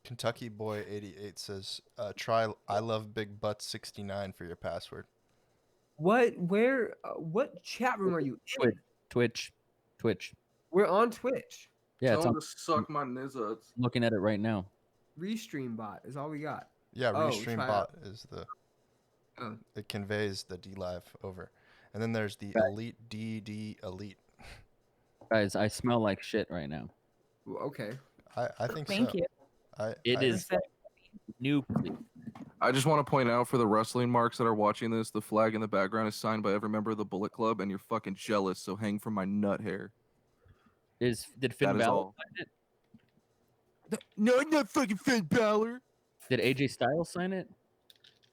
Kentucky boy 88 says, "Try I love big butts 69 for your password." What chat room are you in? Twitch. We're on Twitch. Yeah, Tell it's him on, to suck my nizzuts. looking at it right now. Restream bot is all we got. Yeah, Oh, Restream try bot is the Oh. it conveys the D Live over, and then there's the Right. Elite DD Elite. Guys, I smell like shit right now. Well, okay. I think Thank so. you. It I is think- new. I just want to point out for the wrestling marks that are watching this, the flag in the background is signed by every member of the Bullet Club, and you're fucking jealous, so hang from my nut hair. Did Finn That is Balor all. sign it? No, I'm not fucking Finn Balor. Did AJ Styles sign it?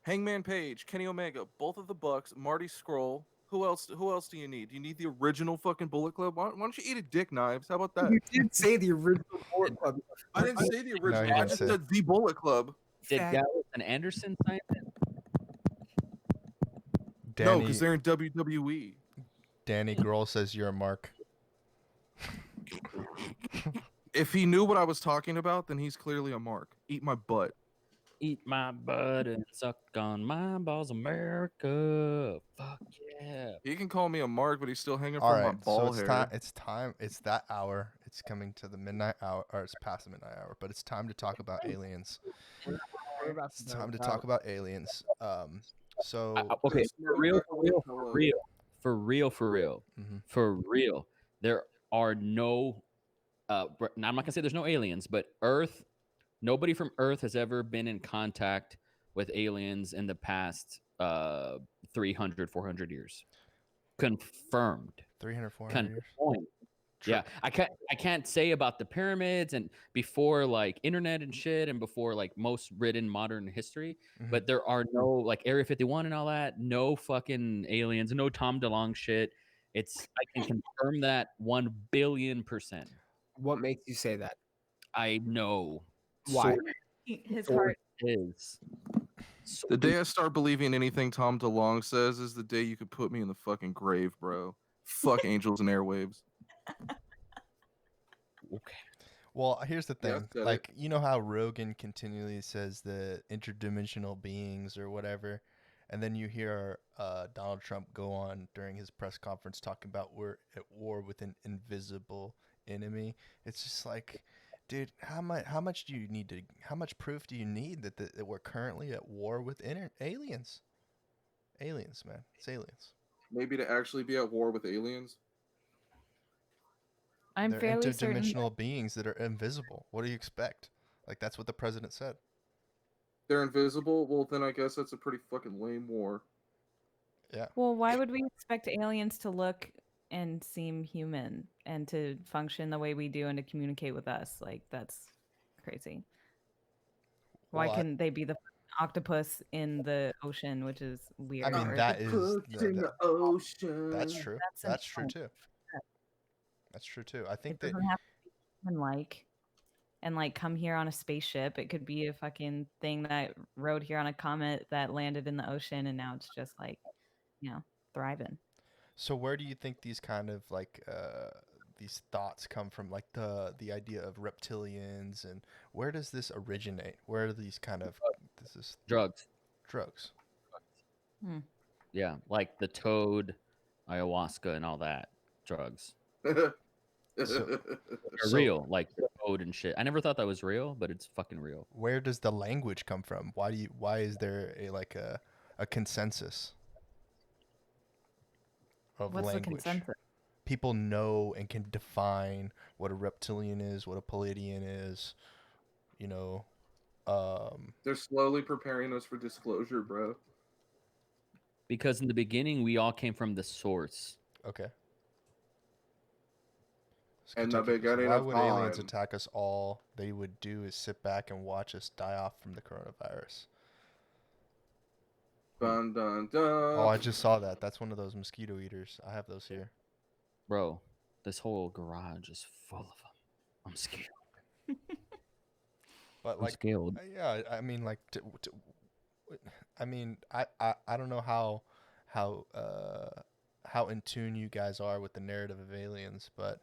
Hangman Page, Kenny Omega, both of the Bucks, Marty Scurll. Who else do you need? You need the original fucking Bullet Club? Why don't you eat a dick, Knives? How about that? You did say the original Bullet Club. I didn't say the original. he I didn't just say. said the Bullet Club. Did Fag. Gallows and Anderson sign it? No, Danny because they're in WWE. Danny Grohl says you're a mark. If he knew what I was talking about, then he's clearly a mark. Eat my butt. Eat my butt and suck on my balls, America. Fuck yeah. He can call me a mark, but he's still hanging All from my right, so ball it's hair. time. It's time. It's that hour. It's coming to the midnight hour, or it's past the midnight hour. But it's time to talk about aliens. We're about It's to time to bounce talk out. about aliens. So Okay, Yes, for real, for real, for hello. real, for real, for real, Mhm. for real. There are no. Now I'm not gonna say there's no aliens, but Earth. Nobody from Earth has ever been in contact with aliens in the past 300, 400 years. Confirmed. 300, 400 years. Confirmed. Yeah, I can't say about the pyramids and before like internet and shit and before like most written modern history, Mhm. but there are no like Area 51 and all that, no fucking aliens, no Tom DeLonge shit. I can confirm that 1,000,000,000%. What makes you say that? I know. Why? His Source heart. is. The day I start believing anything Tom DeLonge says is the day you could put me in the fucking grave, bro. Fuck angels and airwaves. Okay. Well, here's the Yeah, I thing. said it. Like, you know how Rogan continually says the interdimensional beings or whatever, and then you hear Donald Trump go on during his press conference talking about we're at war with an invisible enemy. It's just like, dude, how much do you need to? How much proof do you need that we're currently at war with aliens? Aliens, man, it's aliens. Maybe to actually be at war with aliens. I'm They're fairly certain. interdimensional beings that are invisible. What do you expect? Like, that's what the president said. They're invisible. Well, then I guess that's a pretty fucking lame war. Yeah. Well, why would we expect aliens to look and seem human and to function the way we do and to communicate with us? Like, that's crazy. Why Well, I- couldn't they be the octopus in the ocean, which is weird? mean, or that the- is in the ocean. That's true. That's That's true insane. too. That's true too. I think It that doesn't have to be human like and like come here on a spaceship. It could be a fucking thing that rode here on a comet that landed in the ocean and now it's just like, thriving. so. Where do you think these kind of like these thoughts come from? Like the idea of reptilians, and where does this originate? Where are these kind of this is Drugs. drugs? Yeah, like the toad, ayahuasca, and all that. Drugs. So- They're So- real, like the toad and shit. I never thought that was real, but it's fucking real. Where does the language come from? Why is there a consensus of What's language? the consensus? People know and can define what a reptilian is, what a Palladian is, you know. They're slowly preparing us for disclosure, bro. Because in the beginning, we all came from the source. Okay. Let's And continue. the beginning Why of would aliens time. attack us all? They would do is sit back and watch us die off from the coronavirus. Dun dun dun. Oh, I just saw that. That's one of those mosquito eaters. I have those here. Bro, this whole garage is full of them. I'm scared. But I'm like, scared. yeah, I mean, like, I mean, I don't know how in tune you guys are with the narrative of aliens, but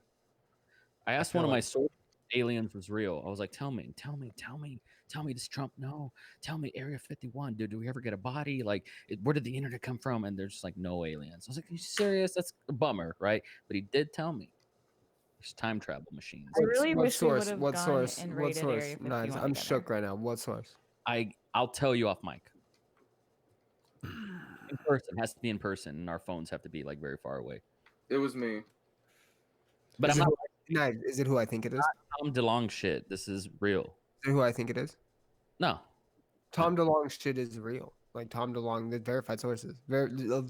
I asked feel one of my like- sources if aliens was real. I was like, tell me, does Trump know? Tell me, Area 51, dude, do we ever get a body? Like, where did the internet come from? And there's just like no aliens. I was like, are you serious? That's a bummer, right? But he did tell me. There's time travel machines. I really what wish we source? would've What gone source? and What raided source? Area Nah, 51 I'm together. shook right now. What source? I'll tell you off mic. In person. It has to be in person, and our phones have to be like very far away. It was me. But Is I'm it not Nah, is it who I think it is? Tom DeLonge shit. This is real. Is it who I think it is? No. Tom DeLonge shit is real. Like Tom DeLonge, the verified sources,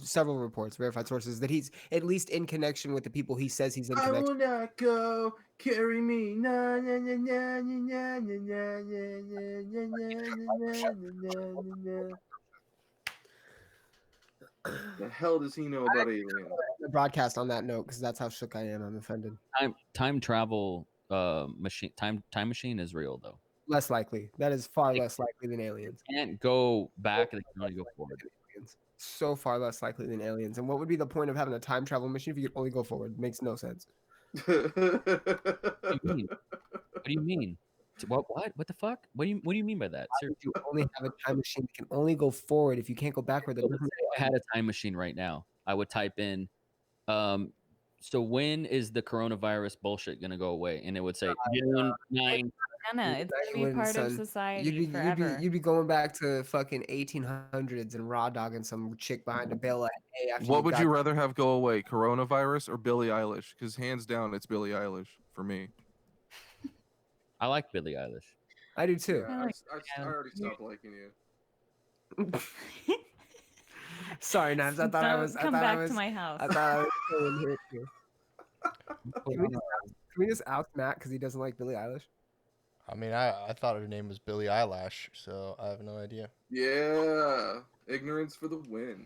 several reports, verified sources that he's at least in connection with the people he says he's in I connection. will not go. Carry me. Na, na, na, na, na, na, na, na, na, na, na, na, na. The hell does he know about aliens? The broadcast on that note because that's how shook I am. I'm offended. Time travel machine time machine is real though. Less likely. That is far less likely than aliens. Can't go back and can only go forward. Aliens. So far less likely than aliens. And what would be the point of having a time travel machine if you could only go forward? Makes no sense. What do you mean? What do you mean? What the fuck? What do you mean by that? Seriously. You only have a time machine that can only go forward. If you can't go backward, the So let's say I had a time machine right now. I would type in, so when is the coronavirus bullshit gonna go away? And it would say June 9. Anna, it's you gonna be wouldn't, part of son. society forever. You'd be going back to fucking 1800s and raw dogging some chick behind a bale of hay after What would got you rather have go away, coronavirus or Billie Eilish? Because hands down, it's Billie Eilish for me. I like Billie Eilish. I do too. I like I already stopped liking you. Sorry, Knives. I thought I Don't was. come back to my house. I thought I was saying here too. Can we just out Matt because he doesn't like Billie Eilish? I mean, I thought her name was Billie Eyelash, so I have no idea. Yeah, ignorance for the win.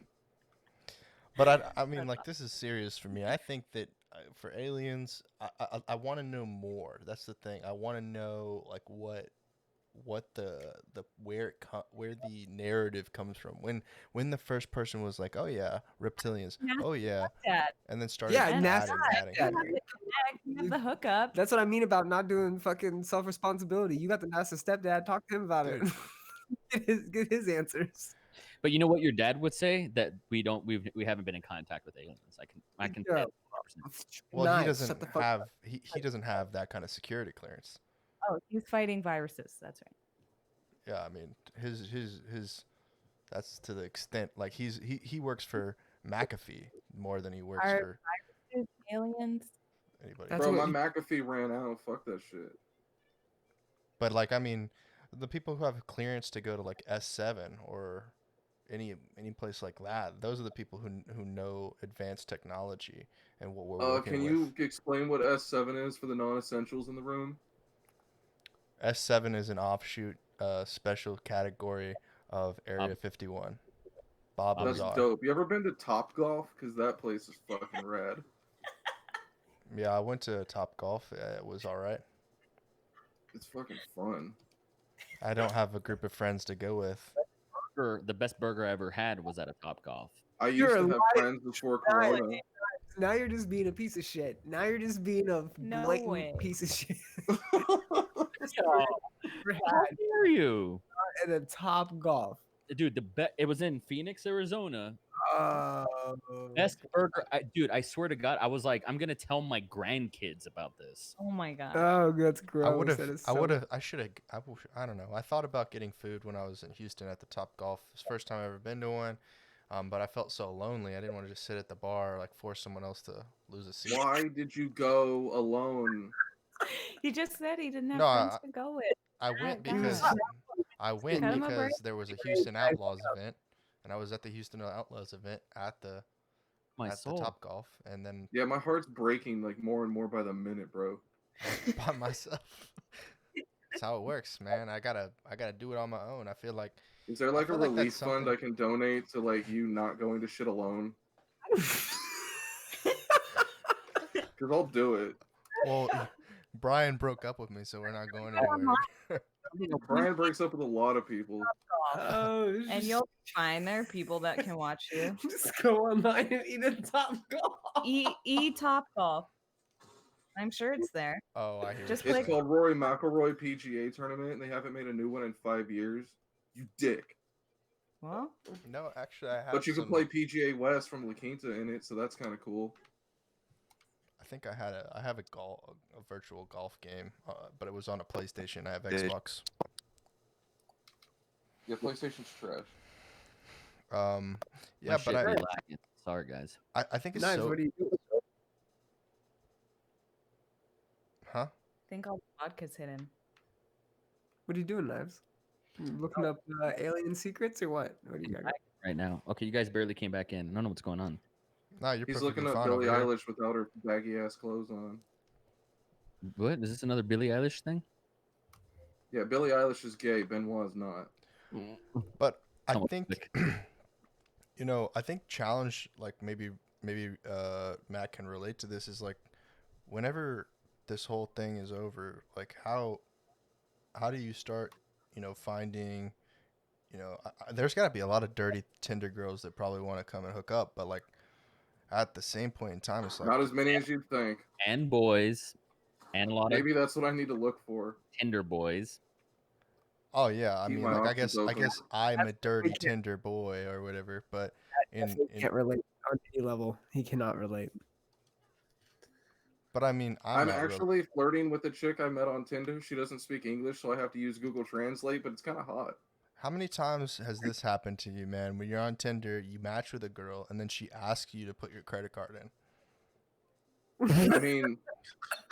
But I mean, like, this is serious for me. I think that for aliens, I want to know more. That's the thing. I want to know like what the where the narrative comes from. When the first person was like, oh yeah, reptilians, NASA oh yeah, Dad. and then started Yeah, adding. NASA You have the connect, you have the hookup. That's what I mean about not doing fucking self-responsibility. You got the NASA stepdad. Talk to him about it. Get his answers. But you know what your dad would say? That we haven't been in contact with aliens. I can Yeah. say 100%. Well, Nice, he shut doesn't the fuck have he doesn't have that kind of security clearance. Oh, he's fighting viruses. That's right. Yeah, I mean, his that's to the extent like he works for McAfee more than he works Are for viruses aliens? anybody. That's Bro, what my McAfee ran out. Fuck that shit. But like, I mean, the people who have clearance to go to like S7 or any place like that, those are the people who know advanced technology and what we're working Can with. you explain what S7 is for the non-essentials in the room? S7 is an offshoot special category of Area 51. Bob That's Lazar. dope. You ever been to Top Golf? Because that place is fucking rad. Yeah, I went to Top Golf. It was all right. It's fucking fun. I don't have a group of friends to go with. The best burger I ever had was at a Top Golf. I You're used to a have friends before Corona. Now you're just being a piece of shit. Now you're just being a No blatant way. piece of shit. How dare you? At a Top Golf. Dude, it was in Phoenix, Arizona. Oh. Best burger. Dude, I swear to God, I was like, I'm going to tell my grandkids about this. Oh my god. Oh, that's gross. I should have. I don't know. I thought about getting food when I was in Houston at the Top Golf. It's the first time I've ever been to one. But I felt so lonely. I didn't want to just sit at the bar, like force someone else to lose a seat. Why did you go alone? He just said he didn't have No, friends to go with. I went God. because Cut him a break. there was a Houston Outlaws event, and I was at the Houston Outlaws event at the Top Golf, and then Yeah, my heart's breaking like more and more by the minute, bro. by myself. That's how it works, man. I gotta do it on my own. I feel like. Is there like a feel like relief that's fund something- I can donate to like you not going to shit alone? Because I'll do it. Well, Brian broke up with me, so we're not going anywhere. Brian breaks up with a lot of people. Oh, And you'll be fine. There are people that can watch you. just go online and eat a Top Golf. Top Golf. I'm sure it's there. Oh, I hear. Just what you're It's click- called Rory McIlroy PGA Tournament, and they haven't made a new one in 5 years. You dick. Well, saying. No, actually, I have. But you can play PGA West from La Quinta in it, so that's kind of cool. I think I have a virtual golf game, but it was on a PlayStation. I have Xbox. Yeah, PlayStation's trash. Yeah, My but shit I be lacking. Sorry, guys. I think it's Nice. so. What do you do? Huh? I think all the vodka's hidden. What are you doing, Knives? Looking up alien secrets or what? What are you got? Right now. Okay, you guys barely came back in. I don't know what's going on. No, you're He's perfectly looking up fine Billie over here. Eilish without her baggy ass clothes on. What? Is this another Billie Eilish thing? Yeah, Billie Eilish is gay. Benoit is not. But I Someone think, click. I think challenge, like maybe Matt can relate to this, is like whenever this whole thing is over, like how do you start, finding, there's got to be a lot of dirty Tinder girls that probably want to come and hook up, but like at the same point in time, it's like, Not as many as you'd think. And boys. and a lot Maybe that's what I need to look for. of Tinder boys. Oh yeah, I Keep mean, my like I options guess open. I'm a dirty can't- Tinder boy or whatever, but Definitely can't relate on any level. He cannot relate. but I mean, I'm actually flirting with a chick I met on Tinder. She doesn't speak English, so I have to use Google Translate, but it's kind of hot. How many times has this happened to you, man? When you're on Tinder, you match with a girl, and then she asks you to put your credit card in. I mean,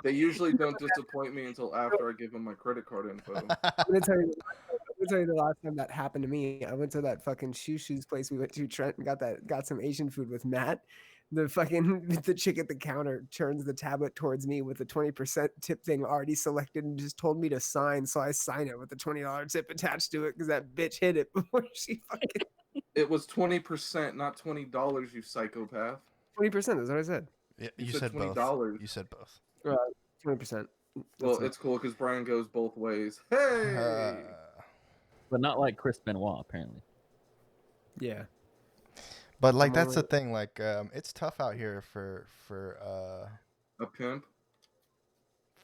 they usually don't disappoint me until after I give them my credit card info. I'm gonna tell you. I'm gonna tell you the last time that happened to me. I went to that fucking shoes place we went to, Trent, and got some Asian food with Matt. The chick at the counter turns the tablet towards me with the 20% tip thing already selected and just told me to sign. So I sign it with the $20 tip attached to it because that bitch hit it before she fucking. It was 20%, not $20, you psychopath. 20% is what I said. Yeah, You you said said both. $20. You said both. 20%. Well, it's cool because Brian goes both ways. Hey! But not like Chris Benoit, apparently. Yeah. But like I'm that's the alright. thing. Like it's tough out here for A pimp?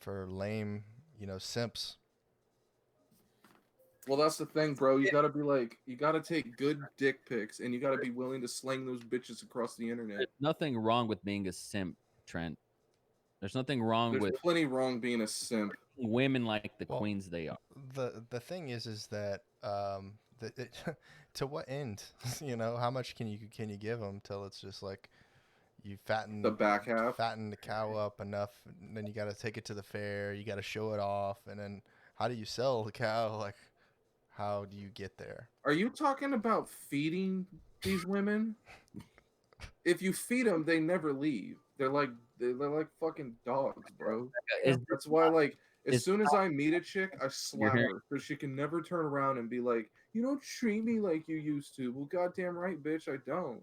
lame, simps. Well, that's the thing, bro. You gotta be like, you gotta take good dick pics, and you gotta be willing to sling those bitches across the internet. There's nothing wrong with being a simp, Trent. There's nothing wrong There's with plenty wrong being a simp. women like the Well, queens they are. The thing is that to what end? How much can you give them till it's just like you The back half. fatten the cow up enough, and then you got to take it to the fair, you got to show it off, and then how do you sell the cow? Like, how do you get there? Are you talking about feeding these women? If you feed them, they never leave. They're like fucking dogs, bro. That's why, like, as is- soon as I meet a chick, I slap hearing- her because she can never turn around and be like, "You don't treat me like you used to." Well, goddamn right, bitch, I don't.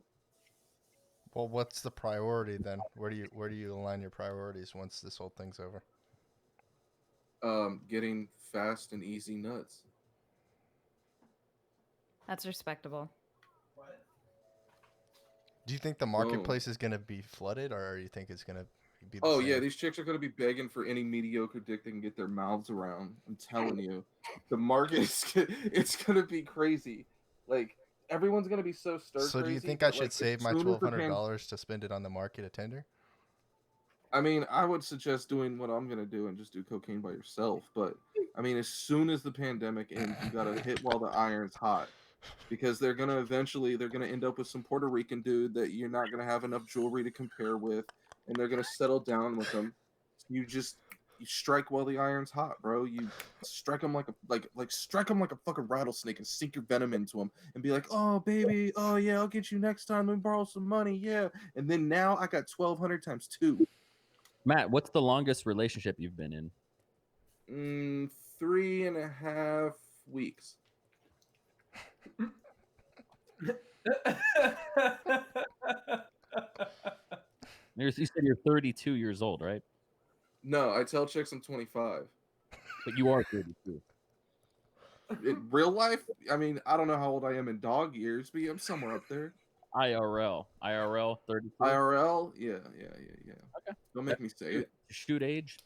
Well, what's the priority then? Where do you align your priorities once this whole thing's over? Getting fast and easy nuts. That's respectable. Do you think the marketplace is gonna be flooded, or you think it's gonna be the Oh same? yeah, these chicks are gonna be begging for any mediocre dick they can get their mouths around. I'm telling you, the market it's gonna be crazy. Like everyone's gonna be so stir So do you crazy think I that, should like, save as my soon as the $1,200 to spend it on the market at Tinder? I mean, I would suggest doing what I'm gonna do and just do cocaine by yourself. But I mean, as soon as the pandemic ends, you gotta hit while the iron's hot, because they're gonna end up with some Puerto Rican dude that you're not gonna have enough jewelry to compare with, and they're gonna settle down with them. You strike while the iron's hot, bro. You strike them strike them like a fucking rattlesnake and sink your venom into them and be like, "Oh baby, oh yeah, I'll get you next time. Let me borrow some money, yeah." And then now I got 1,200 times 2. Matt, what's the longest relationship you've been in? 3.5 weeks. You said you're 32 years old, right? No, I tell chicks I'm 25. But you are 32. In real life, I mean, I don't know how old I am in dog years, but yeah, I'm somewhere up there. IRL 32. IRL, yeah. Okay. Don't make me say it. Shoot age.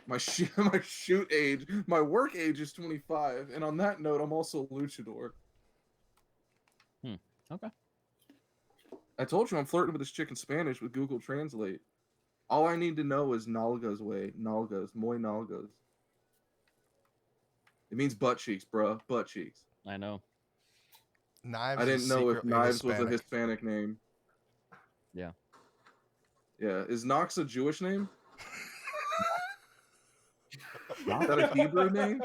My shoot age, my work age is 25, and on that note, I'm also a luchador. Okay. I told you I'm flirting with this chick in Spanish with Google Translate. All I need to know is nalgas way, nalgas, muy nalgas. It means butt cheeks, bruh, butt cheeks. I know. Knives I didn't is know if secretly Knives was a Hispanic. Hispanic name. Yeah. Yeah, is Knox a Jewish name? Knox? Is that a Hebrew name?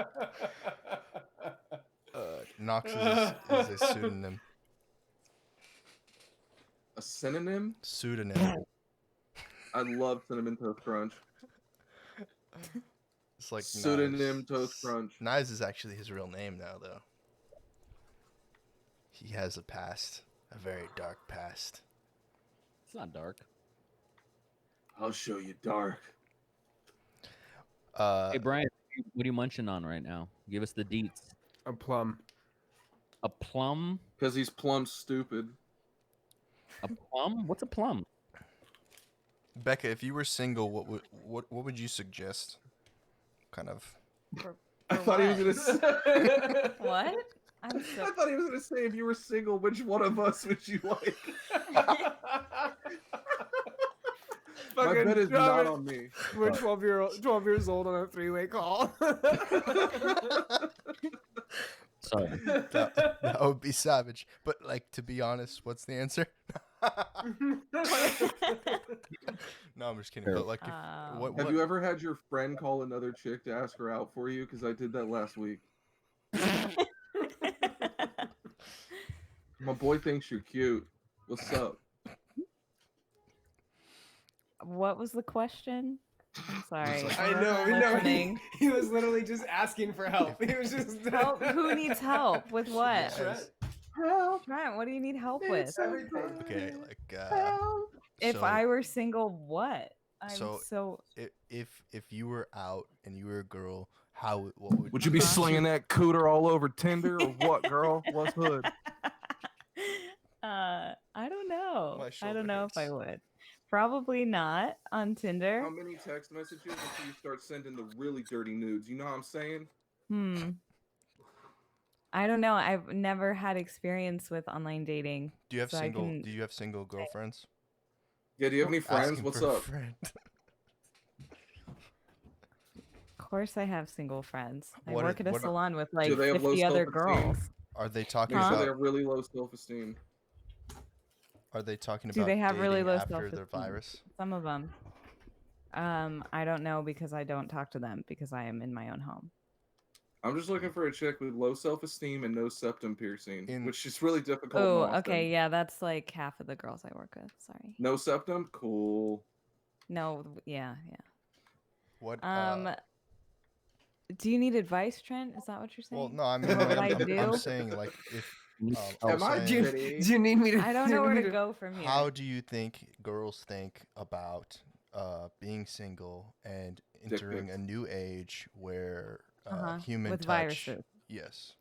Knox is a pseudonym. A synonym? Pseudonym. I love Cinnamon Toast Crunch. It's like Pseudonym Knives. Toast Crunch. Knives is actually his real name now, though. He has a past, a very dark past. It's not dark. I'll show you dark. Hey Brian, what are you munching on right now? Give us the deets. A plum. A plum? Because he's plumb stupid. A plum? What's a plum? Becca, if you were single, what would you suggest? Kind of. I thought he was gonna. What? I'm so. I thought he was gonna say, if you were single, which one of us would you like? My Fucking bet is drop not it. on me. We're 12 years old on a 3-way call. So That would be savage. But like, to be honest, what's the answer? No, I'm just kidding. Sure. But like, if, what Have you ever had your friend call another chick to ask her out for you? Because I did that last week. My boy thinks you're cute. What's up? What was the question? I'm sorry. like- I know. Listening. He was literally just asking for help. He was just Help? Who needs help with what? Yes. Help! Trent, what do you need help with? everything. Okay, like If so I were single, what? I'm so- so. if you were out and you were a girl, what Would you be Uh-huh. slinging that cooter all over Tinder or what, girl? What's hood? I don't know. My I shoulder don't know if I hurts. would. Probably not on Tinder. How many text messages until you start sending the really dirty nudes? You know what I'm saying? I don't know. I've never had experience with online dating. Do you have so I single? can- Do you have single girlfriends? Yeah, do you have any friends? Asking What's for a up? friend. Of course, I have single friends. I What work is- at a what- salon with like they have low 50 other self-esteem? girls. Are they talking Make sure they about? have really low self-esteem. Are they talking Do about they have really dating low after their self-esteem? virus? Some of them. I don't know because I don't talk to them because I am in my own home. I'm just looking for a chick with low self-esteem and no septum piercing, In- which is really difficult. in Oh, Austin. okay. Yeah, that's like half of the girls I work with. Sorry. No septum? Cool. No, yeah. What? Do you need advice, Trent? Is that what you're saying? Well, no, I mean, What like, would I I'm do? saying, like, if Am I saying- Do you, pretty? do you need me to? I don't do you know where need to me go from here. how do you think girls think about being single and entering pics. a new age where Uh-huh, human with touch? viruses. Yes.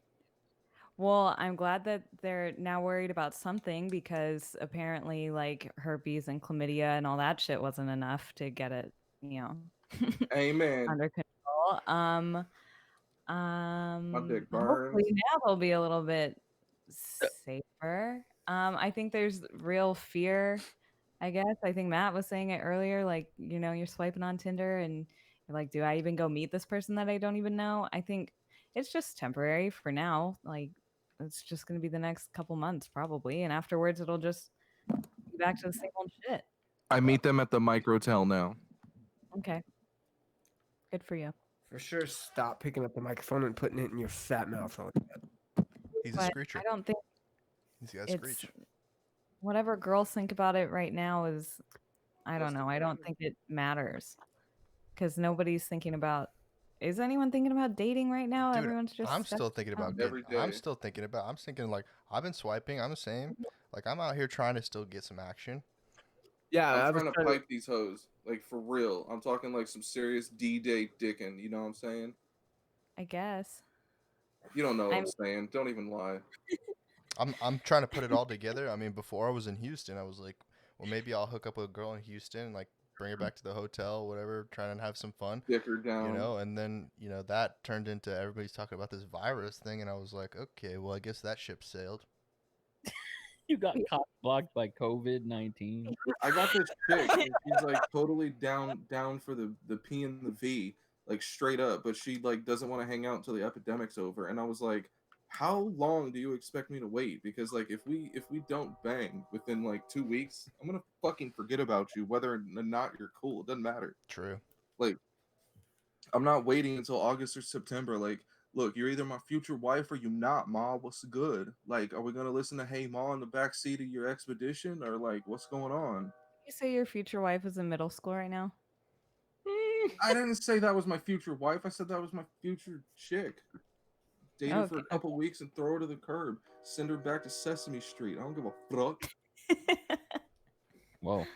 Well, I'm glad that they're now worried about something because apparently, like, herpes and chlamydia and all that shit wasn't enough to get it, Amen. under control. dick Hopefully burns. now they'll be a little bit safer. I think there's real fear. I guess I think Matt was saying it earlier. Like, you're swiping on Tinder and you're like, do I even go meet this person that I don't even know? I think it's just temporary for now. Like, it's just going to be the next couple months probably, and afterwards it'll just be back to the same old shit. I meet them at the microtel now. Okay, good for you. For sure, stop picking up the microphone and putting it in your fat mouth. He's a But screecher. I don't think He's got a it's screech. whatever girls think about it right now is, I don't Just know. a I don't matter. think it matters because nobody's thinking about. Is anyone thinking about dating right now? Dude, Everyone's just. I'm stuck still thinking about home. Every getting. I'm day. still thinking about. I'm thinking like I've been swiping. I'm the same. Like I'm out here trying to still get some action. Yeah, I I'm was trying to pipe these hoes. Like, for real. I'm talking like some serious D-Day dickin'. You know what I'm saying? I guess. You don't know what I'm I'm- saying. Don't even lie. I'm trying to put it all together. I mean, before I was in Houston, I was like, well, maybe I'll hook up with a girl in Houston and like bring her back to the hotel, whatever, trying to have some fun. Dick her down. And then that turned into everybody's talking about this virus thing, and I was like, okay, well, I guess that ship sailed. you got cock blocked by COVID-19. I got this chick. And she's like totally down for the P and the V, like straight up. But she like doesn't want to hang out until the epidemic's over. And I was like, how long do you expect me to wait? Because like if we don't bang within like 2 weeks, I'm gonna fucking forget about you, whether or not you're cool. It doesn't matter. True. Like, I'm not waiting until August or September. Like, look, you're either my future wife or you not, Ma. What's good? Like, are we gonna listen to Hey Ma in the backseat of your expedition, or like, what's going on? You say your future wife is in middle school right now? I didn't say that was my future wife. I said that was my future chick. Date her for a Okay. couple weeks and throw her to the curb. Send her back to Sesame Street. I don't give a fuck. Whoa.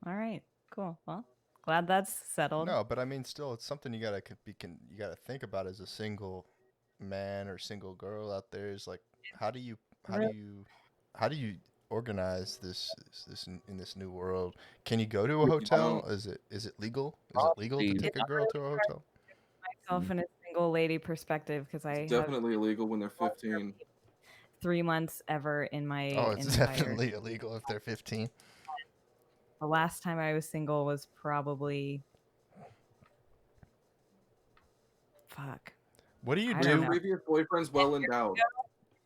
All right, cool. Well, glad that's settled. No, but I mean, still, it's something you gotta you gotta think about as a single man or single girl out there. Is like, how do you organize in this new world? Can you go to a hotel? Is it legal? Is it legal to Probably take a girl to a hotel? Myself in a single lady perspective because I It's have definitely illegal when they're 15. 3 months ever in my Oh, it's entire. definitely illegal if they're 15. The last time I was single was probably. Fuck. What do you I Were don't your do, know. previous boyfriends well endowed?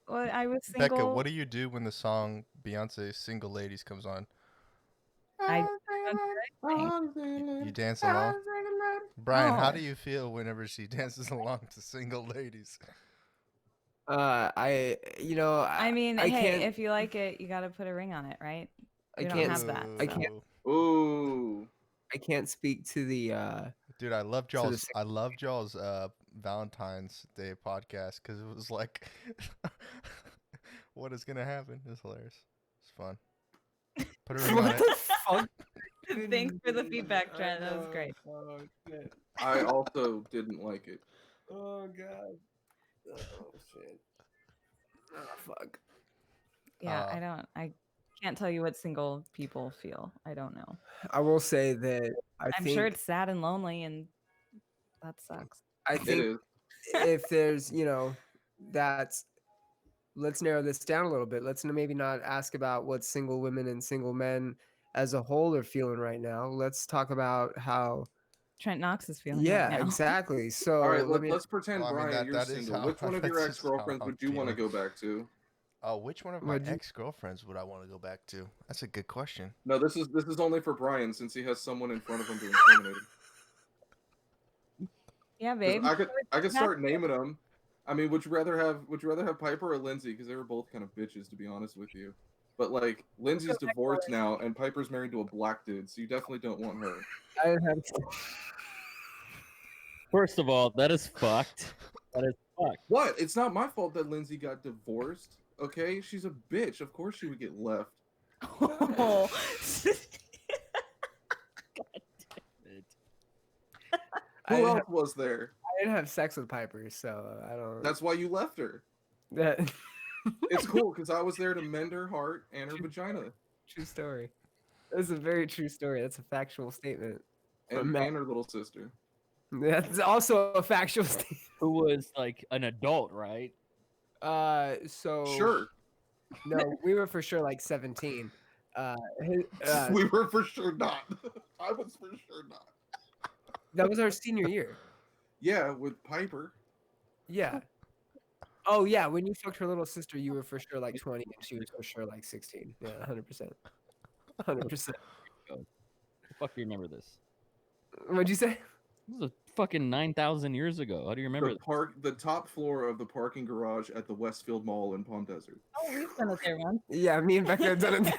Well, I was Becca? single. What do you do when the song Beyonce's "Single Ladies" comes on? I You dance along. Brian, how No. do you feel whenever she dances along to "Single Ladies"? I mean, I hey, can't. if you like it, you got to put a ring on it, right? I We don't can't. have that. I so. can't. Ooh. I can't speak to the. Dude, I love So the y'all's. I love y'all's Valentine's Day podcast because it was like, what is gonna happen? It's hilarious. It's fun. Put a ring on What it. the fuck? Thanks for the feedback, Trent. That was know. great. Oh shit. I also didn't like it. Oh god. Oh shit. Oh fuck. Yeah, Uh, I can't tell you what single people feel. I don't know. I will say that I'm sure it's sad and lonely, and that sucks. I It think is. if there's that's let's narrow this down a little bit. Let's maybe not ask about what single women and single men as a whole are feeling right now. Let's talk about how. Trent Knox is feeling Yeah, right now. exactly. So All right, let me. let's pretend, Well, I mean, Brian, you're that is single. how- Which one of your that's just how ex-girlfriends I'm would you want to feeling. go back to? Which one of my What'd you- ex-girlfriends would I want to go back to? That's a good question. No, this is only for Brian since he has someone in front of him being terminated. Yeah, 'Cause babe. I could start naming them. I mean, would you rather have Piper or Lindsay? Because they were both kind of bitches, to be honest with you. But like, Lindsay's divorced now, and Piper's married to a black dude, so you definitely don't want her. I have First of all, that is fucked. That is fucked. What? It's not my fault that Lindsay got divorced. Okay, she's a bitch. Of course she would get left. Oh. I Who didn't else was there? I didn't have sex with Piper, so I don't. That's why you left her. That It's cool because I was there to mend her heart and her vagina true story. That's a very true story. That's a factual statement. From Matt. and her little sister. That's also a factual statement. Who was like an adult, right? So Sure, no, we were for sure like 17. we were for sure not. I was for sure not. That was our senior year. Yeah, with Piper. Yeah. Oh yeah, when you fucked her little sister, you were for sure like 20, and she was for sure like 16. Yeah, 100%. 100%. How the fuck do you remember this? What'd you say? This was fucking 9,000 years ago. How do you remember The top floor of the parking garage at the Westfield Mall in Palm Desert. Oh, we've done it there once. Yeah, me and Becca have done it.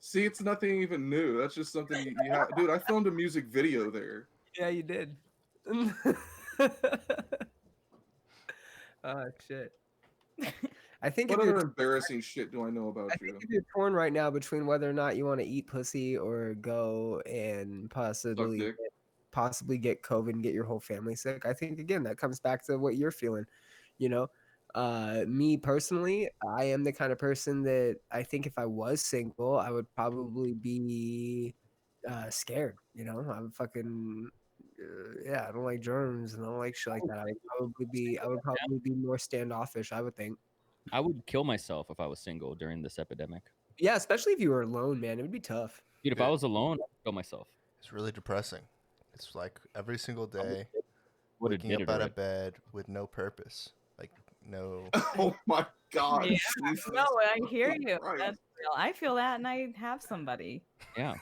See, it's nothing even new. That's just something you have. Dude, I filmed a music video there. Yeah, you did. Oh shit. I think What if other you're, embarrassing shit do I know about I you? think if you're torn right now between whether or not you want to eat pussy or go and Suck dick. possibly get COVID and get your whole family sick, I think again that comes back to what you're feeling. You know, me personally, I am the kind of person that I think if I was single, I would probably be scared. You know, I'm fucking. Yeah, I don't like germs and I don't like shit like that. I would probably be more standoffish, I would think. I would kill myself if I was single during this epidemic. Yeah, especially if you were alone, man. It would be tough. Dude, if I was alone, I'd kill myself. It's really depressing. It's like every single day, Would have waking did up it out already. of bed with no purpose, like no. Oh my god. Yeah. Jesus No, I hear fucking you. Christ. That's real. I feel that, and I have somebody. Yeah.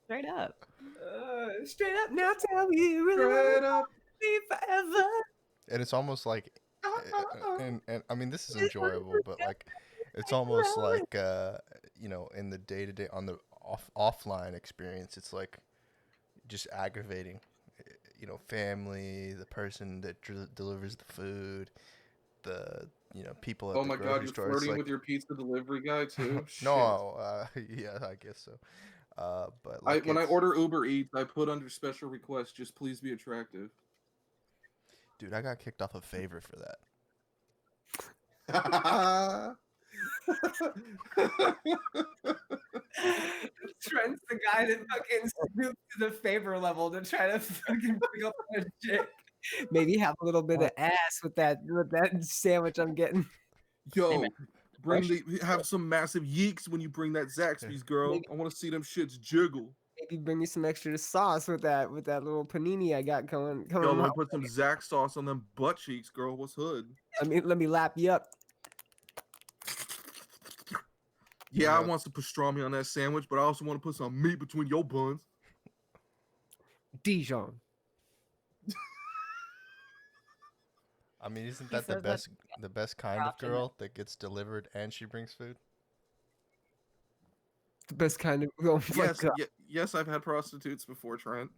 Straight up. Straight up now, tell me you really Straight up. me forever. And it's almost like, and I mean this is enjoyable, but like, it's almost like in the day to day on the offline experience, it's like just aggravating. Family, the person that delivers the food, the people at Oh the my grocery god, you're store. It's flirting like, with your pizza delivery guy too? Shit. no, yeah, I guess so. But like When I it's- order Uber Eats, I put under special request, just please be attractive. Dude, I got kicked off a favor for that. Trent's the guy that fucking stoops to the favor level to try to fucking pick up a chick. Maybe have a little bit of ass with that sandwich I'm getting. Yo, man. have some massive yeeks when you bring that Zaxby's, girl. Maybe- I want to see them shits jiggle. Maybe bring me some extra sauce with that little panini I got coming. Yo, let me out. put some Zax sauce on them butt cheeks, girl. What's hood? Let me lap you up. Yeah, I Yeah. want some pastrami on that sandwich, but I also want to put some meat between your buns. Dijon. I mean, isn't He that the says that best kind of often. girl that gets delivered and she brings food? The best kind of. Oh my Yes, God. yes, I've had prostitutes before, Trent.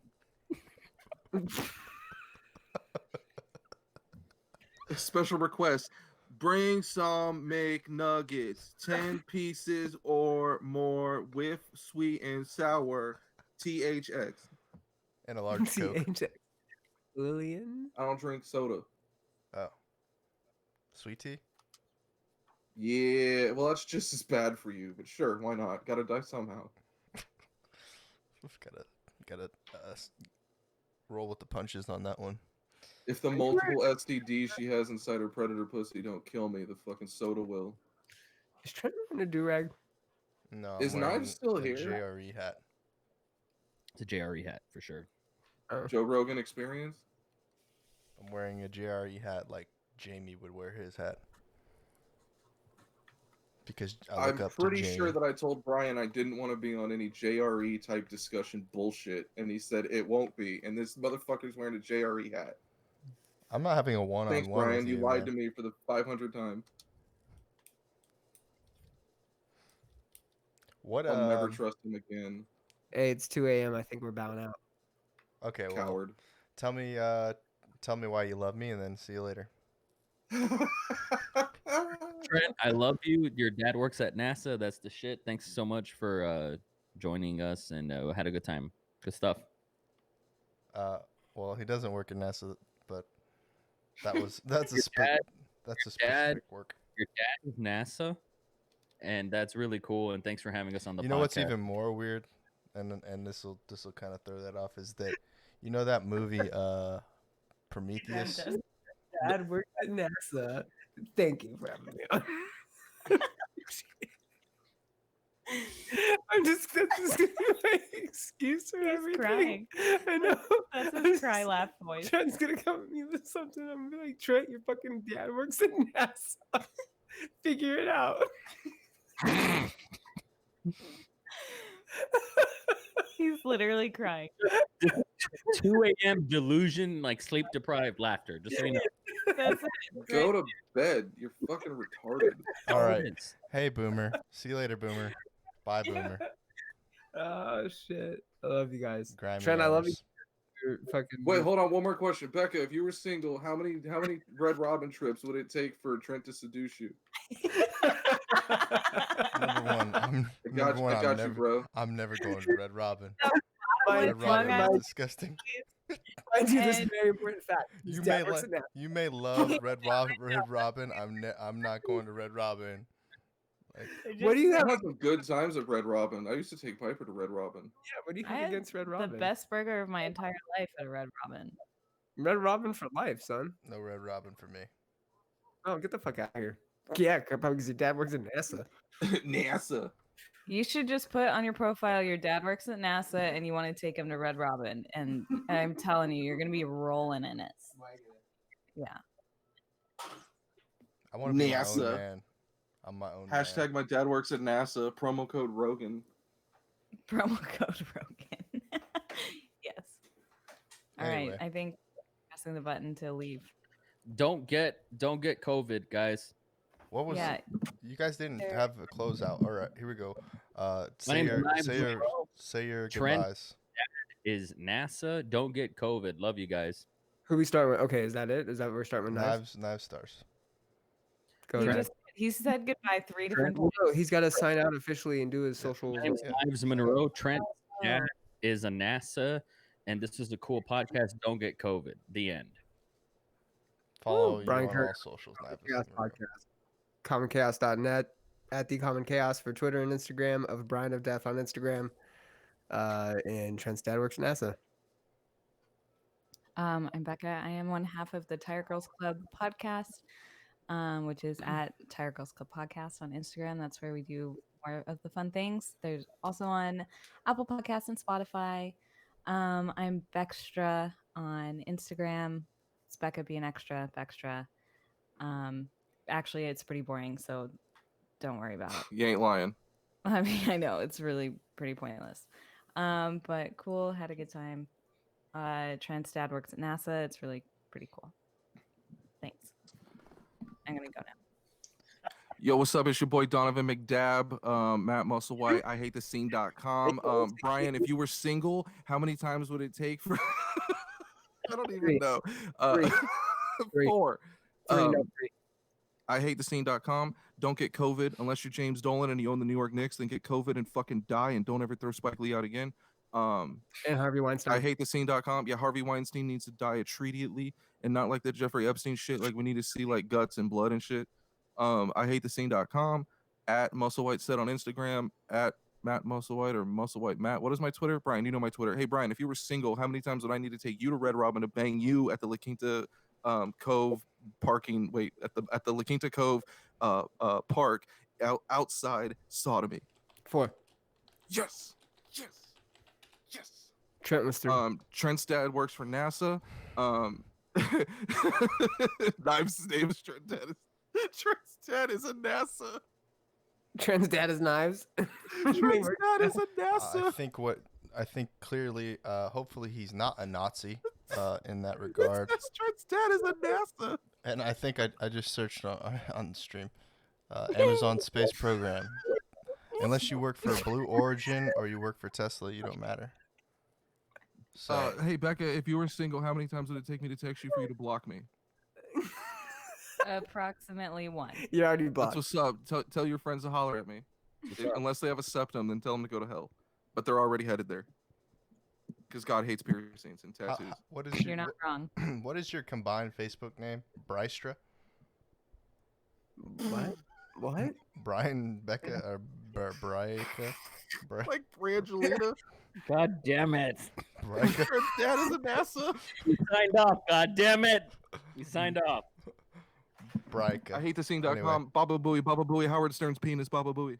Special request. Bring some McNuggets, 10 pieces or more with sweet and sour THX. And a large Coke. THX. Lillian. I don't drink soda. Oh. Sweet tea? Yeah, well, that's just as bad for you, but sure, why not? Gotta die somehow. Gotta roll with the punches on that one. If the multiple STDs she has inside her predator pussy don't kill me, the fucking soda will. Is Trent wearing a do-rag? No, Is I'm Knives wearing still a here? JRE hat. It's a JRE hat for sure. Oh. Joe Rogan experience? I'm wearing a JRE hat like Jamie would wear his hat. Because I look I'm up pretty to Jamie. sure that I told Brian I didn't want to be on any JRE type discussion bullshit, and he said it won't be. And this motherfucker's wearing a JRE hat. I'm not having a Thanks, one-on-one Brian. with You you, lied man. to me for the 500th time. What? I'll never trust him again. Hey, it's 2 a.m. I think we're bowing out. Okay, well, Coward. tell me why you love me, and then see you later. Trent, I love you. Your dad works at NASA. That's the shit. Thanks so much for joining us, and had a good time. Good stuff. Well, he doesn't work in NASA, but that's a Your dad- that's a dad- specific work. Your dad is NASA, and that's really cool. And thanks for having us on the You podcast. know what's even more weird, and this will kind of throw that off, is that you know that movie Prometheus. Dad worked at NASA. Thank you for having me on. That's just gonna be my excuse for He's everything. crying. I know. That's I'm his cry just- laugh voice. Trent's gonna come at me with something. I'm gonna be like, Trent, your fucking dad works at NASA. Figure it out. He's literally crying. 2 a.m. delusion, like sleep deprived laughter. Just so you know. That's it. Go to bed. You're fucking retarded. All right. It's- Hey, Boomer. See you later, Boomer. Bye, Boomer. Oh shit. I love you guys. Grimy Trent, I love you. hours. You're fucking Wait, hold on. One more question, Becca. If you were single, how many Red Robin trips would it take for Trent to seduce you? Number one, I got you, bro. I'm never going to Red Robin. Mind- Red Robin mind- is disgusting. mind you this And- very important fact. His You dad may works at NASA. you may love Red Robin. I'm not going to Red Robin. Like, What do you I have? had some good times at Red Robin. I used to take Piper to Red Robin. Yeah, what do you I have had against Red Robin? the best burger of my entire life at a Red Robin. Red Robin for life, son. no Red Robin for me. Oh, get the fuck out of here. Yeah, probably because your dad works at NASA. NASA. You should just put on your profile your dad works at NASA and you want to take him to Red Robin. And I'm telling you, you're gonna be rolling in it. Yeah. I want to be my own NASA. man. I'm my own Hashtag man. my dad works at NASA. Promo code Rogan. Promo code Rogan. Yes. All right. Anyway. I think pressing the button to leave. Don't get COVID, guys. What was Yeah. you guys didn't There- have a closeout. All right, here we go. Say name's your Knives say your Trent. goodbyes. Is NASA? Don't get COVID. Love you guys. Who we start with? Okay, is that it? Is that what we're starting with? Knives? Knives stars. Go He, ahead. just, he said goodbye 3 different times. No, he's got to sign out officially and do his social. My name's Yeah. Knives Monroe. Trent dad is a NASA, and this is a cool podcast. Don't get COVID. The end. Follow you Brian on Kern, all socials. Chaos Podcast. CommonChaos.net, at the Common Chaos for Twitter and Instagram, of Brian of Death on Instagram, and Trent's dad works at NASA. I'm Becca. I am one half of the Tire Girls Club podcast, which is at Tire Girls Club Podcast on Instagram. That's where we do more of the fun things. There's also on Apple Podcasts and Spotify. I'm Bextra on Instagram. It's Becca being extra, Bextra. Actually, it's pretty boring, so don't worry about it. You ain't lying. I mean, I know it's really pretty pointless. But cool, had a good time. Trent's dad works at NASA. It's really pretty cool. Thanks. I'm gonna go now. Yo, what's up? It's your boy Donovan McDab, Matt Musselwhite, I hate the scene.com. Brian, if you were single, how many times would it take for I don't even know. Three. 4. Three. I hate the scene.com. Don't get COVID unless you're James Dolan and you own the New York Knicks, then get COVID and fucking die and don't ever throw Spike Lee out again. And Harvey Weinstein. I hate the scene.com. Yeah, Harvey Weinstein needs to die immediately and not like the Jeffrey Epstein shit. Like we need to see like guts and blood and shit. I hate the scene.com, at Musselwhite said on Instagram, at Matt Musselwhite or Musselwhite Matt. What is my Twitter? Brian, you know my Twitter. Hey Brian, if you were single, how many times would I need to take you to Red Robin to bang you at the La Quinta Cove parking? Wait, at the La Quinta Cove park outside sodomy? 4. Yes. Trent was 3. Trent's dad works for NASA. Knives' name is Trent Dad. Trent's dad is a NASA. Trent's dad is Knives. Trent's dad is a NASA. I think clearly, hopefully he's not a Nazi in that regard. Trent's dad is a NASA. And I think I just searched on the stream, Amazon Space Program. Unless you work for Blue Origin or you work for Tesla, you don't matter. So Hey Becca, if you were single, how many times would it take me to text you for you to block me? Approximately 1. You already blocked. That's what's up. Tell your friends to holler at me. Unless they have a septum, then tell them to go to hell. But they're already headed there. Because God hates piercings and tattoos. what is You're not wrong. What is your combined Facebook name? Brystra? What? Brian, Becca, or Bryka? Like Brangelina. God damn it. Bryka? Trent's dad is a NASA. We signed off. God damn it. We signed off. Bryka. I hate the scene.com. Anyway. Baba Booey, Howard Stern's penis, Baba Booey.